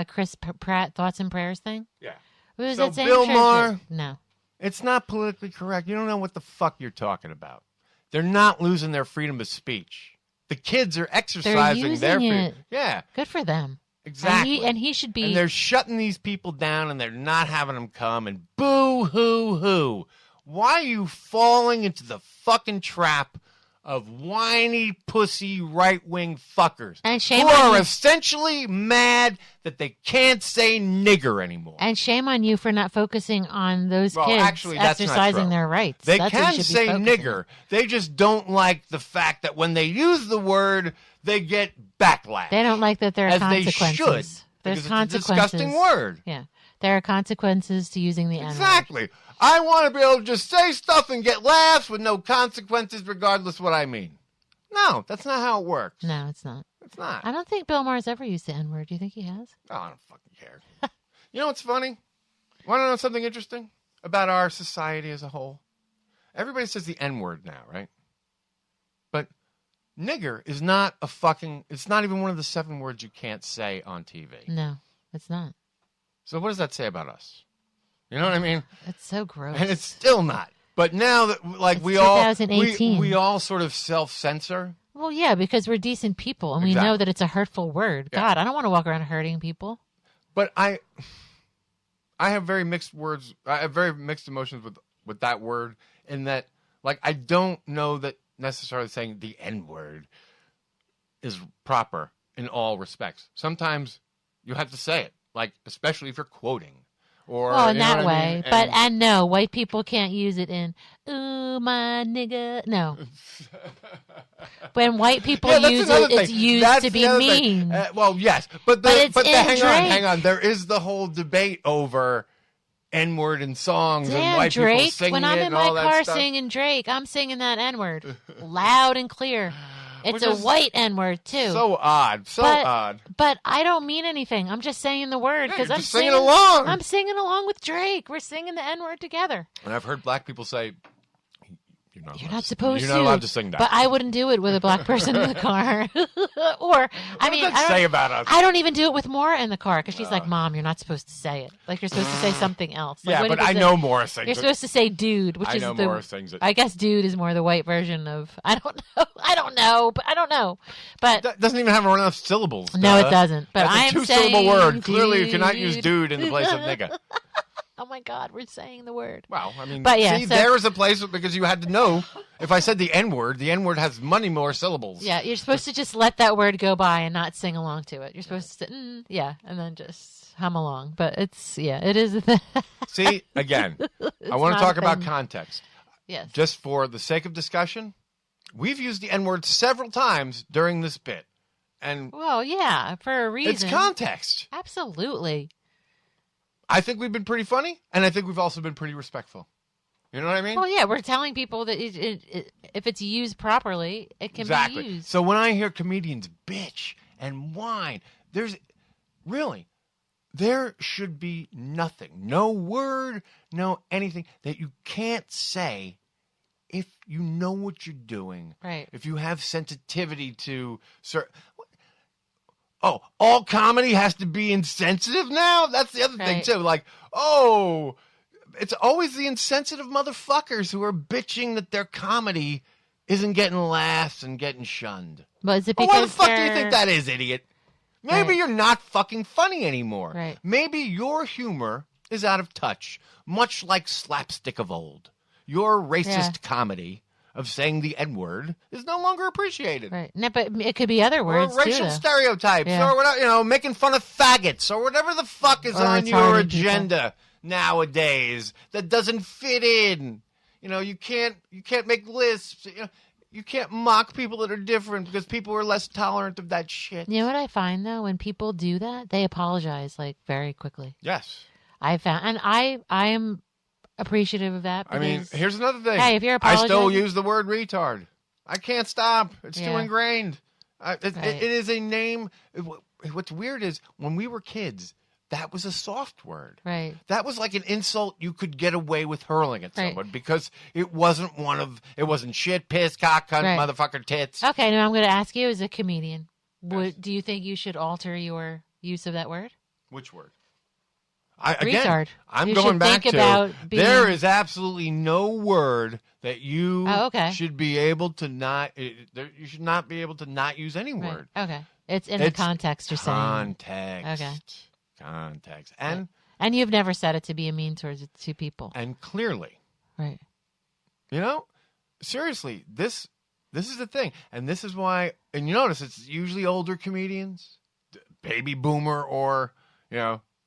Chris Pratt Thoughts and Prayers thing? Yeah. It was So that same Bill shit Mahr, no. It's not politically correct. You don't know what the fuck you're talking about. They're not losing their freedom of speech. The kids are exercising their freedom. Yeah. Good for them. Exactly. And he should be. And they're shutting these people down and they're not having them come and boo-hoo-hoo. Why are you falling into the fucking trap of whiny, pussy, right-wing fuckers and shame who on are you. essentially mad that they can't say nigger anymore? And shame on you for not focusing on those kids actually, that's exercising their rights. They That's can say nigger. They just don't like the fact that when they use the word, they get backlash. They don't like that there are as consequences. They should, There's because consequences. it's a disgusting word. Yeah. There are consequences to using the N-word. Exactly. I want to be able to just say stuff and get laughs with no consequences regardless what I mean. No, that's not how it works. No, it's not. It's not. I don't think Bill Maher's ever used the N-word. Do you think he has? Oh, I don't fucking care. You know what's funny? Want to know something interesting about our society as a whole? Everybody says the N-word now, right? But nigger is not a fucking... It's not even one of the 7 words you can't say on TV. No, it's not. So what does that say about us? You know what I mean? It's so gross. And it's still not. But now that it's 2018. we all sort of self-censor. Well, yeah, because we're decent people, and we know that it's a hurtful word. Yeah. God, I don't want to walk around hurting people. But I have very mixed words. I have very mixed emotions with that word, in that, like, I don't know that necessarily saying the N-word is proper in all respects. Sometimes you have to say it, like, especially if you're quoting. Or, well, in that way. I mean? But no, white people can't use it in, ooh, my nigga. No. When white people use it, it's used to be mean. Well, yes. But it's hang on. There is the whole debate over N-word in songs and white Drake, people singing when I'm it in and my all that car stuff. singing Drake, I'm singing that N-word loud and clear. It's a white N-word, too. So odd. Odd. But I don't mean anything. I'm just saying the word because I'm singing along. I'm singing along with Drake. We're singing the N-word together. And I've heard black people say, You're not supposed to. You're not allowed to sing that. But I wouldn't do it with a black person in the car. Or, I mean, does that say about us? I don't even do it with Maura in the car because she's like, Mom, you're not supposed to say it. Like, you're supposed to say something else. Like, yeah, but I know Maura sings it. You're supposed to say dude, which I is know the. Maura sings it. I guess dude is more the white version of. I don't know. But that doesn't even have enough syllables. No, it doesn't. But I am a 2-syllable word. Clearly, you cannot use dude in the place of nigga. Oh my God, we're saying the word. Well, I mean, but yeah, see, there is a place because you had to know if I said the N-word has many more syllables. Yeah, you're supposed to just let that word go by and not sing along to it. You're supposed to say, yeah, and then just hum along. But it is a thing. See, again, I want to talk about context. Yes. Just for the sake of discussion, we've used the N-word several times during this bit. And well, yeah, for a reason. It's context. Absolutely. I think we've been pretty funny, and I think we've also been pretty respectful. You know what I mean? Well, yeah, we're telling people that if it's used properly, it can be used. So when I hear comedians bitch and whine, there should be nothing, no word, no anything that you can't say if you know what you're doing. Right. If you have sensitivity to certain... Oh, all comedy has to be insensitive now? That's the other thing, too. Like, it's always the insensitive motherfuckers who are bitching that their comedy isn't getting laughs and getting shunned. But is it well, because why the fuck do you think that is, idiot? Maybe you're not fucking funny anymore. Right. Maybe your humor is out of touch, much like slapstick of old. Your racist comedy of saying the N-word is no longer appreciated. Right. No, but it could be other words, or racial too, stereotypes, or whatever, making fun of faggots, or whatever the fuck is on your agenda nowadays that doesn't fit in. You can't make lists. You can't mock people that are different because people are less tolerant of that shit. You know what I find, though? When people do that, they apologize, like, very quickly. Yes. I found, and I am appreciative of that. I mean, here's another thing. Hey, if you're I apologizing, still use the word retard. I can't stop. It's too ingrained. It is a name. What's weird is when we were kids, that was a soft word. Right. That was like an insult you could get away with hurling at someone because it wasn't shit, piss, cock, cunt, motherfucker, tits. Okay, now I'm going to ask you as a comedian, do you think you should alter your use of that word? Which word? Retard. I'm going back to there is absolutely no word that you should be able to not. You should not be able to not use any word. Okay, it's in the context you're saying. Context. Okay. Context. And you've never said it to be mean towards two people. And clearly, right? Seriously, this is the thing, and this is why. And you notice it's usually older comedians, baby boomer, or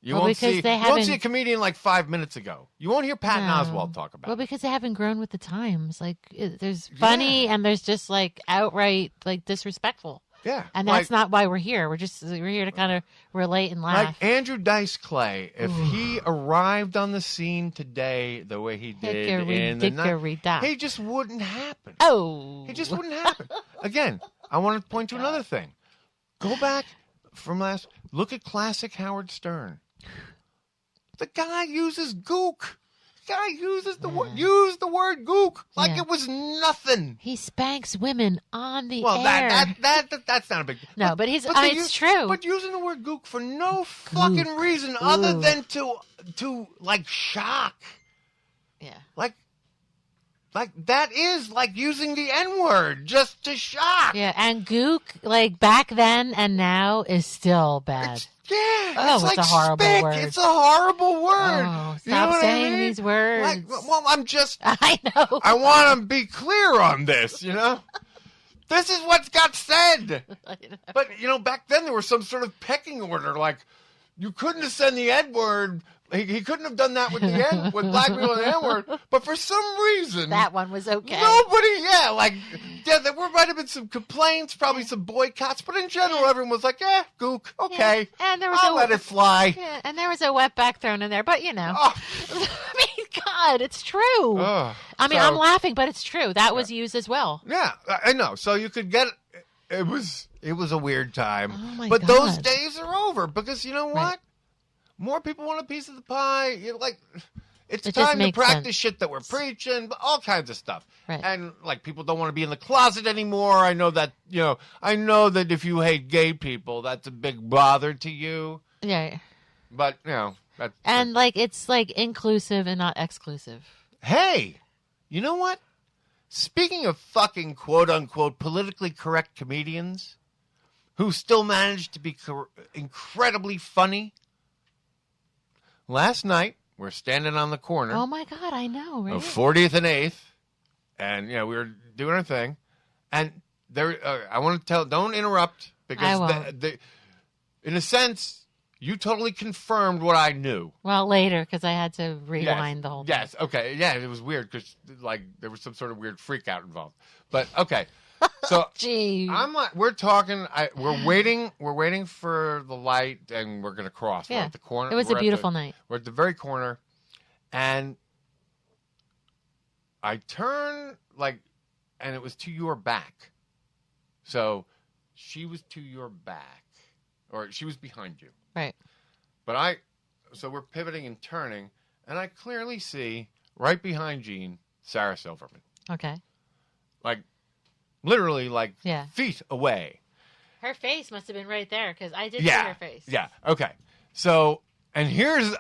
You won't see a comedian like 5 minutes ago. You won't hear Patton Oswalt talk about it. Well, because they haven't grown with the times. Like, there's funny and there's just like outright like disrespectful. Yeah. And that's not why we're here. We're here to kind of relate and laugh. Like Andrew Dice Clay, if he arrived on the scene today the way he did in the night, he just wouldn't happen. Oh. He just wouldn't happen. Again, I want to point to another thing. Go back from look at classic Howard Stern. The guy uses gook. The guy uses the word gook like it was nothing. He spanks women on the well, air. That's not a big deal. No, but it's true. But using the word gook for no fucking reason other than to like shock. Yeah. Like that is like using the N-word just to shock. Yeah, and gook, like back then and now, is still bad. It's like a horrible spick. word. It's a horrible word. Oh, you know stop saying I mean? these words. I'm just. I know. I want to be clear on this. This is what got said. But back then there was some sort of pecking order. Like you couldn't have said the N-word. He couldn't have done that with with black people and the N-word, but for some reason that one was okay. There might have been some complaints, probably some boycotts, but in general, everyone was like, gook, okay, and there was I'll let it fly. Yeah, and there was a wetback thrown in there, but I mean, God, it's true. I'm laughing, but it's true. That was used as well. Yeah, I know. So you could get it was a weird time, but those days are over because you know what? Right. More people want a piece of the pie. It's time to practice shit that we're preaching, all kinds of stuff. Right. And people don't want to be in the closet anymore. I know that if you hate gay people, that's a big bother to you. Yeah. But that's it's inclusive and not exclusive. Hey, you know what? Speaking of fucking quote unquote politically correct comedians who still manage to be incredibly funny. Last night, we're standing on the corner. Oh, my God, I know, right? Of 40th and 8th. And, we were doing our thing. And there, I want to don't interrupt. Because, in a sense, you totally confirmed what I knew. Well, later, because I had to rewind the whole thing. Yes, okay. Yeah, it was weird because, there was some sort of weird freak out involved. But, okay. So gee, we're talking. We're waiting for the light, and we're gonna cross. Yeah, we're at the corner. It was a beautiful night. We're at the very corner, and I turn and it was to your back. So she was to your back, or she was behind you. Right. But so we're pivoting and turning, and I clearly see right behind Jean, Sarah Silverman. Okay. Literally, feet away. Her face must have been right there, because I did see her face. Yeah, okay. So, and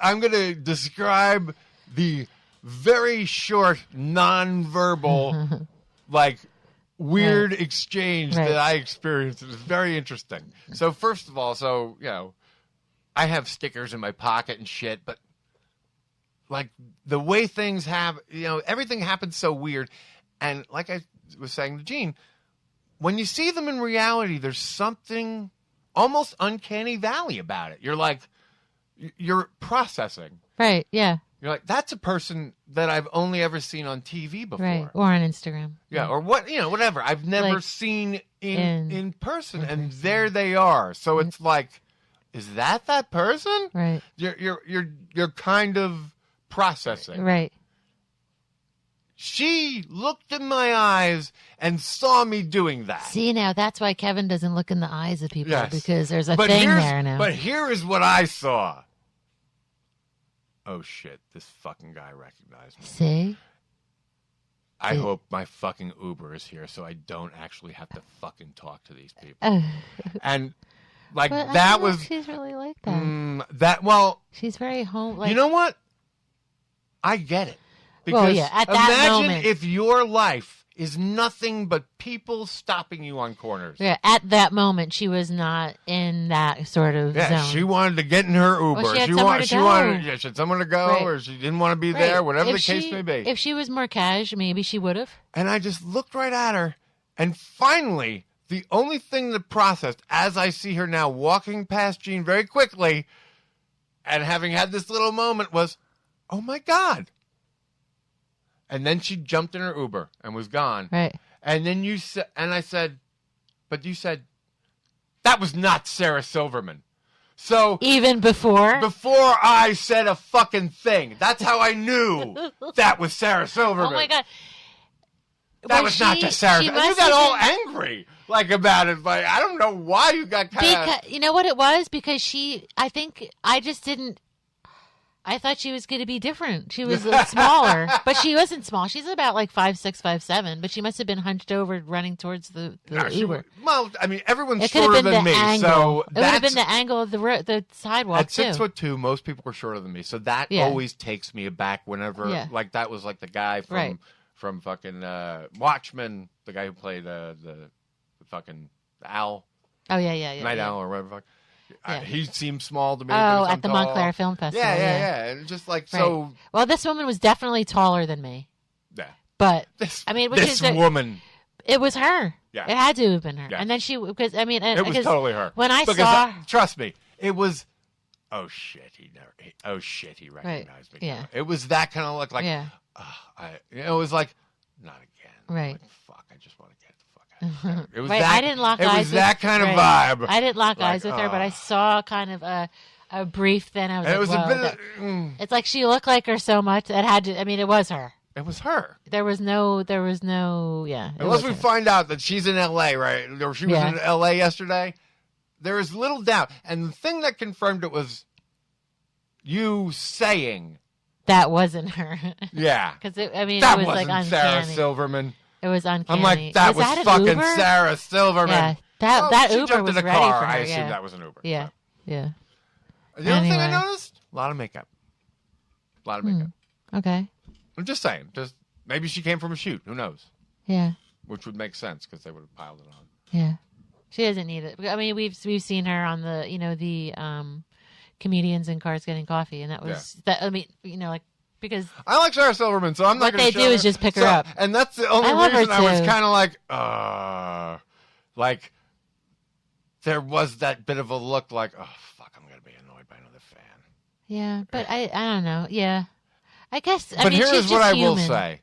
I'm going to describe the very short, nonverbal, weird exchange that I experienced. It was very interesting. So, first of all, I have stickers in my pocket and shit, but, the way things have, everything happens so weird. And like I was saying to Gene, when you see them in reality, there's something almost uncanny valley about it. You're processing. Right, yeah. You're like, that's a person that I've only ever seen on TV before. Right, or on Instagram. Yeah, or whatever. I've never seen in person, and there they are. So it's is that person? Right. You're kind of processing. Right. She looked in my eyes and saw me doing that. See, now that's why Kevin doesn't look in the eyes of people, because there's a thing there now. But here is what I saw. Oh, shit. This fucking guy recognized me. See? I hope my fucking Uber is here so I don't actually have to fucking talk to these people. And, but that was... She's really like that. She's very home... you know what? I get it. Because at that moment, imagine if your life is nothing but people stopping you on corners. Yeah, at that moment, she was not in that sort of zone. She wanted to get in her Uber. Well, she had someone to go, or she didn't want to be there, whatever the case may be. If she was more cash, maybe she would have. And I just looked right at her, and finally, the only thing that processed, as I see her now walking past Jean very quickly, and having had this little moment, was, oh my God. And then she jumped in her Uber and was gone. Right. And then I said, but you said that was not Sarah Silverman. So even before I said a fucking thing, that's how I knew that was Sarah Silverman. Oh my God. That was not just Sarah. You got all angry about it. Like, I don't know why you got kind of. You know what it was? Because I thought she was going to be different. She was smaller, but she wasn't small. She's about like 5'6", 5'7", but she must have been hunched over running towards the Uber. Well, I mean, everyone's shorter than me, so it would have been the angle of the sidewalk at 6'2", most people were shorter than me, so that always takes me aback whenever like that was like the guy from fucking Watchmen, the guy who played the fucking owl. Oh yeah. Night Owl or whatever. Yeah. He seemed small to me. Oh, at the Montclair Film Festival. Yeah. And just like so. Well, this woman was definitely taller than me. Yeah. But this woman. It was her. Yeah. It had to have been her. Yeah. And then it was totally her. When I saw, trust me, it was. Oh shit! He recognized me. Yeah. It was that kind of look like. Yeah. It was like, not again. Right. Like, fuck! I just want to get the fuck out of here. It was right. that. I didn't lock eyes. It was that kind of vibe. I didn't lock eyes with her, but I saw kind of a brief. Then I was. It was a bit. It's like she looked like her so much. It had to. I mean, it was her. It was her. There was no. Yeah. Unless we find out that she's in L.A., right? Or she was in L.A. yesterday. There is little doubt, and the thing that confirmed it was you saying. That wasn't her. Yeah. Because, it was wasn't like uncanny. Sarah Silverman. It was uncanny. I'm like, that was fucking Uber? Sarah Silverman. Yeah. That she Uber jumped was in the ready car. for her. I assumed that was an Uber. Yeah. Yeah. The other thing I noticed? A lot of makeup. A lot of makeup. Okay. I'm just saying. Maybe she came from a shoot. Who knows? Yeah. Which would make sense because they would have piled it on. Yeah. She doesn't need it. I mean, we've seen her on the comedians in cars getting coffee, and that was that. I mean, because I like Sarah Silverman, so I'm not going to. What they do is just pick her up, and that's the only reason I was kind of like there was that bit of a look like, oh fuck, I'm going to be annoyed by another fan. Yeah, but I don't know. Yeah, I guess. But she's here's what I will human. say.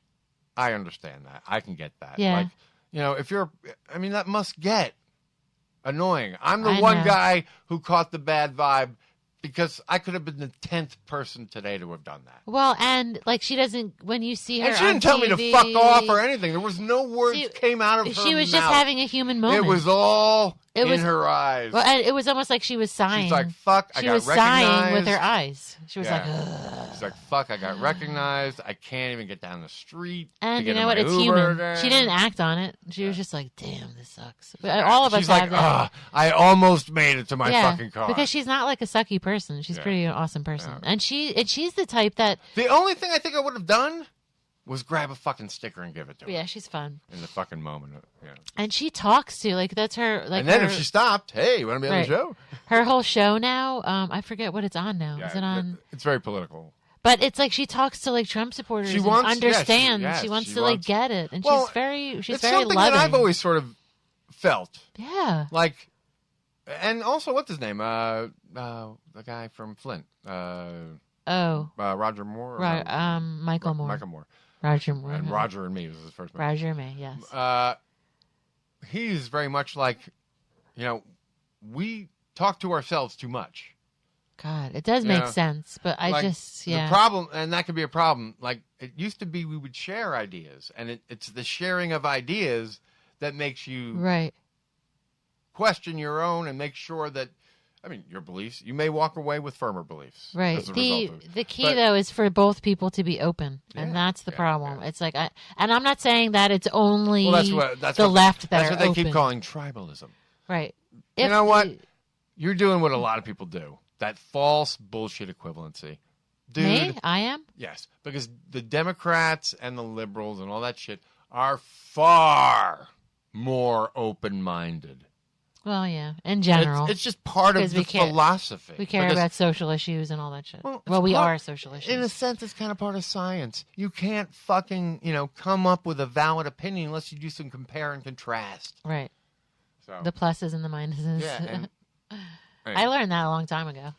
I understand that. I can get that. Yeah. Like, if you're, that must get annoying. I'm the one guy who caught the bad vibe because I could have been the 10th person today to have done that. Well, and she doesn't, when you see her, and she didn't tell me to fuck off or anything. There was no words came out of her She was mouth. just having a human moment. It was all in her eyes. Well, and it was almost like she was sighing. She's like, fuck, I got recognized. She was sighing with her eyes. She was like, ugh. She's like, fuck, I got recognized. I can't even get down the street. And you know what? It's human. She didn't act on it. She was just like, damn, this sucks. All of us have that. I almost made it to my fucking car. Because she's not like a sucky person. She's pretty awesome person. Yeah. And she's the type that... The only thing I think I would have done was grab a fucking sticker and give it to her. Yeah, she's fun. In the fucking moment. Yeah. And she talks to, that's her... and then if she stopped, hey, you want to be on the show? Her whole show now, I forget what it's on now. Yeah, is it on... It's very political. But it's like she talks to Trump supporters and understands. She wants to get it. And she's very it's very something loving. that I've always sort of felt. Yeah. And also, what's his name? The guy from Flint. Roger Moore? Michael Moore. Michael Moore. Roger Moore. And Roger and Me was his first name. Roger and Me, yes. He's very much like, we talk to ourselves too much. God, it does make sense, but The problem, and that could be a problem, it used to be we would share ideas, and it's the sharing of ideas that makes you question your own and make sure that, your beliefs, you may walk away with firmer beliefs. Right. As a result of it. The key, though, is for both people to be open, and that's the problem. Yeah. It's like, and I'm not saying that it's only that's the what left that's what they open. keep calling tribalism. Right. You know what? You're doing what a lot of people do. That false bullshit equivalency. Dude, me? I am? Yes. Because the Democrats and the liberals and all that shit are far more open-minded. Well, yeah, in general. It's just part of the philosophy. We care about social issues and all that shit. Well, we are social issues. In a sense, it's kind of part of science. You can't fucking, come up with a valid opinion unless you do some compare and contrast. Right. So. The pluses and the minuses. Yeah. I learned that a long time ago.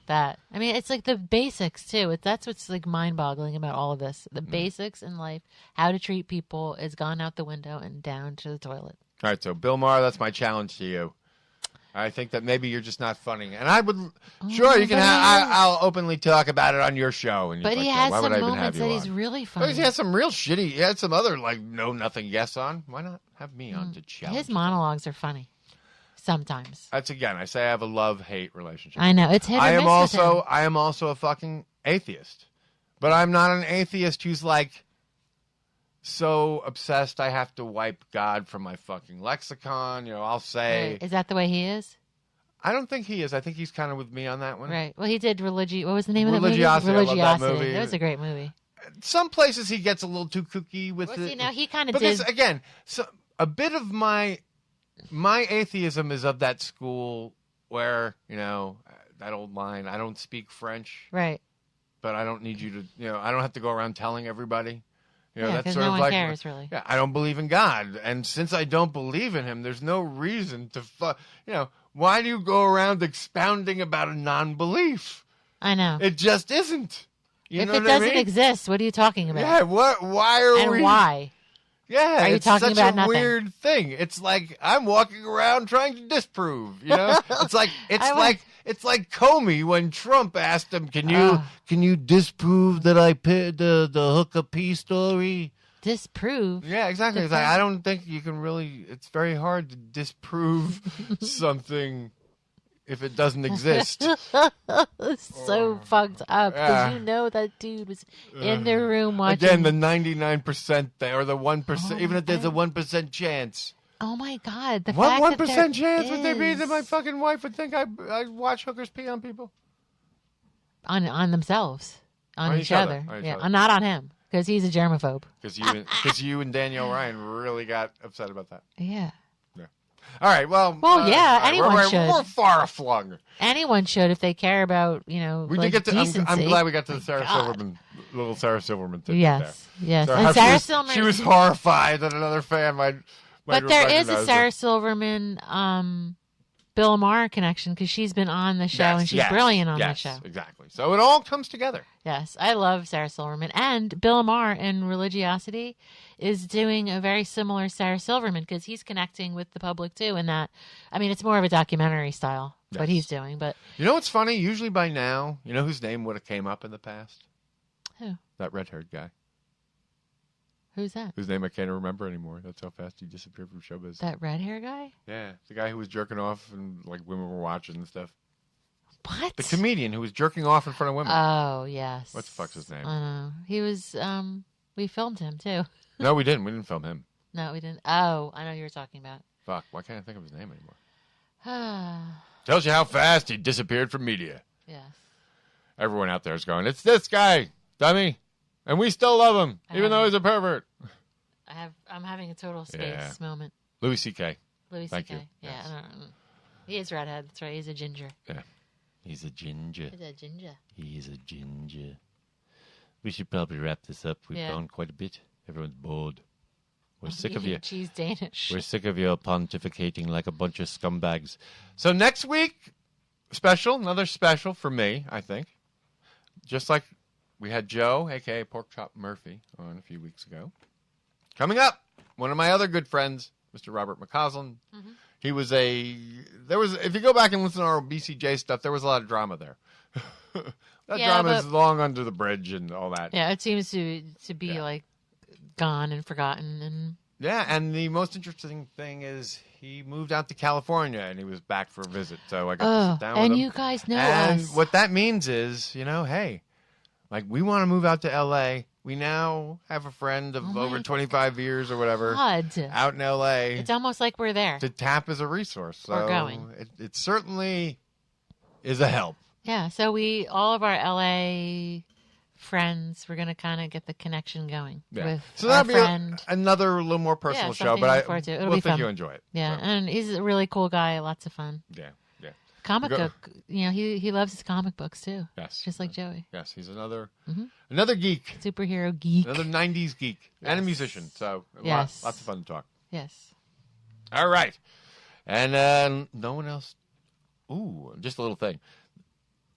It's like the basics, too. That's what's mind-boggling about all of this. The basics in life, how to treat people, is gone out the window and down to the toilet. All right, so Bill Mahr, that's my challenge to you. I think that maybe you're just not funny. And I would, sure, you can have, I'll openly talk about it on your show. And But he has some moments that he's really funny. He has some real shitty, he had some other, like, no-nothing yes on. Why not have me on to challenge? His monologues are funny. Sometimes. That's, again, I say I have a love-hate relationship. I know. It's hit or miss with him. I am also a fucking atheist. But I'm not an atheist who's, like, so obsessed I have to wipe God from my fucking lexicon. You know, I'll say... Right. Is that the way he is? I don't think he is. I think he's kind of with me on that one. Right. Well, he did What was the name of that movie? Religiosity. Religiosity. I love that movie. That was a great movie. Some places he gets a little too kooky with it. See, now he kind of because, did... again, so a bit of my atheism is of that school where, you know, that old line, I don't speak French. Right. But I don't need you to, you know, I don't have to go around telling everybody. You know, yeah, that's sort no of one like, cares, really. Yeah, I don't believe in God. And since I don't believe in him, there's no reason to, you know, why do you go around expounding about a non-belief? I know. It just isn't. You know if it what I doesn't mean? exist, what are you talking about? Yeah, why are and we? And why? Yeah, are you it's talking such about a nothing? weird thing. It's like I'm walking around trying to disprove. You know, it's like Comey when Trump asked him, "Can you disprove that I paid the hookah pee story?" Disprove? Yeah, exactly. It's like I don't think you can really. It's very hard to disprove something if it doesn't exist. So fucked up because you know that dude was in the room watching. Again, the 99% there, or the 1%, even if there's a 1% chance. Oh my God! The What fact 1% chance is... would there be that my fucking wife would think I watch hookers pee on people? On themselves, on each other. Yeah, other. Not on him because he's a germaphobe. Because you and Danielle Ryan really got upset about that. Yeah. All right, well... yeah, anyone should. We're far flung. Anyone should if they care about, you know, we like did get to, decency. I'm glad we got to the Sarah Silverman, little Sarah Silverman thing. Yes, there. yes. So and Sarah Silverman... She was horrified that another fan might But there is a Sarah Silverman, Bill Mahr connection because she's been on the show and she's brilliant on the show. Exactly. So it all comes together. Yes, I love Sarah Silverman. And Bill Mahr in Religiosity is doing a very similar Sarah Silverman because he's connecting with the public too in that, I mean, it's more of a documentary style, what he's doing. But you know what's funny? Usually by now, you know whose name would have came up in the past? Who? That red-haired guy. Who's that? Whose name I can't remember anymore. That's how fast he disappeared from showbiz. That red hair guy? Yeah, the guy who was jerking off and like women were watching and stuff. What? The comedian who was jerking off in front of women. Oh, yes. What the fuck's his name? I don't know. He was, we filmed him too. No, we didn't. We didn't film him. No, we didn't. Oh, I know who you're talking about. Fuck, why can't I think of his name anymore? Tells you how fast he disappeared from media. Yes. Everyone out there is going, it's this guy, dummy. And we still love him, even though he's a pervert. I'm having a total space moment. Louis C.K. Louis Thank C.K. you. Yeah, Yes. I don't know. He is redhead. That's right. He's a ginger. Yeah. He's a ginger. He's a ginger. He's a ginger. We should probably wrap this up. We've gone quite a bit. Everyone's bored. We're sick of you. She's Danish. We're sick of you pontificating like a bunch of scumbags. So next week, another special for me, I think. Just like we had Joe, a.k.a. Pork Chop Murphy, on a few weeks ago. Coming up, one of my other good friends, Mr. Robert McCausland. Mm-hmm. He was if you go back and listen to our BCJ stuff, there was a lot of drama there. That drama is long under the bridge and all that. Yeah, it seems to be like gone and forgotten. And yeah, and the most interesting thing is he moved out to California and he was back for a visit. So I got to sit down with him. And you guys know and us. What that means is, hey, like we want to move out to L.A. We now have a friend of over 25 years or whatever out in L.A. It's almost like we're there. To tap as a resource. So we're going. It certainly is a help. Yeah, so all of our LA friends, we're going to kind of get the connection going with so our that'll friend. Be another little more personal show, but It'll be fun. You enjoy it. Yeah, and he's a really cool guy, lots of fun. Yeah. Comic book, he loves his comic books too. Yes. Just like Joey. Yes, he's another geek. Superhero geek. Another 90s geek. Yes. And a musician, so lots of fun to talk. Yes. All right. And no one else. Ooh, just a little thing.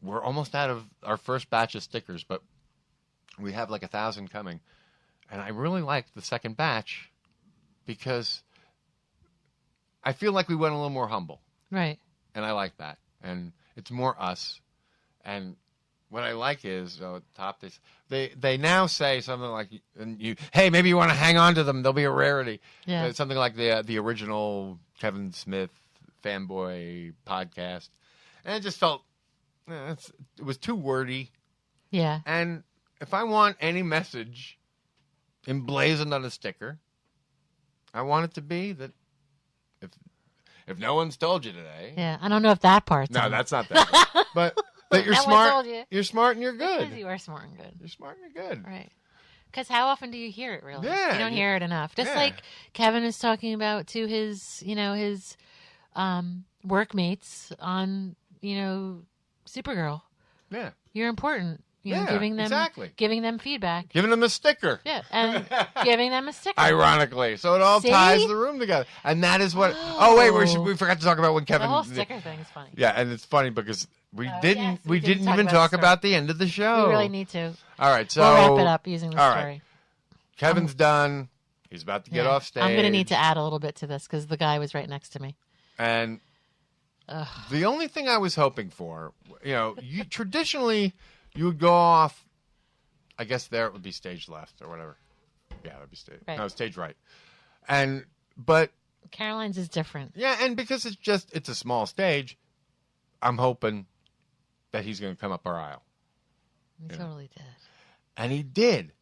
We're almost out of our first batch of stickers, but we have like 1,000 coming. And I really liked the second batch because I feel like we went a little more humble. Right. and I like that. And it's more us. And what I like is, at the top, they now say something like, hey, maybe you want to hang on to them. They'll be a rarity. Yeah. Something like the original Kevin Smith fanboy podcast. And it just felt, it was too wordy. Yeah. And if I want any message emblazoned on a sticker, I want it to be that if no one's told you today. Yeah, I don't know if that part's No, on. that's not that. But that you're No one smart. told you. You're smart and you're good. Because you are smart and good. You're smart and you're good. Right. Because how often do you hear it, really? Yeah, You don't hear it enough. Just like Kevin is talking about to his, his workmates on, Supergirl. Yeah. You're important. Yeah, giving them exactly. giving them feedback. Giving them a sticker. Yeah, and giving them a sticker. Ironically. So it all See? ties the room together. And that is what... Oh, wait, we forgot to talk about when Kevin... The whole sticker thing is funny. Yeah, and it's funny because we Oh, didn't yes, we didn't even talk talk about about the end of the show. We really need to. All right, so... We'll wrap it up using the all story. Right. Kevin's done. He's about to get off stage. I'm going to need to add a little bit to this because the guy was right next to me. And the only thing I was hoping for, traditionally you would go off, I guess there it would be stage left or whatever. Yeah, it would be stage. Right. No, stage right. But Caroline's is different. Yeah, and because it's a small stage, I'm hoping that he's going to come up our aisle. He totally did. And he did.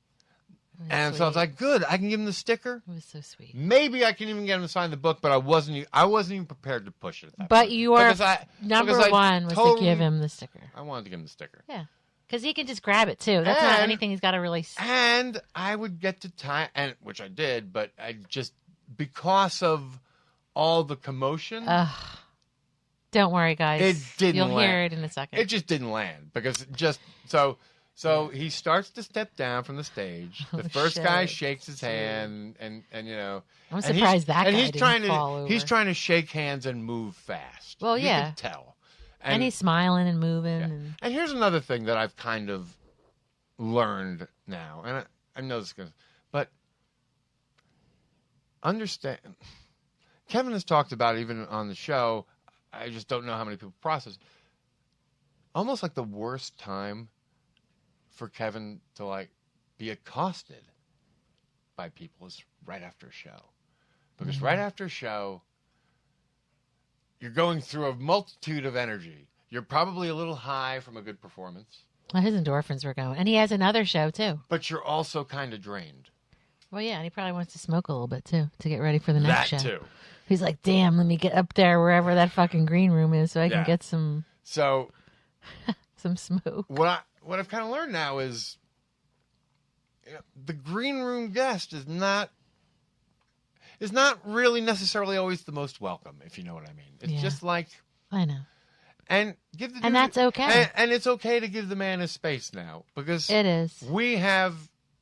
And so I was like, good, I can give him the sticker. It was so sweet. Maybe I can even get him to sign the book, but I wasn't even prepared to push it at that But point. your Because number one was to give him the sticker. I wanted to give him the sticker. Yeah. Because he can just grab it, too. That's not anything he's got to really... And I would get to tie... which I did, but I just... Because of all the commotion... Don't worry, guys. It didn't You'll land. hear it in a second. It just didn't land. Because it just... So he starts to step down from the stage. The first guy shakes his hand, and I'm surprised that guy didn't fall over. He's trying to shake hands and move fast. Well, you yeah. can tell. And he's smiling and moving. And here's another thing that I've kind of learned now, and I know this, but understand. Kevin has talked about it even on the show. I just don't know how many people process. Almost like the worst time for Kevin to be accosted by people is right after a show, because right after a show, you're going through a multitude of energy. You're probably a little high from a good performance. Well, his endorphins were going. And he has another show, too. But you're also kind of drained. Well, yeah, and he probably wants to smoke a little bit, too, to get ready for the next show. That, too. He's like, damn, let me get up there wherever that fucking green room is so I can get some... So... some smoke. What I've kind of learned now is the green room guest is not really necessarily always the most welcome, if you know what I mean. It's just like... I know. And that's okay. And it's okay to give the man his space now, because it is.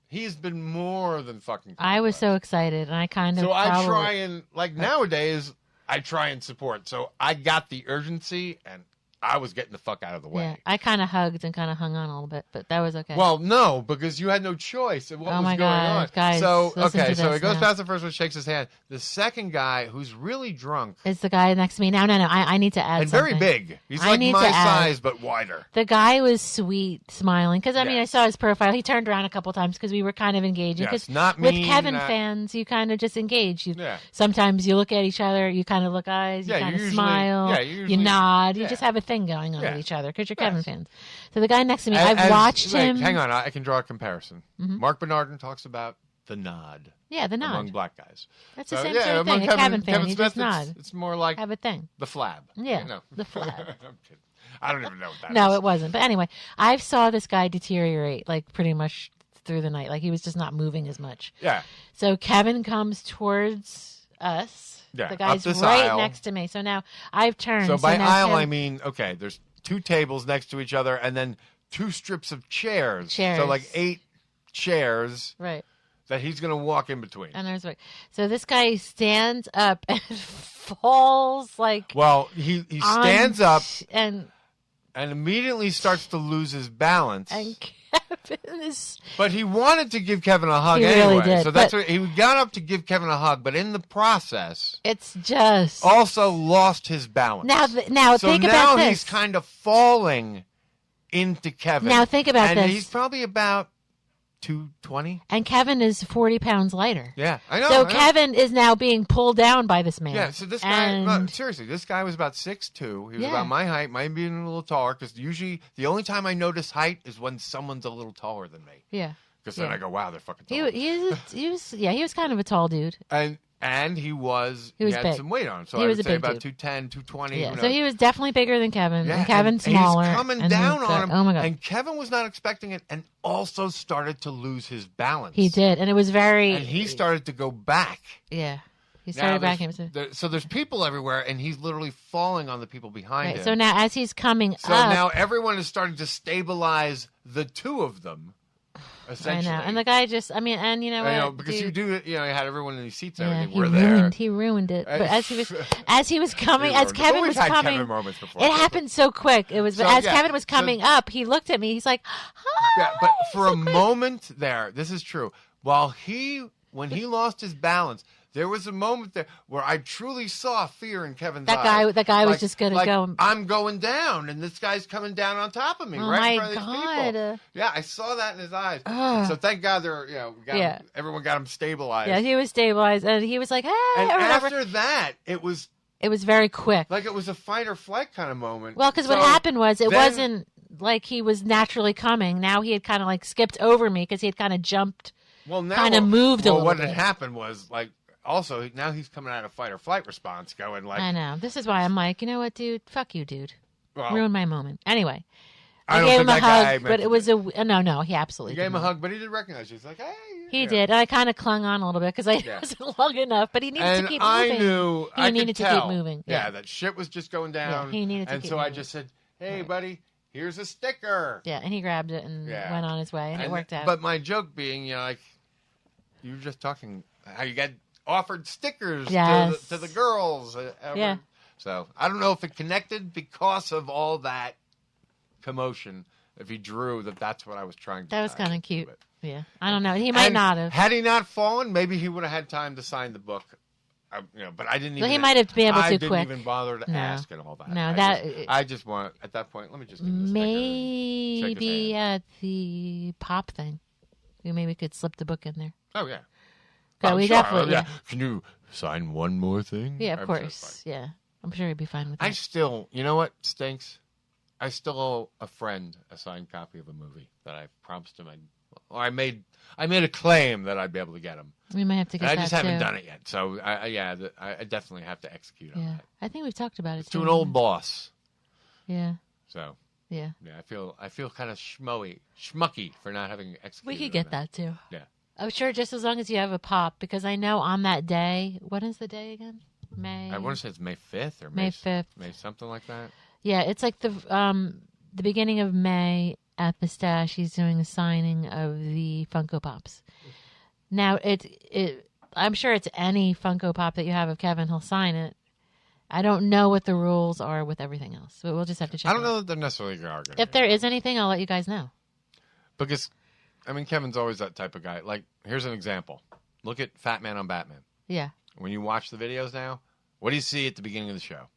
He's been more than fucking. I was so excited, and I kind of. So I try and nowadays I try and support. So I got the urgency, and I was getting the fuck out of the way. Yeah, I kind of hugged and kind of hung on a little bit, but that was okay. Well, no, because you had no choice of what was going on. Guys, so okay, so he goes past the first one, shakes his hand. The second guy, who's really drunk, is the guy next to me. No, I need to add and something. very big. He's like my size, but wider. The guy was sweet, smiling. Because I mean, I saw his profile. He turned around a couple times because we were kind of engaging. Yes, not with Kevin fans, you kind of just engage. Sometimes you look at each other, you kind of look eyes, you kind of smile, you nod, you just have a thing going on with each other because you're Kevin fans. So the guy next to me, I've watched him. Hang on, I can draw a comparison. Mm-hmm. Mark Bernardin talks about the nod. Yeah, the nod among black guys. That's the same sort of thing. A Kevin fan, you just nod. It's more like have a thing. The flab. Yeah, the flab. I'm kidding. I don't even know what that is. No, it wasn't. But anyway, I saw this guy deteriorate pretty much through the night. He was just not moving as much. Yeah. So Kevin comes towards us. Yeah, the guy's up this right aisle. next to me. So now I've turned. So by now aisle, I mean, okay, there's 2 tables next to each other, and then 2 strips of chairs. So 8 chairs. Right. That he's going to walk in between. And there's so this guy stands up and falls Well, he stands up and and immediately starts to lose his balance. And Kevin is... But he wanted to give Kevin a hug He anyway. really did, So that's what he got up to give Kevin a hug, but in the process, it's just also lost his balance. Now so think now about this. he's kind of falling into Kevin. Now think about and this. He's probably about 220. And Kevin is 40 pounds lighter. Yeah, I know. So Kevin is now being pulled down by this man. Yeah, so this guy, no, seriously, this guy was about 6'2". He was about my height, might be a little taller, because usually the only time I notice height is when someone's a little taller than me. Yeah. Because then I go, wow, they're fucking tall. He was kind of a tall dude. And he had big. some weight on him. So he I was would a say big about dude. 210, 220. Yeah, so he was definitely bigger than Kevin. Yeah, and Kevin's and smaller. he's coming and down he's on him. Oh my God. And Kevin was not expecting it and also started to lose his balance. He did. And it was very... And he started to go back. Yeah. He started backing. So there's people everywhere, and he's literally falling on the people behind him. So now as he's coming So up... now everyone is starting to stabilize the two of them, essentially. I know. And the guy just... I mean, and you know what? I know, because you had everyone in these seats and everything. He We're there. He ruined it. But as he was coming, as But Kevin we've was had coming, Kevin moments before. it happened so quick. It was as Kevin was coming up, he looked at me. He's like, "Hi." Yeah, but for a moment there, this is true. When he lost his balance, there was a moment there where I truly saw fear in Kevin's eyes. That guy was just going to go. I'm going down, and this guy's coming down on top of me, Oh right in my front of these God. people. Yeah, I saw that in his eyes. Ugh. So thank God everyone got him stabilized. Yeah, he was stabilized, and he was like, "Hey." And or whatever. after that, it was very quick. like it was a fight or flight kind of moment. Well, because what happened was it wasn't like he was naturally coming. Now he had kind of like skipped over me because he had kind of jumped. Kind of moved a little what bit. had happened was like. Also, now he's coming out of fight or flight response, going like, I know. This is why I'm like, you know what, dude? Fuck you, dude. Well, Ruined my moment. Anyway, I don't gave think him a that guy hug, but it was no. He absolutely He gave him a didn't. hug, but he did recognize you. He's like, hey. He did. And I kind of clung on a little bit because I wasn't long enough, but he needed to keep moving. I knew. He I needed could to tell. keep moving. Yeah, that shit was just going down. Yeah, he needed to and keep so I moving. just said, hey, buddy, here's a sticker. Yeah, and he grabbed it and went on his way, and it worked out. But my joke being, like, you were just talking how you got offered stickers to the girls. Yeah. So I don't know if it connected because of all that commotion. If he drew that's what I was trying to. That was kind of cute. Yeah, I don't know. He might not have. Had he not fallen, maybe he would have had time to sign the book. But I didn't even. Well, he might have been able to I didn't quick. even bother to ask and all that. No, I just want at that point. Let me just give him a maybe at the pop thing. Maybe we could slip the book in there. Oh yeah. We sure. definitely. Yeah. Can you sign one more thing? Yeah, of course. Yeah, I'm sure he'd be fine with that. I still, you know what stinks? I still owe a friend a signed copy of a movie that I promised him. I made a claim that I'd be able to get him. We might have to get that I just haven't too. done it yet. So I definitely have to execute on that. I think we've talked about it It's too. to an old boss. Yeah. So. Yeah. Yeah, I feel kind of schmucky for not having executed. We could get that too. Yeah. I'm sure just as long as you have a pop, because I know on that day, what is the day again? May. I want to say it's May 5th or May 5th. May something like that. Yeah, it's like the beginning of May at the Stash. He's doing a signing of the Funko Pops. Now I'm sure it's any Funko Pop that you have of Kevin. He'll sign it. I don't know what the rules are with everything else, but we'll just have to check. I don't know that they're necessarily going to. If there is anything, I'll let you guys know. Because, I mean, Kevin's always that type of guy. Like, here's an example. Look at Fatman on Batman. Yeah. When you watch the videos now, what do you see at the beginning of the show?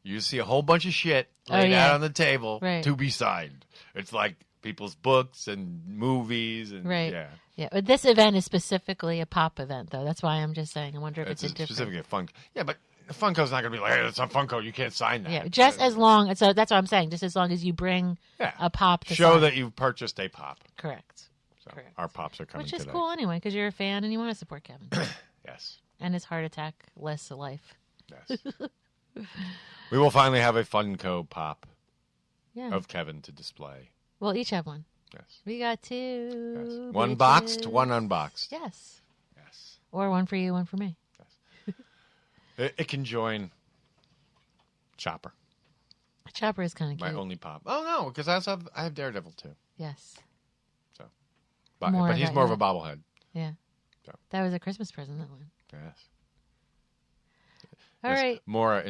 You see a whole bunch of shit laid out on the table to be signed. It's like people's books and movies and Yeah, but this event is specifically a pop event, though. That's why I'm just saying. I wonder if it's a different. Specifically a Funko. Yeah, but Funko's not going to be like, hey, it's a Funko. You can't sign that. Yeah, just as long. So that's what I'm saying. Just as long as you bring a pop to show sign. that you've purchased a pop. Correct. So our pops are coming Which is today. cool anyway, because you're a fan and you want to support Kevin. Yes. And his heart attack less a life. Yes. We will finally have a Funko pop of Kevin to display. We'll each have one. Yes. We got two. Yes. One boxed, one unboxed. Yes. Yes. Or one for you, one for me. Yes. It can join Chopper. Chopper is kind of cute. My only pop. Oh, no, because I have Daredevil, too. Yes. So, but he's more of a bobblehead. Yeah. So. That was a Christmas present, that one. Yes. All right. Maura,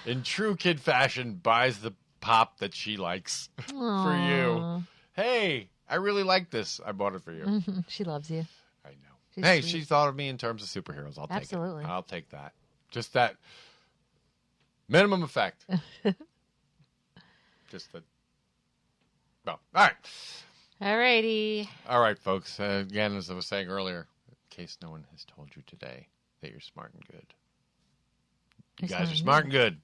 in true kid fashion, buys the pop that she likes for you. Aw. Hey, I really like this. I bought it for you. She loves you. I know. She's Hey, sweet. she thought of me in terms of superheroes. I'll take Absolutely. it. I'll take that. Just that minimum effect. Just that. Well, all right. All righty. All right, folks. Again, as I was saying earlier, in case no one has told you today that you're smart and good. You guys are smart and good.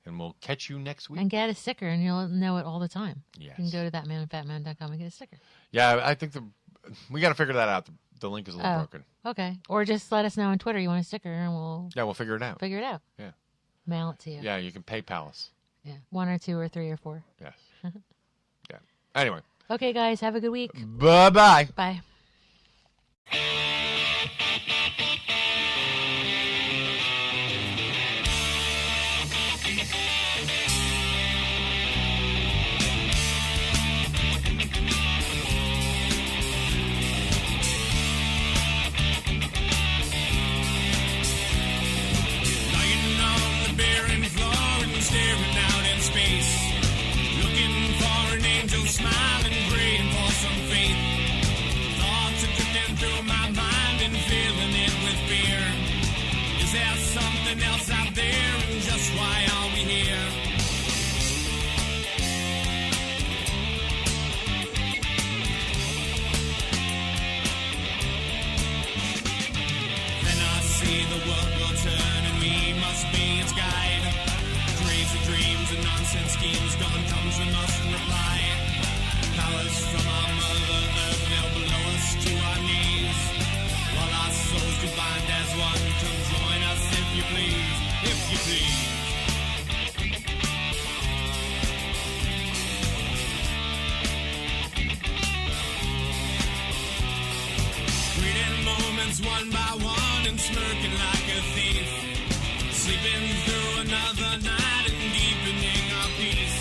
And we'll catch you next week. And get a sticker, and you'll know it all the time. Yes. You can go to thatmanandfatman.com and get a sticker. Yeah, I think we got to figure that out. The link is a little broken. Okay. Or just let us know on Twitter you want a sticker, and we'll figure it out. Yeah. Mail it to you. Yeah, you can PayPal us. Yeah. 1 or 2 or 3 or 4. Yes. Yeah. Anyway. Okay, guys. Have a good week. Bye-bye. Bye. Lying on the barren floor and staring out in space, looking for an angel smile and praying for some faith. Thoughts are drifting through my mind and filling it with fear. Is there something else out there, and just why are we here? Then I see the world will turn and we must be its guide. Crazy dreams and nonsense schemes, dawn comes we must reply. Powers from our mother earth, they'll blow us to our knees. While our souls do bind as one, come join us if you please, if you please. Reading moments one by one and smirking like a thief. Sleeping through another night and deepening our peace.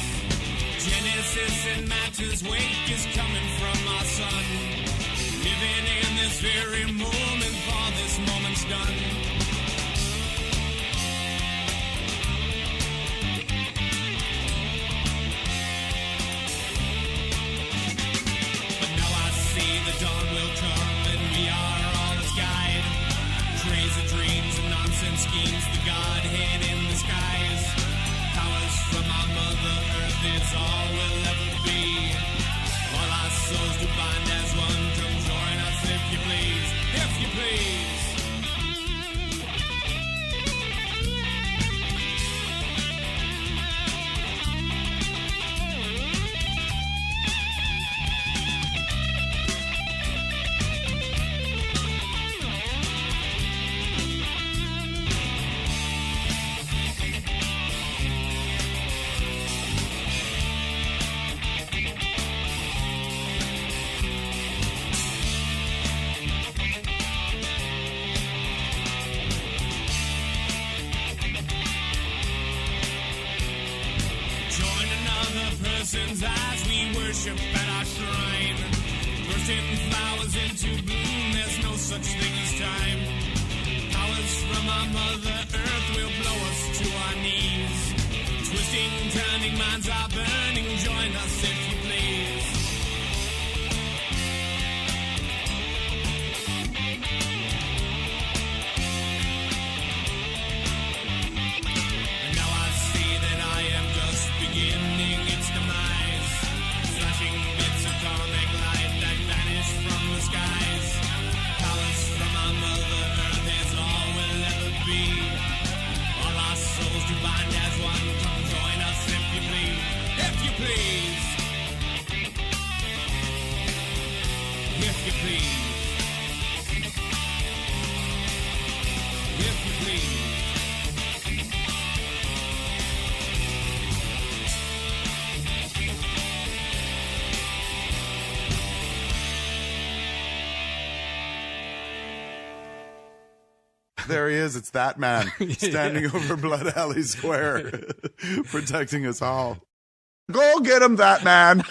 Genesis and matter's wake is coming from our sun. Living in this very moment, for this moment's done. But now I see the dawn will come and we are all its guide. Crazy dreams and nonsense schemes, the Godhead in the skies. Powers from our mother earth is all we'll ever be. All our souls do bind as one, come join us if you please, if you please. Join another person's eyes, we worship at our shrine. Bursting flowers into bloom, there's no such thing as time. Powers from our mother earth will blow us to our knees. Twisting, turning, minds are burning, join us if you please. And now I see that I am just beginning its demise. Flashing bits of comic light that vanish from the skies. Powers from our mother earth is all we'll ever be. All our souls do bind as one, come join us if you please, if you please. If you please. If you please. There he is. It's that man standing over Blood Alley Square, protecting us all. Go get him, that man.